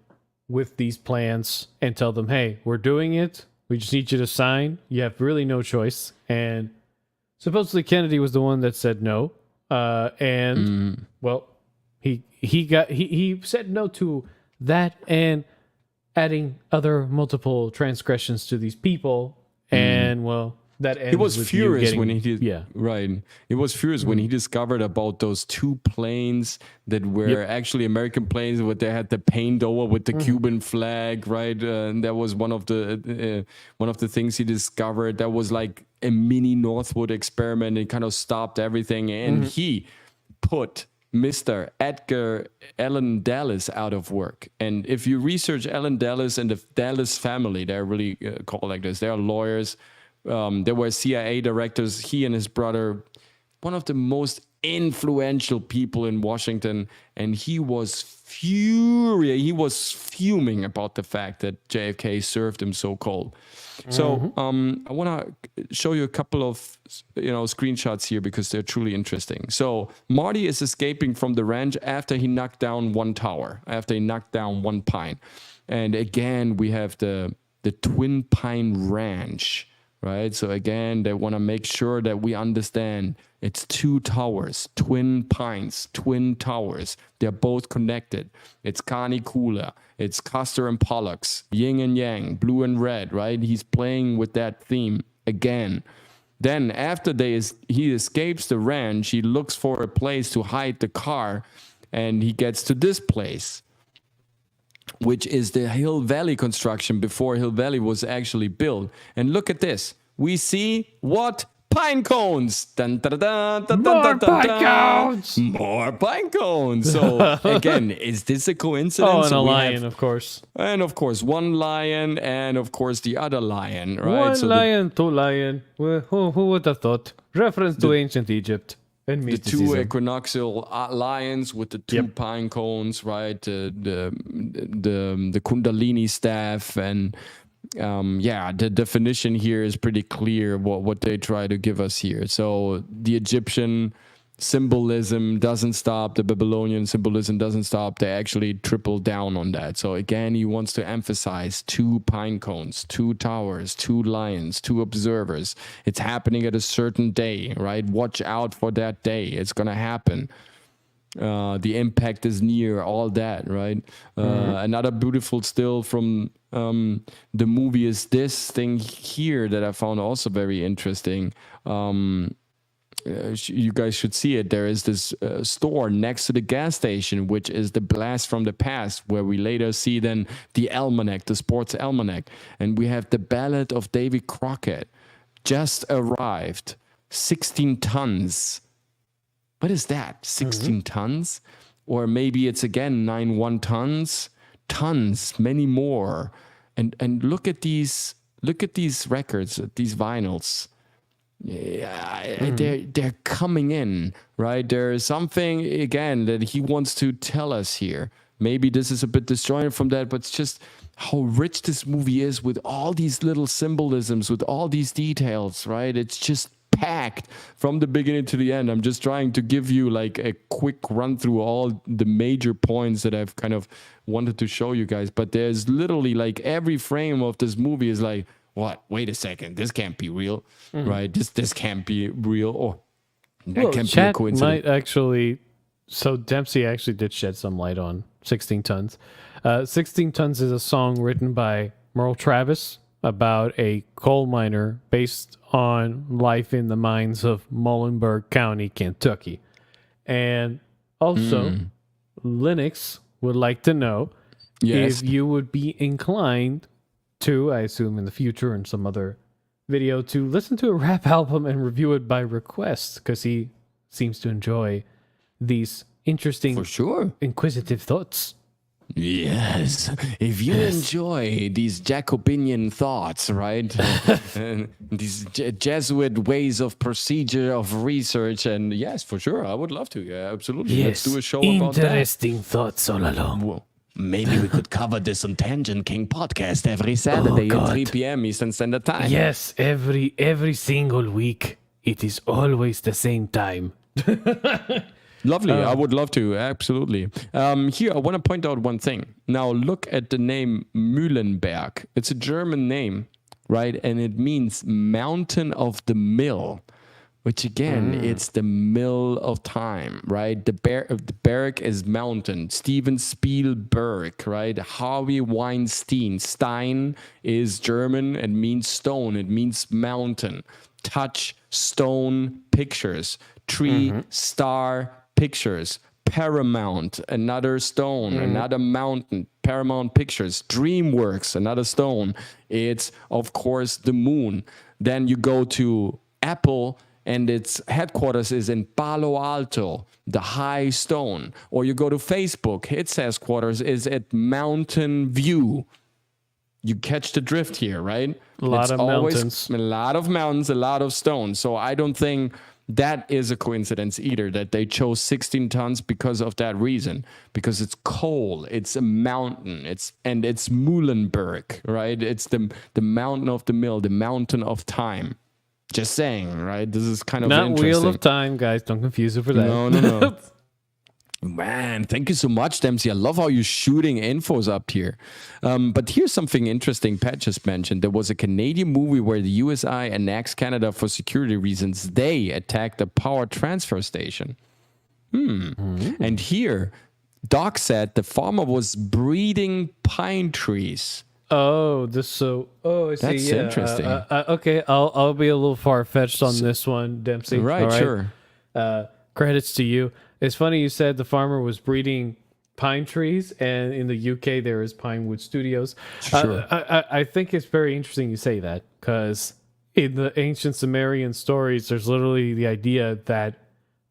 with these plans and tell them, hey, we're doing it. We just need you to sign. You have really no choice. And supposedly Kennedy was the one that said no. Well, he said no to that and adding other multiple transgressions to these people. And well, that ends he was with furious you when he did. Yeah. Right. He was furious when he discovered about those 2 planes that were actually American planes, where they had the paint over with the Cuban flag, right? And that was one of the things he discovered. That was like a mini Northwood experiment. It kind of stopped everything, and he put Mr. Edgar Allan Dallas out of work. And if you research Allan Dallas and the Dallas family, they're really called like this. They are lawyers. They were CIA directors. He and his brother, one of the most influential people in Washington, and he was furious. He was fuming about the fact that JFK served him so cold. So I want to show you a couple of screenshots here because they're truly interesting. So Marty is escaping from the ranch after he knocked down 1 tower, after he knocked down 1 pine, and again we have the Twin Pine Ranch. Right. So again, they want to make sure that we understand it's 2 towers, twin pines, twin towers. They're both connected. It's Carnicula. It's Custer and Pollux, yin and yang, blue and red. Right. He's playing with that theme again. Then after he escapes the ranch, he looks for a place to hide the car, and he gets to this place, which is the Hill Valley construction before Hill Valley was actually built. And look at this. We see what? Pine cones. Dun, dun, dun, dun, More dun, dun, pine dun. cones. More pine cones. So again, is this a coincidence? Oh, and So a we lion, of course. And of course, 1 lion, and of course the other lion, right? 1 so lion, 2 lion. Well, who would have thought? Reference to ancient Egypt. And the 2 mysticism. equinoxial lions with the 2 pine cones, right? The Kundalini staff, and the definition here is pretty clear what they try to give us here. So the Egyptian symbolism doesn't stop, the Babylonian symbolism doesn't stop. They actually triple down on that. So again, he wants to emphasize 2 pine cones, 2 towers, 2 lions, 2 observers. It's happening at a certain day, right? Watch out for that day. It's gonna happen. The impact is near, all that, right? Another beautiful still from the movie is this thing here that I found also very interesting. You guys should see it. There is this store next to the gas station, which is the Blast from the Past, where we later see then the almanac, the sports almanac. And we have the Ballad of Davy Crockett just arrived, 16 tons. What is that? 16 tons? Or maybe it's again 91 tons? Tons, many more. And look at these records, these vinyls. Yeah, they're coming in, right? There is something again that he wants to tell us here. Maybe this is a bit disjointed from that, but it's just how rich this movie is with all these little symbolisms, with all these details, right? It's just packed from the beginning to the end. I'm just trying to give you like a quick run through all the major points that I've kind of wanted to show you guys, but there's literally like every frame of this movie is like, what? Wait a second. This can't be real, right? This can't be real. Or that can't be a coincidence. Might actually. So Dempsey actually did shed some light on 16 Tons. 16 Tons is a song written by Merle Travis about a coal miner based on life in the mines of Muhlenberg County, Kentucky. And also, Linux would like to know if you would be inclined to, I assume in the future in some other video, to listen to a rap album and review it by request, because he seems to enjoy these interesting, for sure, inquisitive thoughts. Yes, if you enjoy these Jacobinian thoughts, right? And these Jesuit ways of procedure, of research, and yes, for sure, I would love to. Yeah, absolutely. Yes, let's do a show about that. Interesting thoughts all along. Well, maybe we could cover this on Tangent King podcast every Saturday at 3 p.m. Eastern Standard Time. Yes, every single week. It is always the same time. Lovely. I would love to. Absolutely. Here, I want to point out one thing. Now, look at the name Mühlenberg. It's a German name, right? And it means mountain of the mill, which again, it's the mill of time, right? The barrack is mountain. Steven Spielberg, right? Harvey Weinstein. Stein is German. It means stone. It means mountain. Touch, stone, pictures. Tree, star, pictures. Paramount, another stone, another mountain. Paramount Pictures. DreamWorks, another stone. It's, of course, the moon. Then you go to Apple, and its headquarters is in Palo Alto, the high stone. Or you go to Facebook, its headquarters is at Mountain View. You catch the drift here, right? A lot of mountains. A lot of mountains, a lot of stones. So I don't think that is a coincidence either, that they chose 16 tons because of that reason. Because it's coal, it's a mountain, it's Muhlenberg, right? It's the mountain of the mill, the mountain of time. Just saying, right? This is kind of not interesting. Wheel of Time, guys. Don't confuse it for that. No. Man, thank you so much, Dempsey. I love how you're shooting infos up here. But here's something interesting Pat just mentioned. There was a Canadian movie where the USI annexed Canada for security reasons. They attacked a power transfer station. And here, Doc said the farmer was breeding pine trees. I see. That's interesting. Okay, I'll be a little far-fetched on this one, Dempsey. Right, all right? sure. Credits to you. It's funny you said the farmer was breeding pine trees, and in the UK there is Pinewood Studios. Sure. I think it's very interesting you say that, because in the ancient Sumerian stories, there's literally the idea that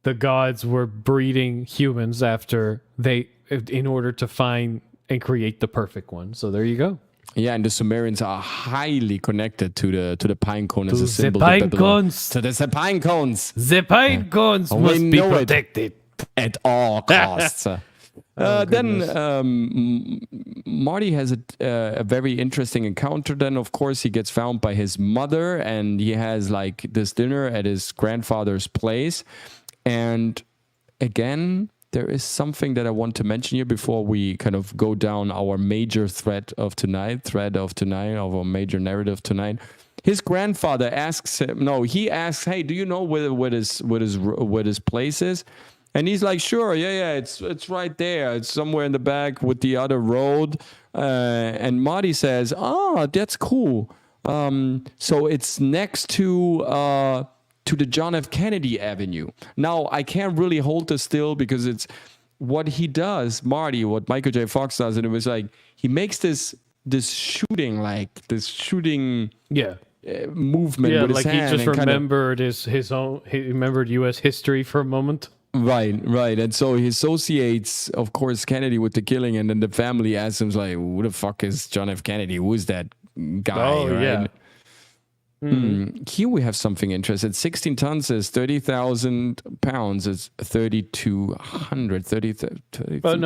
the gods were breeding humans in order to find and create the perfect one. So there you go. Yeah, and the Sumerians are highly connected to the pine cone as a the symbol. pine cones. To the pine cones. The pine cones must be protected at all costs. Then Marty has a very interesting encounter. Then, of course, he gets found by his mother, and he has like this dinner at his grandfather's place. And again, there is something that I want to mention here before we kind of go down our major thread of tonight, of our major narrative tonight. His grandfather asks him, hey, do you know what his place is? And he's like, sure, yeah, it's right there. It's somewhere in the back with the other road. And Marty says, that's cool. So it's next to the John F. Kennedy Avenue. Now, I can't really hold this still because it's what he does, Marty, what Michael J. Fox does, and it was like, he makes this shooting movement with his hand. He just remembered his own, he remembered U.S. history for a moment. Right. And so he associates, of course, Kennedy with the killing, and then the family asks him, like, who the fuck is John F. Kennedy? Who is that guy? Oh, right? yeah. Here we have something interesting. 16 tons is 30,000 pounds. It's 3,200. 30. But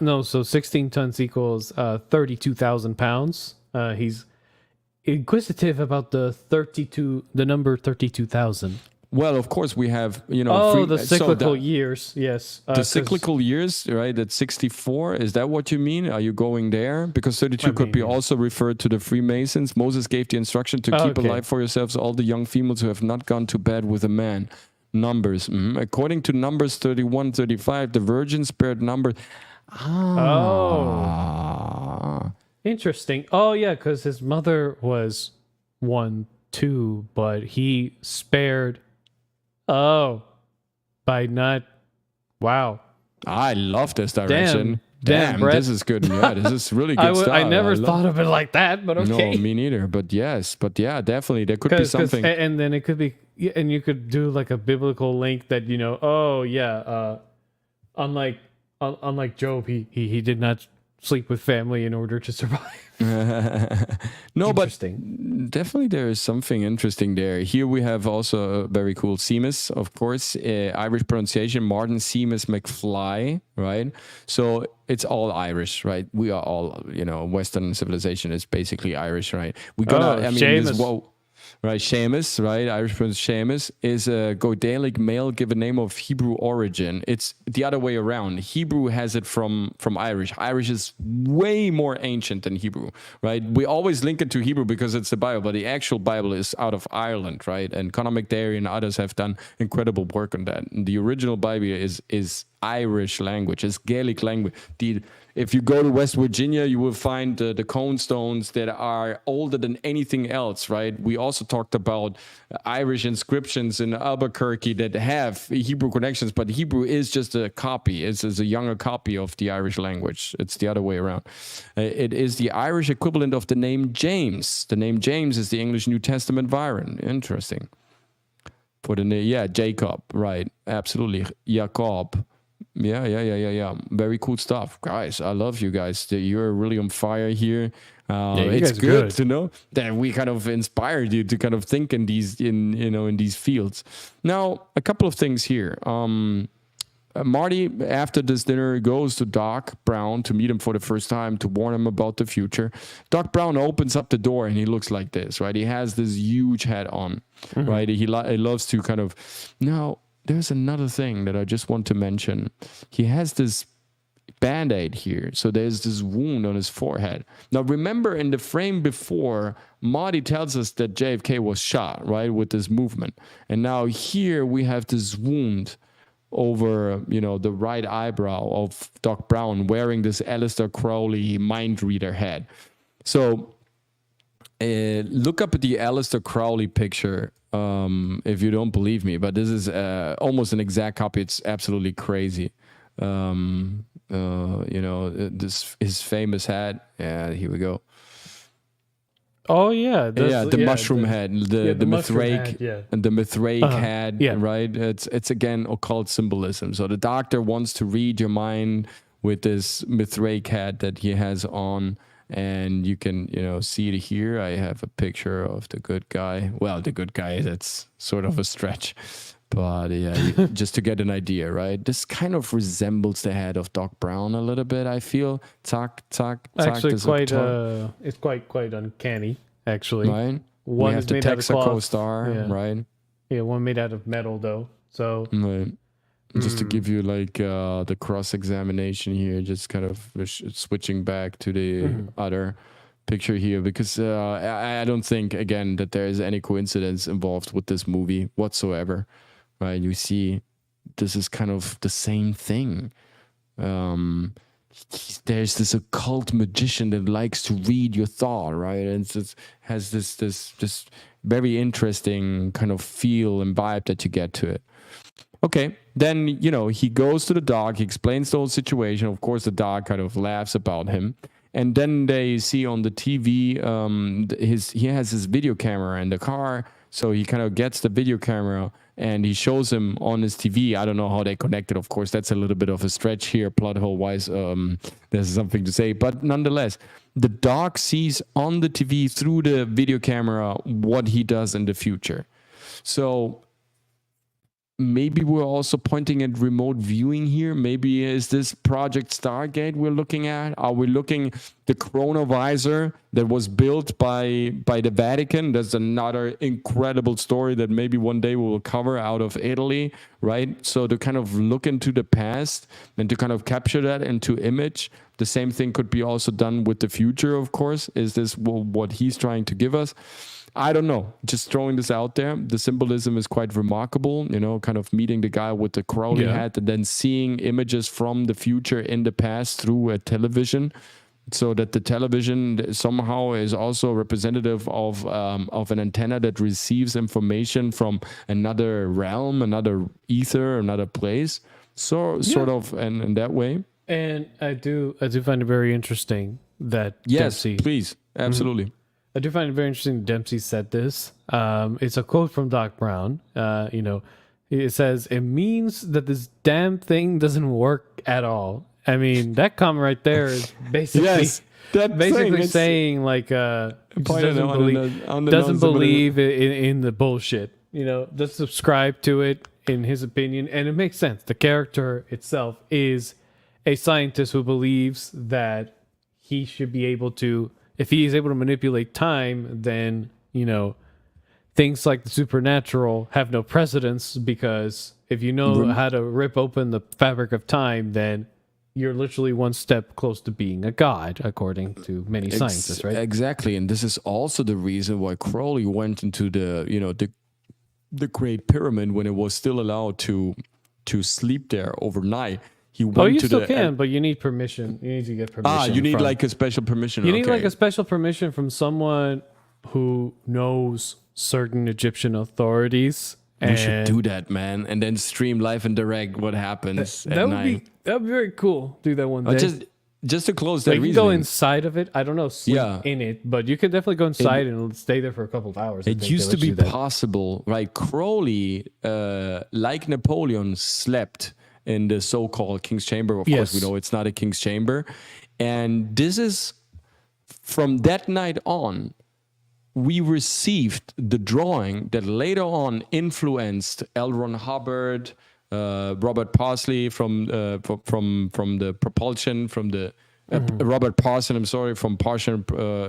no. So 16 tons equals 32,000 pounds. He's inquisitive about the number 32,000. Well, of course, we have, the cyclical years, yes. The cyclical years, right? At 64, is that what you mean? Are you going there? Because 32 could be also referred to the Freemasons. Moses gave the instruction to keep alive for yourselves all the young females who have not gone to bed with a man. Numbers. According to Numbers 31, 35, the virgin spirit number. Interesting. Oh, yeah, because his mother was 1, 2, but he spared... by not... Wow. I love this direction. Damn, this is good. Yeah, this is really good stuff. I never thought of it like that, but okay. No, me neither. But yeah, definitely. There could be something. And then it could be... And you could do like a biblical link that, unlike Job, he did not sleep with family in order to survive. No, but definitely there is something interesting there. Here we have also a very cool Seamus, of course, Irish pronunciation, Martin Seamus McFly, right? So it's all Irish, right? We are all, Western civilization is basically Irish, right? We're gonna, right? Seamus, right? Irish pronouns Seamus is a Goidelic male given name of Hebrew origin. It's the other way around. Hebrew has it from Irish. Irish is way more ancient than Hebrew, right? We always link it to Hebrew because it's the Bible, but the actual Bible is out of Ireland, right? And Conor McDarry and others have done incredible work on that. And the original Bible is Irish language, it's Gaelic language. If you go to West Virginia, you will find the cone stones that are older than anything else, right? We also talked about Irish inscriptions in Albuquerque that have Hebrew connections, but Hebrew is just a copy. It's a younger copy of the Irish language. It's the other way around. It is the Irish equivalent of the name James. The name James is the English New Testament Byron. Interesting. For the Jacob, right? Absolutely, Jacob. Yeah. Very cool stuff, guys. I love you guys. You're really on fire here. It's good to know that we kind of inspired you to kind of think in these fields. Now, a couple of things here. Marty, after this dinner, goes to Doc Brown to meet him for the first time to warn him about the future. Doc Brown opens up the door and he looks like this, right? He has this huge hat on, right? He loves to kind of now. There's another thing that I just want to mention. He has this Band-Aid here. So there's this wound on his forehead. Now, remember in the frame before, Marty tells us that JFK was shot, right, with this movement. And now here we have this wound over, the right eyebrow of Doc Brown wearing this Aleister Crowley mind reader hat. So look up at the Aleister Crowley picture if you don't believe me, but this is almost an exact copy. It's absolutely crazy. This his famous hat. Yeah, here we go. Oh yeah, the mushroom head, the Mithraic, the Mithraic head, right? It's again occult symbolism. So the doctor wants to read your mind with this Mithraic hat that he has on. And you can, see it here. I have a picture of the good guy. Well, the good guy, that's sort of a stretch. But yeah, just to get an idea, right? This kind of resembles the head of Doc Brown a little bit, I feel. Actually, it's quite uncanny, actually. Right? One we have the Texaco star, right? Yeah, one made out of metal, though. So... Right. Just to give you the cross-examination here, just kind of switching back to the other picture here, because I don't think, again, that there is any coincidence involved with this movie whatsoever, right? You see, this is kind of the same thing. There's this occult magician that likes to read your thought, right? And it has this very interesting kind of feel and vibe that you get to it. Okay, then, he goes to the doc, he explains the whole situation. Of course, the doc kind of laughs about him. And then they see on the TV, he has his video camera in the car. So he kind of gets the video camera and he shows him on his TV. I don't know how they connected. Of course, that's a little bit of a stretch here, plot hole wise. There's something to say. But nonetheless, the doc sees on the TV through the video camera what he does in the future. So... maybe we're also pointing at remote viewing here. Maybe is this Project Stargate we're looking at? Are we looking the chronovisor that was built by the Vatican? There's another incredible story that maybe one day we will cover out of Italy, right? So to kind of look into the past and to kind of capture that into image. The same thing could be also done with the future, of course. Is this what he's trying to give us? I don't know. Just throwing this out there. The symbolism is quite remarkable, kind of meeting the guy with the Crowley hat and then seeing images from the future in the past through a television, so that the television somehow is also representative of an antenna that receives information from another realm, another ether, another place. So sort of in that way. And I do find it very interesting that Dempsey... please. Absolutely. I do find it very interesting that Dempsey said this. It's a quote from Doc Brown. It says, "It means that this damn thing doesn't work at all." I mean, that comment right there is basically saying doesn't believe in the bullshit. Doesn't subscribe to it in his opinion, and it makes sense. The character itself is a scientist who believes that he should be able to. If he is able to manipulate time, then, things like the supernatural have no precedence, because if you know how to rip open the fabric of time, then you're literally one step close to being a god, according to many scientists, right? Exactly, and this is also the reason why Crowley went into the Great Pyramid when it was still allowed to sleep there overnight. He went you to still can, but you need permission. You need to get permission. You need like a special permission. You need like a special permission from someone who knows certain Egyptian authorities. We should do that, man, and then stream live and direct what happens at night. That would be very cool. Do that one day. Just to close that you reasoning. can go inside of it. I don't know, sleep in it, but you can definitely go inside and stay there for a couple of hours. It used to be possible, right? Crowley, like Napoleon, slept in the so-called King's Chamber. Of course, we know it's not a King's Chamber. And this is, from that night on, we received the drawing that later on influenced L. Ron Hubbard, Robert Parsley from the propulsion, from the Robert Parson, I'm sorry, from Parson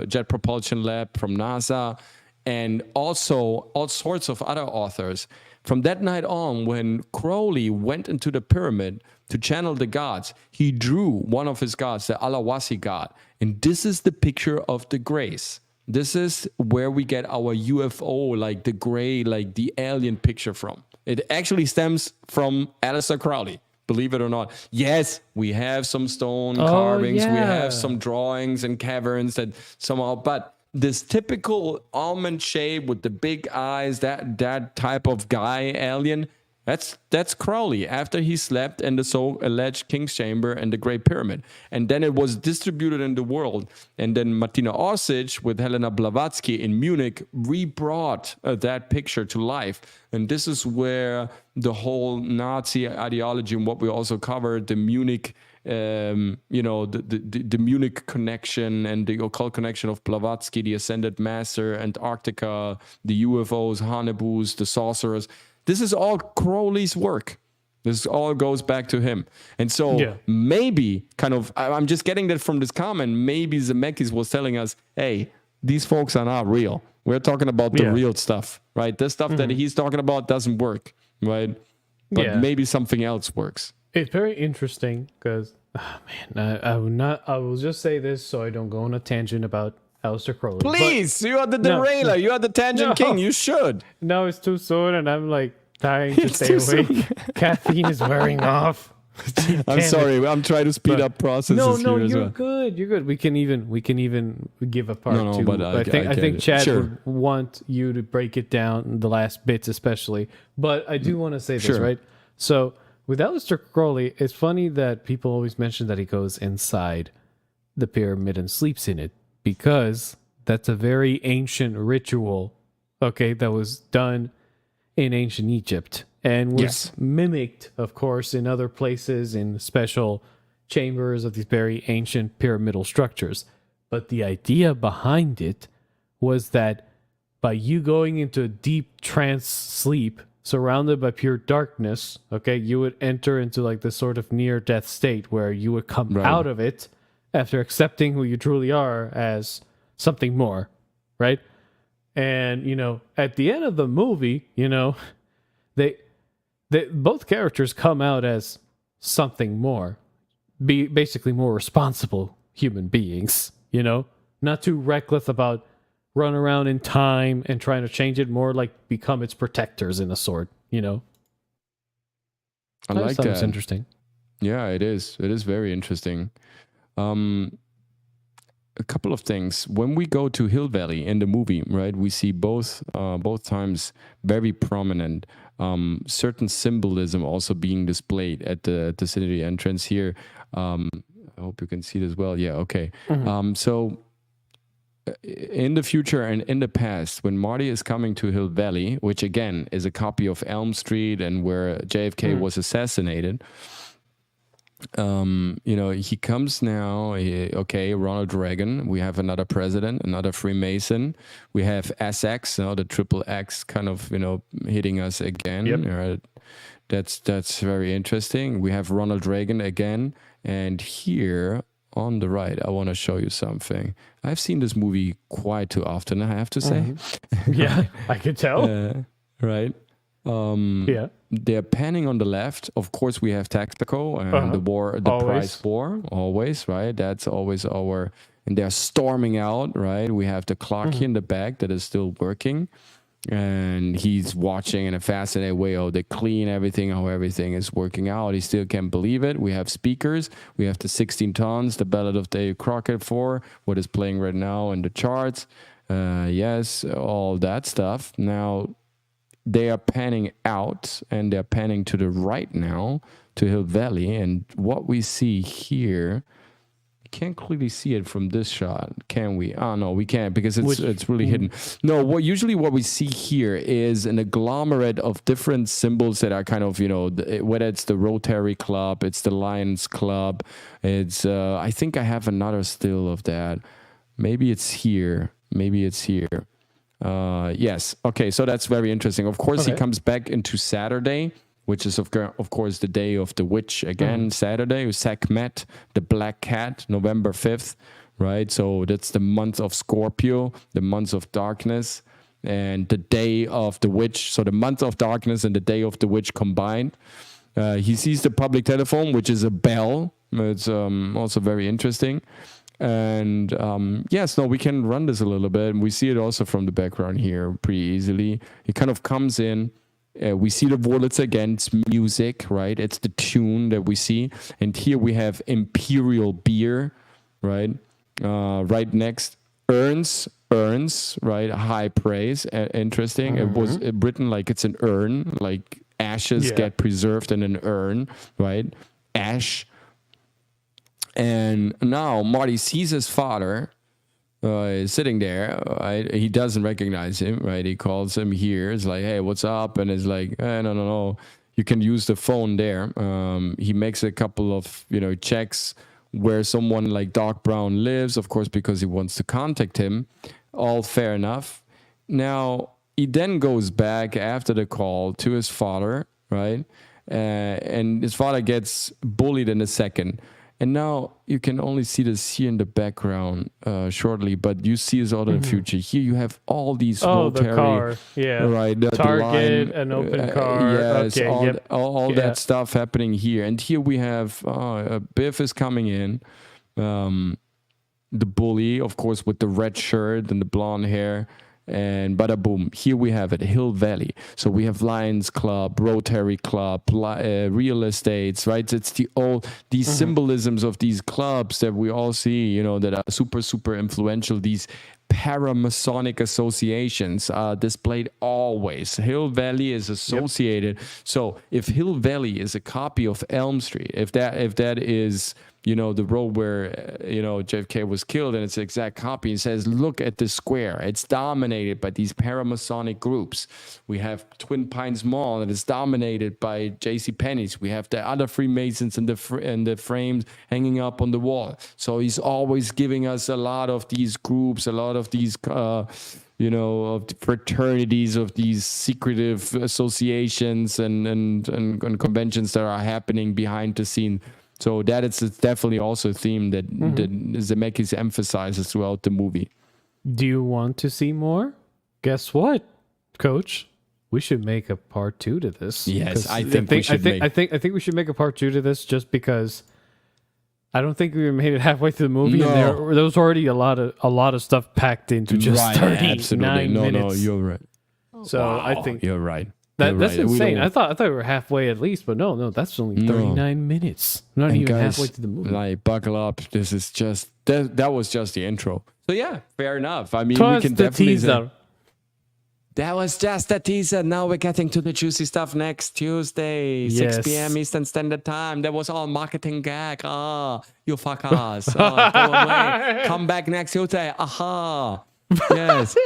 Jet Propulsion Lab, from NASA, and also all sorts of other authors. From that night on, when Crowley went into the pyramid to channel the gods, he drew one of his gods, the Alawasi god. And this is the picture of the grace. This is where we get our UFO, like the gray, like the alien picture from. It actually stems from Aleister Crowley, believe it or not. Yes, we have some stone carvings, we have some drawings and caverns that somehow, but this typical almond shape with the big eyes, that type of guy, alien, that's Crowley after he slept in the so-alleged King's Chamber and the Great Pyramid. And then it was distributed in the world. And then Martina Orsic with Helena Blavatsky in Munich rebrought that picture to life. And this is where the whole Nazi ideology and what we also covered, the Munich, the Munich connection and the occult connection of Blavatsky, the Ascended Master, Antarctica, the UFOs, Hanebus, the sorcerers. This is all Crowley's work. This all goes back to him. And so maybe I'm just getting that from this comment. Maybe Zemeckis was telling us, hey, these folks are not real. We're talking about the real stuff, right? The stuff that he's talking about doesn't work, right? But maybe something else works. It's very interesting because, I will just say this so I don't go on a tangent about Aleister Crowley. Please, you are the derailer. You are the tangent king. You should. No, it's too soon, and I'm like dying to stay awake. Caffeine is wearing off. I'm sorry. I'm trying to speed up processes. No, you're good. You're good. We can even give a part two. But I think Chad would want you to break it down, the last bits especially. But I do want to say this, right? So with Aleister Crowley, it's funny that people always mention that he goes inside the pyramid and sleeps in it, because that's a very ancient ritual, that was done in ancient Egypt and was mimicked, of course, in other places in special chambers of these very ancient pyramidal structures. But the idea behind it was that by you going into a deep trance sleep, surrounded by pure darkness, you would enter into like this sort of near-death state where you would come out of it after accepting who you truly are as something more, right? And, at the end of the movie, they both characters come out as something more, basically more responsible human beings, not too reckless about run around in time and trying to change it, more like become its protectors in a sort, I like that. It's interesting. Yeah, it is. It is very interesting. A couple of things. When we go to Hill Valley in the movie, right, we see both times very prominent certain symbolism also being displayed at the city entrance here. I hope you can see it as well. Yeah, okay. So in the future and in the past, when Marty is coming to Hill Valley, which again is a copy of Elm Street and where JFK was assassinated, he comes now, Ronald Reagan, we have another president, another Freemason, we have SX, the triple X kind of, hitting us again. That's very interesting. We have Ronald Reagan again, and here on the right, I want to show you something. I've seen this movie quite too often, I have to say. Yeah, I could tell. Right. Yeah. They're panning on the left. Of course, we have Texaco and the price war, always, right? That's always our, and they're storming out, right? We have the clock here in the back that is still working. And he's watching in a fascinating way how they clean everything, how everything is working out. He still can't believe it. We have speakers. We have the 16 tons, the Ballad of Dave Crockett 4, what is playing right now in the charts. Yes, all that stuff. Now, they are panning out, and they're panning to the right now, to Hill Valley. And what we see here... Can't clearly see it from this shot, can we? Oh no, we can't, because it's really hidden. No, what we see here is an agglomerate of different symbols that are kind of, whether it's the Rotary Club, it's the Lions Club, it's I think I have another still of that. Maybe it's here. Yes. Okay, so that's very interesting. Of course, he comes back into Saturday, which is, of course, the day of the witch again, Saturday, Sekhmet, the Black Cat, November 5th, right? So that's the month of Scorpio, the month of darkness, and the day of the witch. So the month of darkness and the day of the witch combined. He sees the public telephone, which is a bell. It's also very interesting. And we can run this a little bit. And we see it also from the background here pretty easily. It kind of comes in. We see the Wurlitzer again. It's music, right? It's the tune that we see. And here we have Imperial Beer, right? Right next, urns, right? High praise. Interesting. It was written like it's an urn, like ashes get preserved in an urn, right? Ash. And now Marty sees his father sitting there, right? He doesn't recognize him, right? He calls him here. It's like, hey, what's up? And it's like, no. You can use the phone there. He makes a couple of, checks where someone like Doc Brown lives, of course, because he wants to contact him. All fair enough. Now, he then goes back after the call to his father, right? And his father gets bullied in a second. And now you can only see this here in the background shortly, but you see this all in the future. Here you have all these rotary, the car, right? The Target, line, an open car, yes, okay, all that stuff happening here. And here we have Biff is coming in, the bully, of course, with the red shirt and the blonde hair. And bada boom, here we have it, Hill Valley. So we have Lions Club, Rotary Club, real estates, right? It's these symbolisms of these clubs that we all see, that are super, super influential. These paramasonic associations are displayed always. Hill Valley is associated. So if Hill Valley is a copy of Elm Street, if that is... the road where, JFK was killed, and it's the exact copy. It says, look at the square. It's dominated by these paramasonic groups. We have Twin Pines Mall, and it's dominated by JCPenney's. We have the other Freemasons in the frames hanging up on the wall. So he's always giving us a lot of these groups, a lot of these, of fraternities, of these secretive associations and conventions that are happening behind the scene. So that is definitely also a theme that Zemeckis emphasizes throughout the movie. Do you want to see more? Guess what, Coach? We should make a part 2 to this. Yes, I think we should. I think we should make a part 2 to this, just because I don't think we made it halfway through the movie, and there was already a lot of stuff packed into just 39 minutes. No, you're right. So I think you're right. That's right. insane. I thought we were halfway at least, but no, that's only 39 minutes. Not even halfway through the movie. Like, buckle up. This is just that was just the intro. So yeah, fair enough. I mean, Twas we can the definitely teaser. That was just a teaser. Now we're getting to the juicy stuff next Tuesday, 6 p.m. Eastern Standard Time. That was all marketing gag. You fuckers. Go away. Come back next Tuesday. Aha. Yes.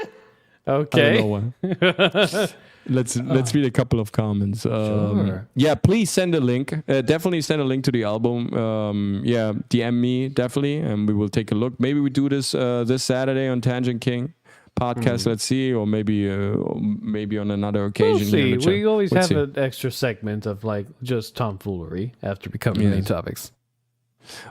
Okay. I don't know. Let's read a couple of comments. Sure. Yeah, please send a link. Definitely send a link to the album. DM me definitely, and we will take a look. Maybe we do this this Saturday on Tangent King podcast. Let's see, or maybe on another occasion. We'll see. We always have an extra segment of like just tomfoolery after we cover main topics.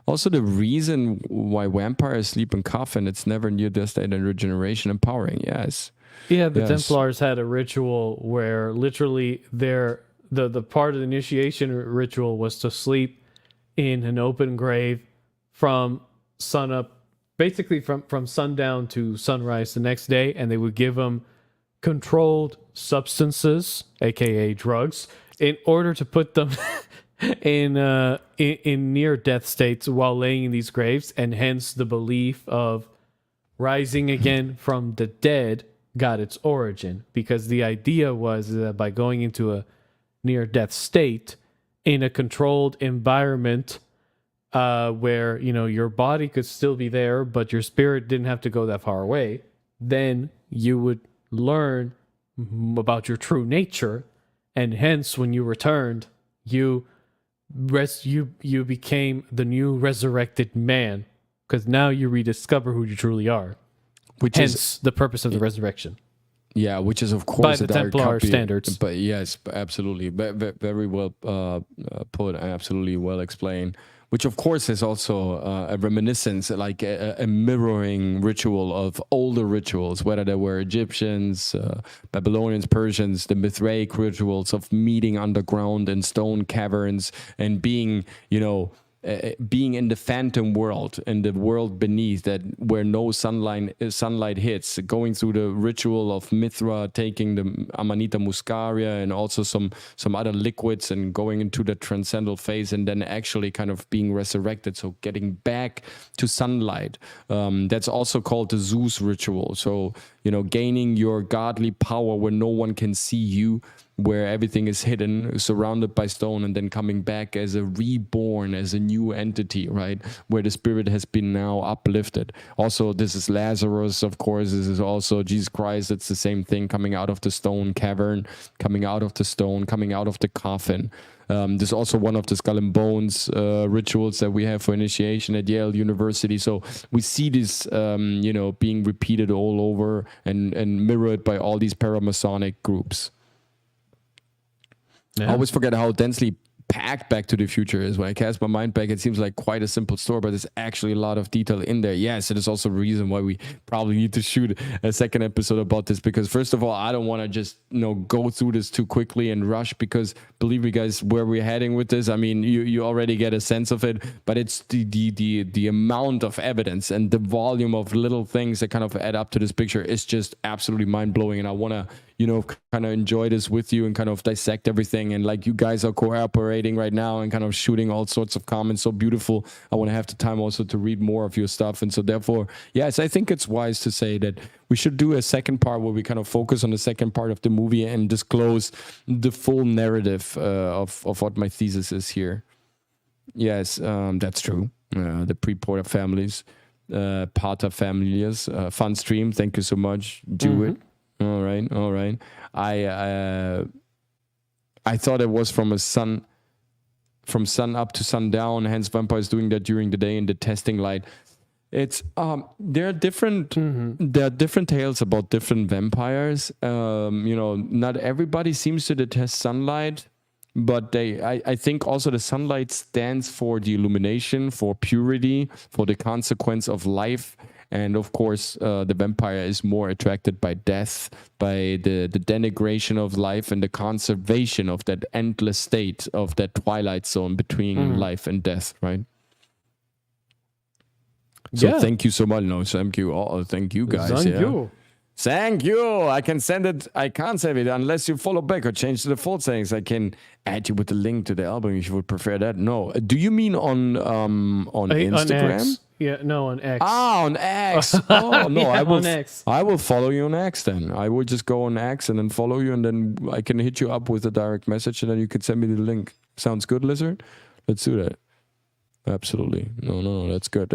Also, the reason why vampires sleep in coffin, it's never near death state and regeneration empowering. Yes. Yeah, the Templars had a ritual where literally the part of the initiation ritual was to sleep in an open grave from sunup, basically from sundown to sunrise the next day, and they would give them controlled substances, aka drugs, in order to put them in near death states while laying in these graves, and hence the belief of rising again from the dead got its origin, because the idea was that by going into a near death state in a controlled environment, where your body could still be there but your spirit didn't have to go that far away, then you would learn about your true nature, and hence when you returned, you became the new resurrected man, because now you rediscover who you truly are, which is the purpose of the resurrection. Yeah, which is of course by the Templar standards. But yes, absolutely, very well put, absolutely well explained. Which of course is also a reminiscence, like a mirroring ritual of older rituals, whether they were Egyptians, Babylonians, Persians, the Mithraic rituals of meeting underground in stone caverns and being, being in the phantom world, in the world beneath that, where no sunlight hits, going through the ritual of Mithra, taking the Amanita muscaria and also some other liquids, and going into the transcendental phase, and then actually kind of being resurrected, so getting back to sunlight. That's also called the Zeus ritual. So, gaining your godly power where no one can see you, where everything is hidden, surrounded by stone, and then coming back as a reborn, as a new entity, right? Where the spirit has been now uplifted. Also, this is Lazarus, of course. This is also Jesus Christ. It's the same thing, coming out of the stone cavern, coming out of the stone, coming out of the coffin. This is also one of the skull and bones rituals that we have for initiation at Yale University. So we see this, being repeated all over and mirrored by all these paramasonic groups. Yeah. I always forget how densely packed Back to the Future is. When I cast my mind back, it seems like quite a simple story, but there's actually a lot of detail in there. Yes, it is also a reason why we probably need to shoot a second episode about this, because first of all, I don't want to just go through this too quickly and rush, because believe me guys, where we're heading with this, I mean, you already get a sense of it, but it's the amount of evidence and the volume of little things that kind of add up to this picture is just absolutely mind-blowing. And I want to kind of enjoy this with you and kind of dissect everything. And like you guys are cooperating right now and kind of shooting all sorts of comments. So beautiful. I want to have the time also to read more of your stuff. And so therefore, yes, I think it's wise to say that we should do a second part where we kind of focus on the second part of the movie and disclose the full narrative of what my thesis is here. Yes, that's true. The pre-porter families, pater familias, fun stream. Thank you so much. Do it. All right. I thought it was from sun up to sundown. Hence, vampires doing that during the day in the testing light. It's there are different tales about different vampires. Not everybody seems to detest sunlight, but I think also the sunlight stands for the illumination, for purity, for the consequence of life. And of course, the vampire is more attracted by death, by the denigration of life and the conservation of that endless state of that twilight zone between life and death, right? So thank you so much. No, thank you all. Thank you guys. Thank you. I can send it. I can't save it unless you follow back or change to the default settings. I can add you with the link to the album if you would prefer that. No. Do you mean on Instagram? On X. Yeah, no, on X. Ah, on X. Oh no, yeah, I will follow you on X then. I will just go on X and then follow you, and then I can hit you up with a direct message, and then you can send me the link. Sounds good, Lizard? Let's do that. Absolutely. No, that's good.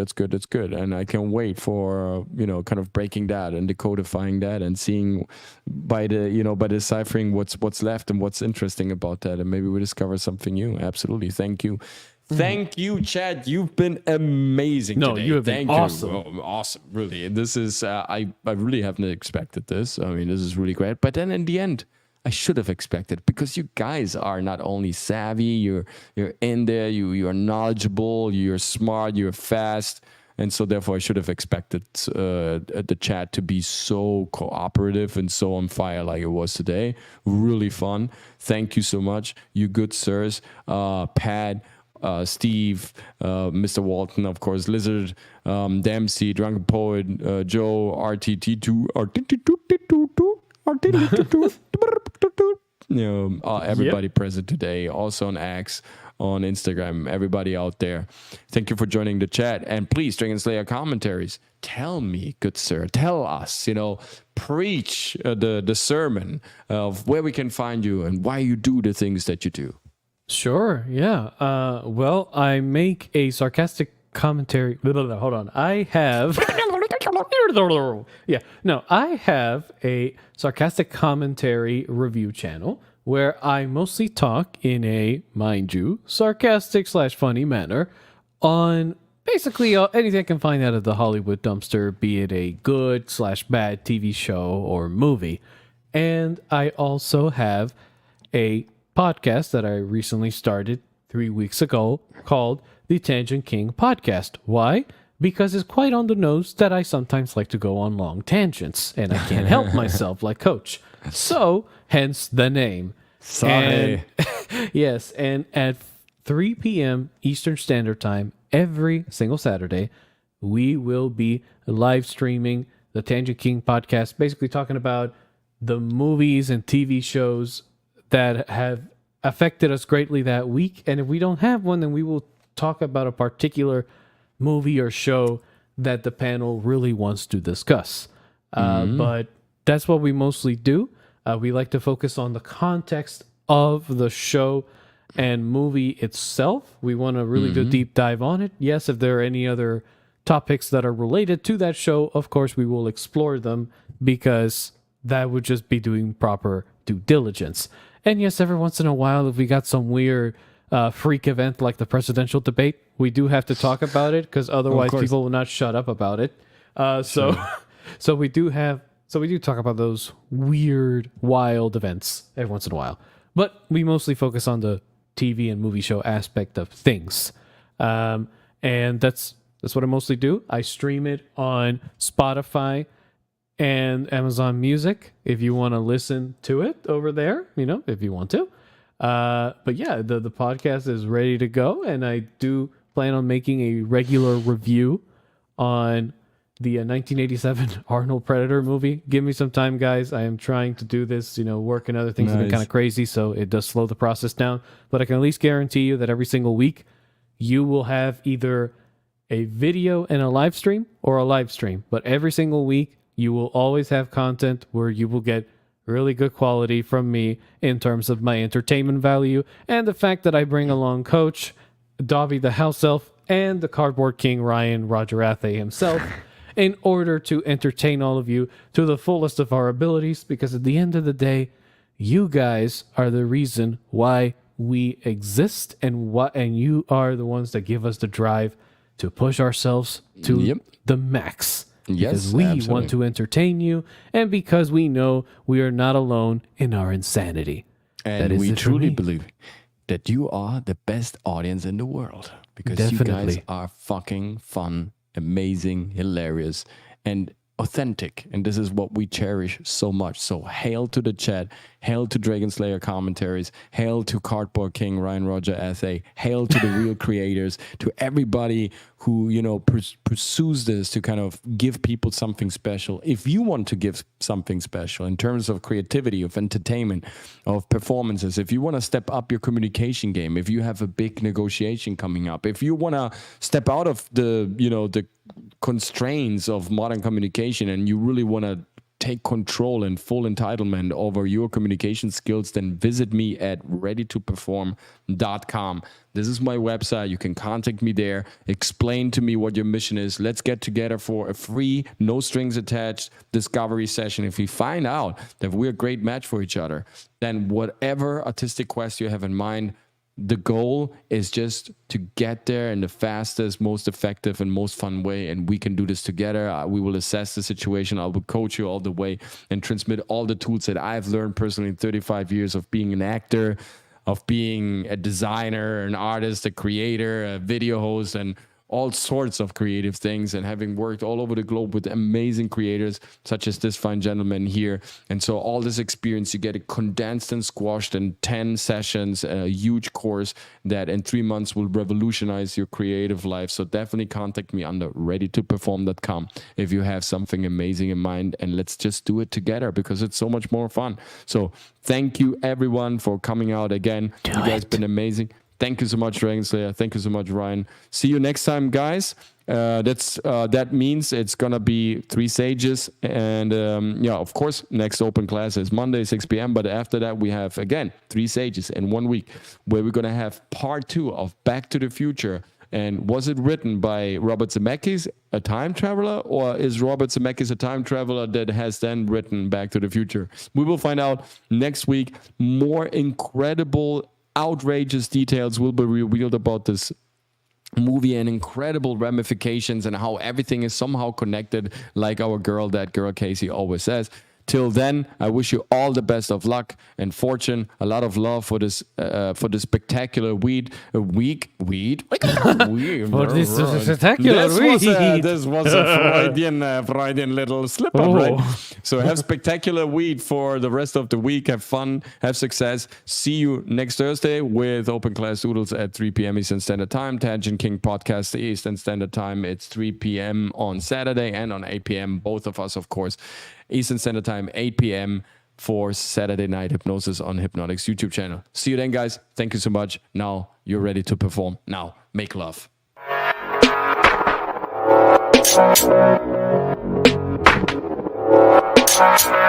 And I can wait for, kind of breaking that and decodifying that and seeing by deciphering what's left and what's interesting about that. And maybe we discover something new. Absolutely. Thank you. Thank you, Chad. You've been amazing today. You have been awesome. Oh, awesome. Really. This is, I really haven't expected this. I mean, this is really great. But then in the end, I should have expected, because you guys are not only savvy, you're in there, you are knowledgeable, you're smart, you're fast. And so therefore I should have expected the chat to be so cooperative and so on fire like it was today. Really fun. Thank you so much, you good sirs. Pat, Steve, Mr. Walton, of course, Lizard, Dempsey, Drunken Poet, Joe, RTT2, everybody present today, also on X, on Instagram, everybody out there. Thank you for joining the chat. And please, Dragon Slayer commentaries, tell me, good sir, tell us, preach the sermon of where we can find you and why you do the things that you do. Sure, yeah. Well, I make a sarcastic commentary. Hold on. I have... I have a sarcastic commentary review channel where I mostly talk in a, mind you, sarcastic / funny manner on basically anything I can find out of the Hollywood dumpster, be it a good / bad TV show or movie. And I also have a podcast that I recently started 3 weeks ago called the Tangent King Podcast. Why? Because it's quite on the nose that I sometimes like to go on long tangents, and I can't help myself like Coach. So, hence the name. Sorry. Yes, and at 3 p.m. Eastern Standard Time every single Saturday, we will be live streaming the Tangent King Podcast, basically talking about the movies and TV shows that have affected us greatly that week. And if we don't have one, then we will talk about a particular movie or show that the panel really wants to discuss. But that's what we mostly do. We like to focus on the context of the show and movie itself. We want to really do deep dive on it. Yes, if there are any other topics that are related to that show, of course, we will explore them, because that would just be doing proper due diligence. And yes, every once in a while, if we got some weird freak event like the presidential debate, we do have to talk about it, because otherwise people will not shut up about it. So we do talk about those weird, wild events every once in a while. But we mostly focus on the TV and movie show aspect of things. And that's what I mostly do. I stream it on Spotify and Amazon Music if you want to listen to it over there, if you want to. But yeah, the podcast is ready to go, and I do plan on making a regular review on the 1987 Arnold Predator movie. Give me some time, guys. I am trying to do this. Work and other things have been kind of crazy, so it does slow the process down. But I can at least guarantee you that every single week you will have either a video and a live stream or a live stream. But every single week you will always have content where you will get really good quality from me in terms of my entertainment value, and the fact that I bring along Coach, Dobby the House Elf, and the Cardboard King Ryan Roger Athay himself in order to entertain all of you to the fullest of our abilities, because at the end of the day, you guys are the reason why we exist, and you are the ones that give us the drive to push ourselves to the max. Because we want to entertain you, and because we know we are not alone in our insanity. And we truly believe that you are the best audience in the world, because you guys are fucking fun, amazing, hilarious, and authentic. And this is what we cherish so much. So hail to the chat, hail to Dragon Slayer commentaries, hail to Cardboard King Ryan Roger Athay, hail to the real creators, to everybody who pursues this to kind of give people something special. If you want to give something special in terms of creativity, of entertainment, of performances, if you want to step up your communication game, if you have a big negotiation coming up, if you want to step out of the constraints of modern communication and you really want to take control and full entitlement over your communication skills, then visit me at readytoperform.com. This is my website. You can contact me there. Explain to me what your mission is. Let's get together for a free, no strings attached discovery session. If we find out that we're a great match for each other, then whatever artistic quest you have in mind, The goal is just to get there in the fastest, most effective, and most fun way. And we can do this together. We will assess the situation. I will coach you all the way and transmit all the tools that I've learned personally in 35 years of being an actor, of being a designer, an artist, a creator, a video host, and all sorts of creative things, and having worked all over the globe with amazing creators such as this fine gentleman here. And so all this experience, you get it condensed and squashed in 10 sessions, a huge course that in 3 months will revolutionize your creative life. So definitely contact me under readytoperform.com if you have something amazing in mind, and let's just do it together because it's so much more fun. So thank you everyone for coming out again. You guys been amazing. Thank you so much, Dragon Slayer. Thank you so much, Ryan. See you next time, guys. That means it's gonna be 3 stages, and of course, next open class is Monday 6 p.m. But after that, we have again 3 stages in 1 week, where we're gonna have part 2 of Back to the Future. And was it written by Robert Zemeckis, a time traveler, or is Robert Zemeckis a time traveler that has then written Back to the Future? We will find out next week. More incredible, outrageous details will be revealed about this movie and incredible ramifications and how everything is somehow connected, like our girl, that girl Casey, always says. Till then, I wish you all the best of luck and fortune. A lot of love for this spectacular week. For this spectacular week. This was a Freudian little slip up, right? So have spectacular week for the rest of the week. Have fun, have success. See you next Thursday with Open Class Doodles at 3 p.m. Eastern Standard Time. Tangent King Podcast Eastern Standard Time. It's 3 p.m. on Saturday and on 8 p.m. Both of us, of course. Eastern Standard Time, 8 p.m. for Saturday Night Hypnosis on Hypnotics YouTube channel. See you then, guys. Thank you so much. Now you're ready to perform. Now, make love. Thank you.